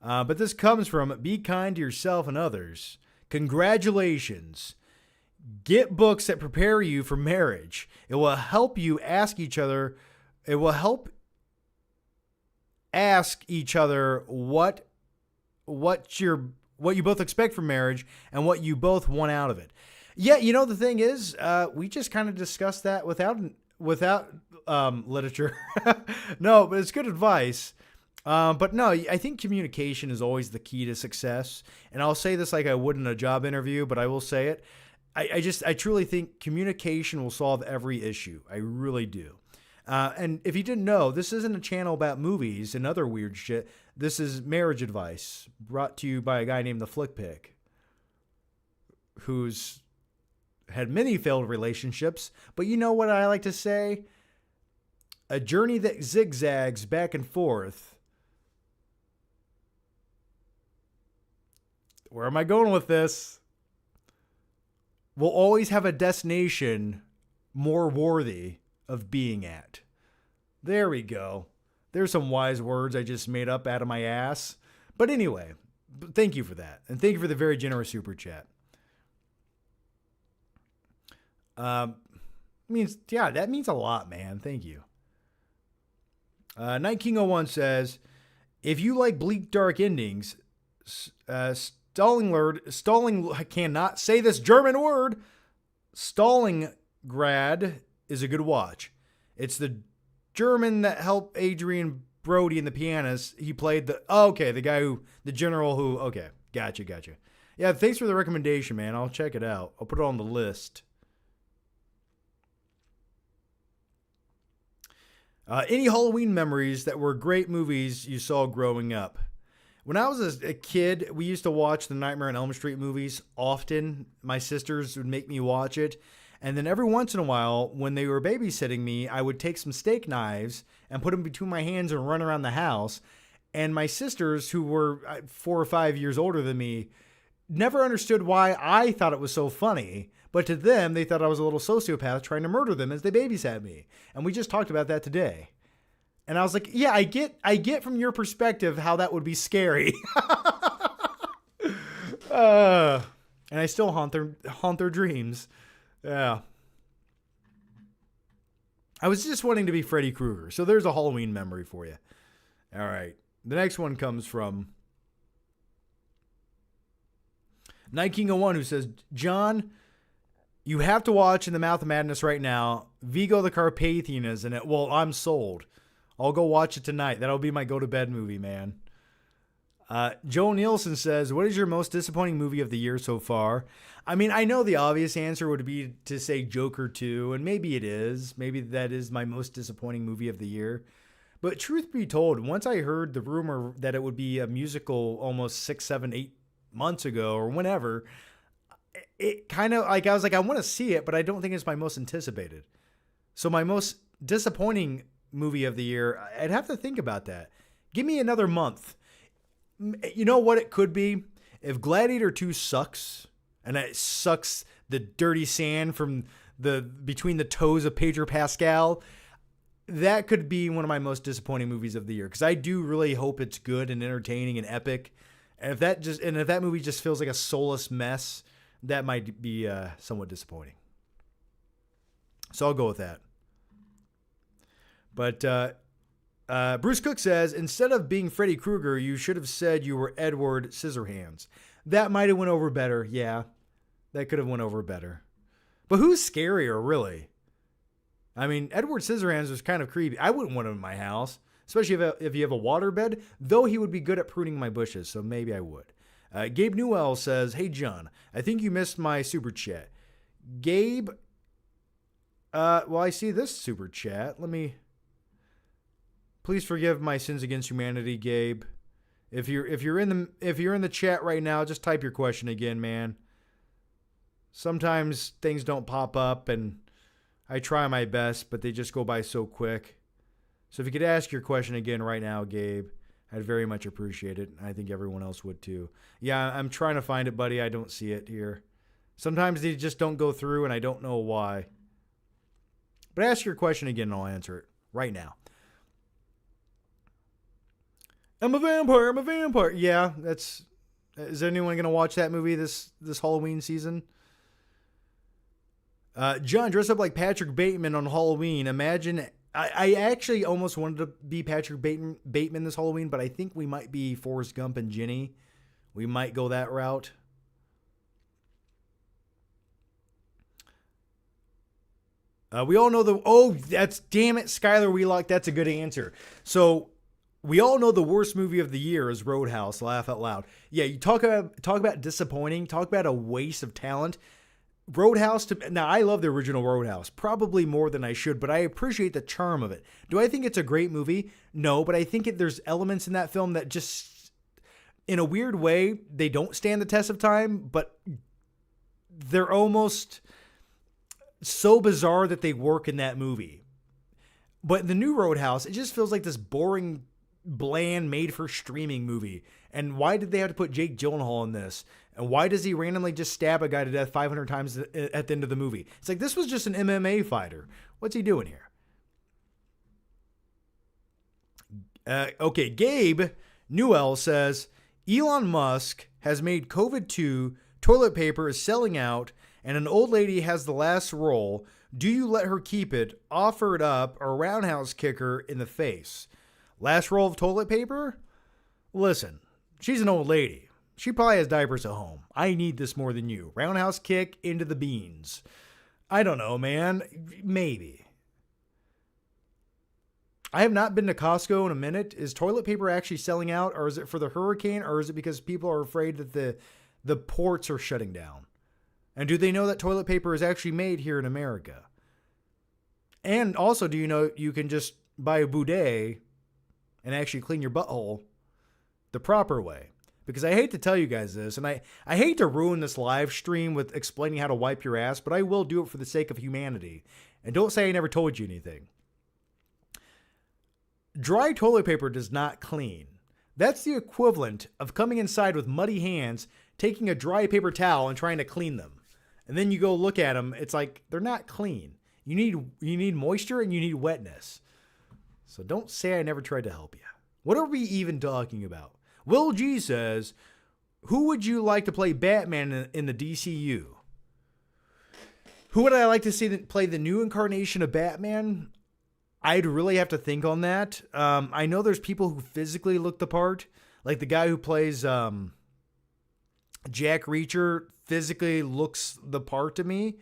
But this comes from Be Kind to Yourself and Others. Congratulations. Get books that prepare you for marriage. It will help you ask each other. It will help ask each other what you both expect from marriage and what you both want out of it. Yeah, you know, the thing is, we just kind of discussed that without literature. No, but it's good advice. But no, I think communication is always the key to success. And I'll say this like I would in a job interview, but I will say it. I truly think communication will solve every issue. I really do. And if you didn't know, this isn't a channel about movies and other weird shit. This is marriage advice brought to you by a guy named the Flick Pick, who's had many failed relationships. But you know what I like to say? A journey that zigzags back and forth. Where am I going with this? Will always have a destination more worthy of being at. There we go. There's some wise words I just made up out of my ass. But anyway, thank you for that. And thank you for the very generous super chat. That means a lot, man. Thank you. Night King 01 says, if you like bleak, dark endings, I cannot say this German word. Stalingrad is a good watch. It's the German that helped Adrian Brody in The Pianist. He played the general who, okay, gotcha. Yeah, thanks for the recommendation, man. I'll check it out. I'll put it on the list. Any Halloween memories that were great movies you saw growing up? When I was a kid, we used to watch the Nightmare on Elm Street movies often. My sisters would make me watch it. And then every once in a while, when they were babysitting me, I would take some steak knives and put them between my hands and run around the house. And my sisters, who were 4 or 5 years older than me, never understood why I thought it was so funny. But to them, they thought I was a little sociopath trying to murder them as they babysat me. And we just talked about that today. And I was like, yeah, I get from your perspective how that would be scary. And I still haunt their dreams. Yeah. I was just wanting to be Freddy Krueger. So there's a Halloween memory for you. All right. The next one comes from Night King 01, who says, John, you have to watch In the Mouth of Madness right now. Vigo the Carpathian is in it. Well, I'm sold. I'll go watch it tonight. That'll be my go-to-bed movie, man. Joe Nielsen says, what is your most disappointing movie of the year so far? I mean, I know the obvious answer would be to say Joker 2, and maybe it is. Maybe that is my most disappointing movie of the year. But truth be told, once I heard the rumor that it would be a musical almost 6, 7, 8 months ago or whenever, it kind of like, I was like, I want to see it, but I don't think it's my most anticipated. So my most disappointing movie of the year, I'd have to think about that. Give me another month. You know what it could be? If Gladiator 2 sucks, and it sucks the dirty sand from between the toes of Pedro Pascal, that could be one of my most disappointing movies of the year. Because I do really hope it's good and entertaining and epic. And if that movie just feels like a soulless mess, that might be somewhat disappointing. So I'll go with that. But Bruce Cook says, instead of being Freddy Krueger, you should have said you were Edward Scissorhands. That might have went over better. Yeah, that could have went over better. But who's scarier, really? I mean, Edward Scissorhands was kind of creepy. I wouldn't want him in my house, especially if you have a waterbed, though he would be good at pruning my bushes, so maybe I would. Gabe Newell says, hey, John, I think you missed my super chat. Gabe, well, I see this super chat. Please forgive my sins against humanity, Gabe. If you're in the chat right now, just type your question again, man. Sometimes things don't pop up, and I try my best, but they just go by so quick. So if you could ask your question again right now, Gabe, I'd very much appreciate it. I think everyone else would too. Yeah, I'm trying to find it, buddy. I don't see it here. Sometimes they just don't go through, and I don't know why. But ask your question again, and I'll answer it right now. I'm a vampire. Yeah, is anyone going to watch that movie this Halloween season? John, dress up like Patrick Bateman on Halloween. Imagine, I actually almost wanted to be Patrick Bateman this Halloween, but I think we might be Forrest Gump and Ginny. We might go that route. We all know damn it, Skylar Wheelock, that's a good answer. So, we all know the worst movie of the year is Roadhouse. Laugh out loud. Yeah, you talk about disappointing. Talk about a waste of talent. Roadhouse. Now, I love the original Roadhouse, probably more than I should, but I appreciate the charm of it. Do I think it's a great movie? No, but I think there's elements in that film that just, in a weird way, they don't stand the test of time, but they're almost so bizarre that they work in that movie. But the new Roadhouse, it just feels like this boring, bland, made-for-streaming movie. And why did they have to put Jake Gyllenhaal in this? And why does he randomly just stab a guy to death 500 times at the end of the movie? It's like, this was just an MMA fighter. What's he doing here? Okay, Gabe Newell says, Elon Musk has made COVID-2, toilet paper is selling out, and an old lady has the last roll. Do you let her keep it, offer it up, or roundhouse kick her in the face? Last roll of toilet paper? Listen, she's an old lady. She probably has diapers at home. I need this more than you. Roundhouse kick into the beans. I don't know, man. Maybe. I have not been to Costco in a minute. Is toilet paper actually selling out, or is it for the hurricane, or is it because people are afraid that the ports are shutting down? And do they know that toilet paper is actually made here in America? And also, do you know you can just buy a bidet and actually clean your butthole the proper way? Because I hate to tell you guys this, and I hate to ruin this live stream with explaining how to wipe your ass, but I will do it for the sake of humanity. And don't say I never told you anything. Dry toilet paper does not clean. That's the equivalent of coming inside with muddy hands, taking a dry paper towel and trying to clean them. And then you go look at them, it's like they're not clean. You need moisture and you need wetness. So don't say I never tried to help you. What are we even talking about? Will G says, who would you like to play Batman in the DCU? Who would I like to see play the new incarnation of Batman? I'd really have to think on that. I know there's people who physically look the part, like the guy who plays Jack Reacher physically looks the part to me,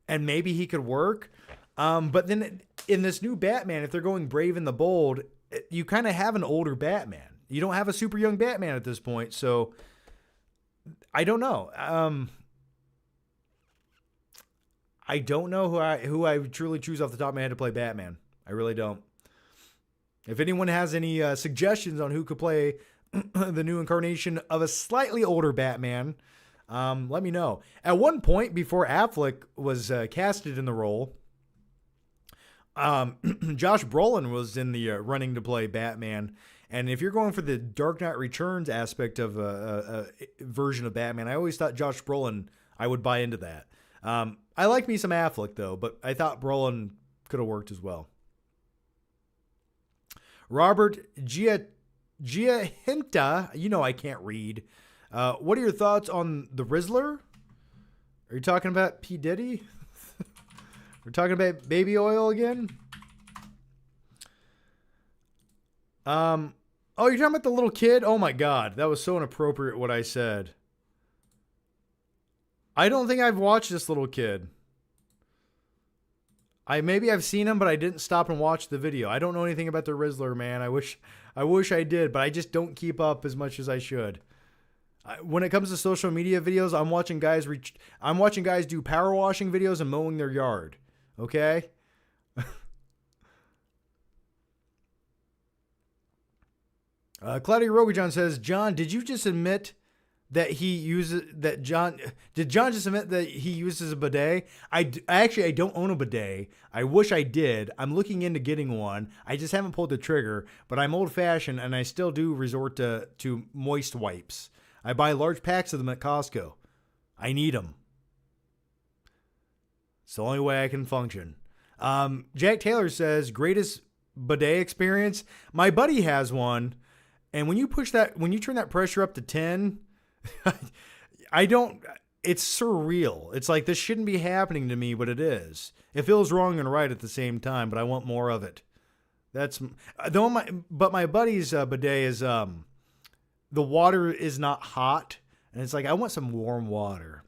and maybe he could work. But then in this new Batman, if they're going brave and the bold, you kind of have an older Batman. You don't have a super young Batman at this point, so I don't know. I don't know who I would truly choose off the top of my head to play Batman. I really don't. If anyone has any suggestions on who could play the new incarnation of a slightly older Batman, let me know. At one point, before Affleck was casted in the role, Josh Brolin was in the running to play Batman. And if you're going for the Dark Knight Returns aspect of a version of Batman, I always thought Josh Brolin, I would buy into that. I like me some Affleck, though, but I thought Brolin could have worked as well. Robert Giahinta, you know I can't read. What are your thoughts on the Rizzler? Are you talking about P. Diddy? We're talking about baby oil again? Oh, you're talking about the little kid? Oh my God, that was so inappropriate what I said. I don't think I've watched this little kid. Maybe I've seen him, but I didn't stop and watch the video. I don't know anything about the Rizzler, man. I wish I did, but I just don't keep up as much as I should. When it comes to social media videos, I'm watching guys do power washing videos and mowing their yard. Okay? Claudia Rogajon says, John, did you just admit that did John just admit that he uses a bidet? I don't own a bidet. I wish I did. I'm looking into getting one. I just haven't pulled the trigger, but I'm old fashioned and I still do resort to moist wipes. I buy large packs of them at Costco. I need them. It's the only way I can function. Jack Taylor says, greatest bidet experience. My buddy has one. And when you turn that pressure up to 10, it's surreal. It's like, this shouldn't be happening to me, but it is. It feels wrong and right at the same time, but I want more of it. But my buddy's bidet is, the water is not hot. And it's like, I want some warm water.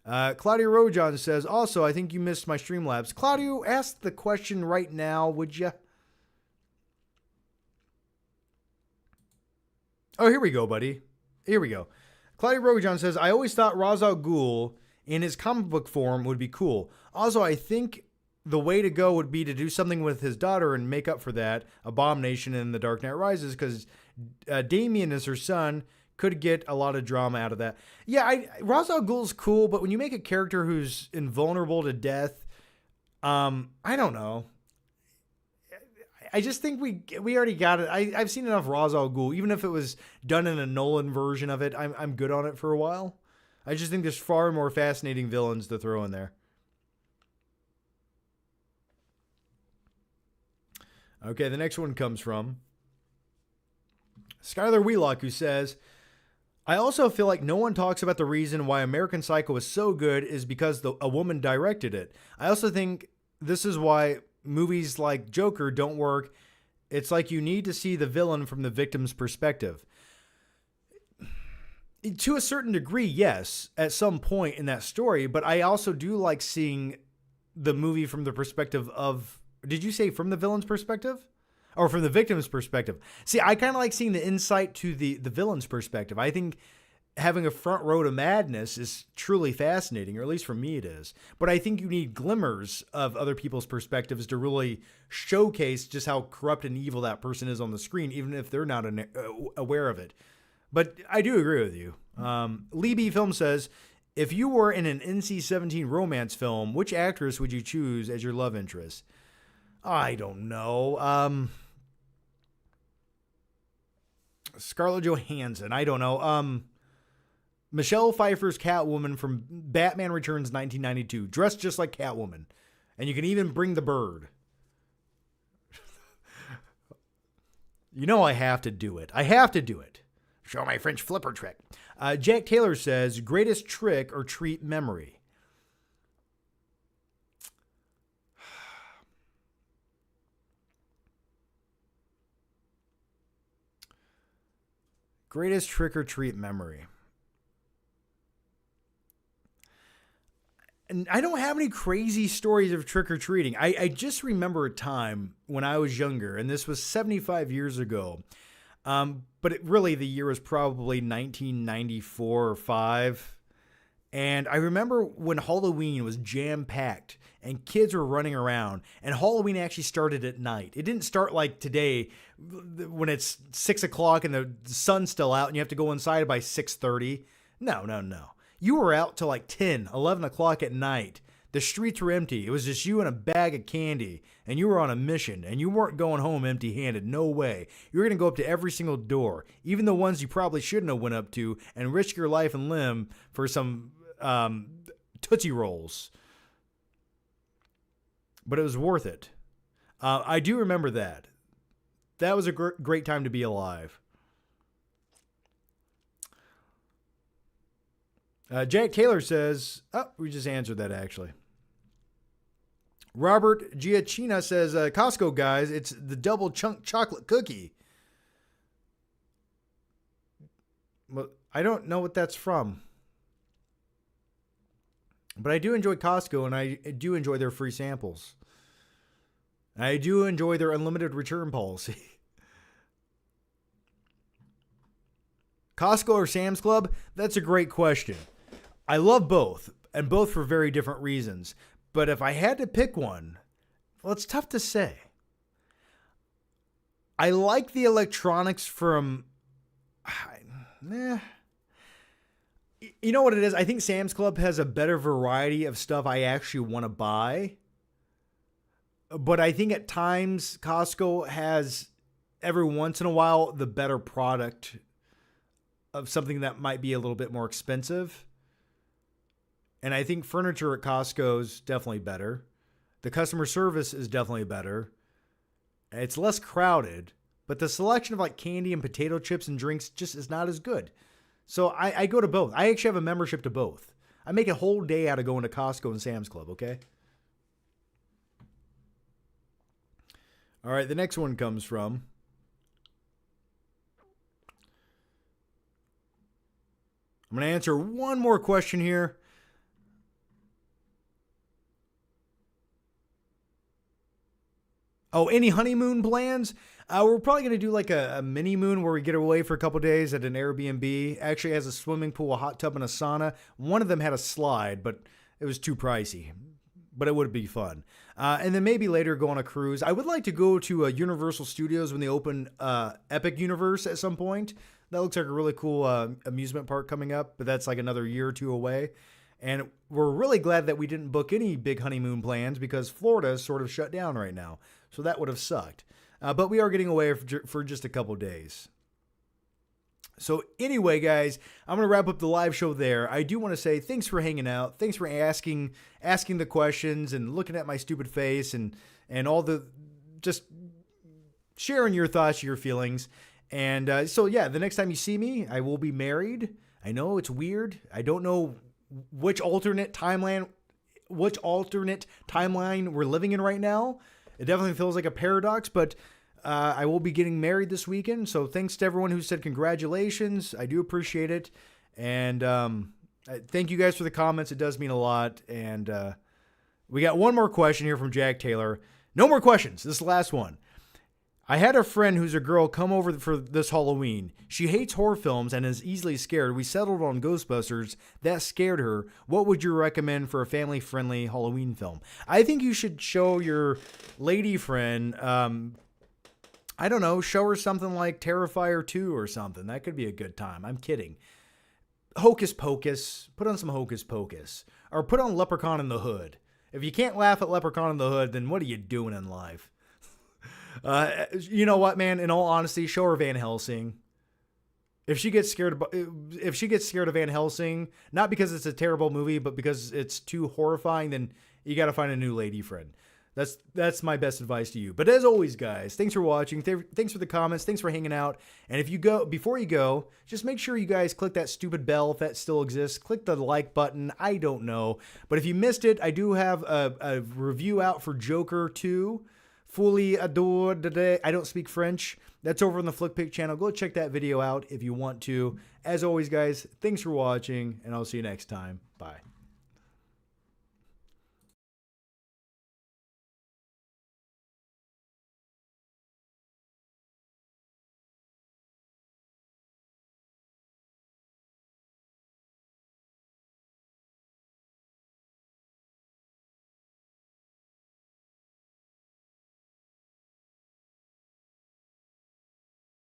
Claudia Rojan says, also, I think you missed my Streamlabs. Claudio, ask the question right now, would you? Oh, here we go, buddy. Here we go. Claudia Rojan says, I always thought Ra's al Ghul in his comic book form would be cool. Also, I think the way to go would be to do something with his daughter and make up for that, Abomination in The Dark Knight Rises, because Damien as her son could get a lot of drama out of that. Yeah, Ra's al Ghul's cool, but when you make a character who's invulnerable to death, I don't know. I just think we already got it. I've seen enough Ra's al Ghul. Even if it was done in a Nolan version of it, I'm good on it for a while. I just think there's far more fascinating villains to throw in there. Okay, the next one comes from Skylar Wheelock, who says, I also feel like no one talks about the reason why American Psycho is so good is because a woman directed it. I also think this is why movies like Joker don't work. It's like you need to see the villain from the victim's perspective. To a certain degree, yes, at some point in that story, but I also do like seeing the movie from the perspective of, did you say from the villain's perspective? Or from the victim's perspective? See, I kind of like seeing the insight to the villain's perspective. I think having a front row to madness is truly fascinating, or at least for me it is. But I think you need glimmers of other people's perspectives to really showcase just how corrupt and evil that person is on the screen, even if they're not aware of it. But I do agree with you. Lee B. Film says, if you were in an NC-17 romance film, which actress would you choose as your love interest? I don't know. Scarlett Johansson. I don't know. Michelle Pfeiffer's Catwoman from Batman Returns 1992. Dressed just like Catwoman. And you can even bring the bird. You know I have to do it. I have to do it. Show my French flipper trick. Jack Taylor says, greatest trick or treat memory. Greatest trick-or-treat memory. And I don't have any crazy stories of trick-or-treating. I just remember a time when I was younger, and this was 75 years ago. But really, the year was probably 1994 or 5. And I remember when Halloween was jam-packed and kids were running around, and Halloween actually started at night. It didn't start like today when it's 6 o'clock and the sun's still out and you have to go inside by 6:30. No. You were out till like 10, 11 o'clock at night. The streets were empty. It was just you and a bag of candy, and you were on a mission, and you weren't going home empty-handed. No way. You were going to go up to every single door, even the ones you probably shouldn't have went up to, and risk your life and limb for some Tootsie Rolls. But it was worth it. I do remember that. That was a great time to be alive. Jack Taylor says, we just answered that actually. Robert Giacchina says, Costco guys, it's the double chunk chocolate cookie. Well, I don't know what that's from. But I do enjoy Costco, and I do enjoy their free samples. I do enjoy their unlimited return policy. Costco or Sam's Club? That's a great question. I love both, and both for very different reasons. But if I had to pick one, well, it's tough to say. I like the electronics from... You know what it is? I think Sam's Club has a better variety of stuff I actually want to buy. But I think at times Costco has, every once in a while, the better product of something that might be a little bit more expensive. And I think furniture at Costco is definitely better. The customer service is definitely better. It's less crowded, but the selection of like candy and potato chips and drinks just is not as good. So I go to both. I actually have a membership to both. I make a whole day out of going to Costco and Sam's Club, okay? All right, the next one comes from... I'm going to answer one more question here. Oh, any honeymoon plans? We're probably going to do like a mini moon where we get away for a couple days at an Airbnb. Actually has a swimming pool, a hot tub, and a sauna. One of them had a slide, but it was too pricey. But it would be fun. And then maybe later go on a cruise. I would like to go to Universal Studios when they open Epic Universe at some point. That looks like a really cool amusement park coming up, but that's like another year or two away. And we're really glad that we didn't book any big honeymoon plans because Florida is sort of shut down right now. So that would have sucked. But we are getting away for just a couple days. So anyway, guys, I'm going to wrap up the live show there. I do want to say thanks for hanging out. Thanks for asking the questions and looking at my stupid face and all the just sharing your thoughts, your feelings. And so, yeah, the next time you see me, I will be married. I know it's weird. I don't know which alternate timeline we're living in right now. It definitely feels like a paradox, but I will be getting married this weekend. So thanks to everyone who said congratulations. I do appreciate it. And thank you guys for the comments. It does mean a lot. And we got one more question here from Jack Taylor. No more questions. This is the last one. I had a friend who's a girl come over for this Halloween. She hates horror films and is easily scared. We settled on Ghostbusters. That scared her. What would you recommend for a family-friendly Halloween film? I think you should show your lady friend, I don't know, show her something like Terrifier 2 or something. That could be a good time. I'm kidding. Hocus Pocus. Put on some Hocus Pocus. Or put on Leprechaun in the Hood. If you can't laugh at Leprechaun in the Hood, then what are you doing in life? You know what, man? In all honesty, show her Van Helsing. If she gets scared of Van Helsing, not because it's a terrible movie, but because it's too horrifying, then you got to find a new lady friend. That's my best advice to you. But as always, guys, thanks for watching. Thanks for the comments. Thanks for hanging out. And before you go, just make sure you guys click that stupid bell if that still exists. Click the like button. I don't know. But if you missed it, I do have a review out for Joker 2. Folie adore de. I don't speak French. That's over on the Flickpick channel. Go check that video out if you want to. As always, guys, thanks for watching, and I'll see you next time. Bye.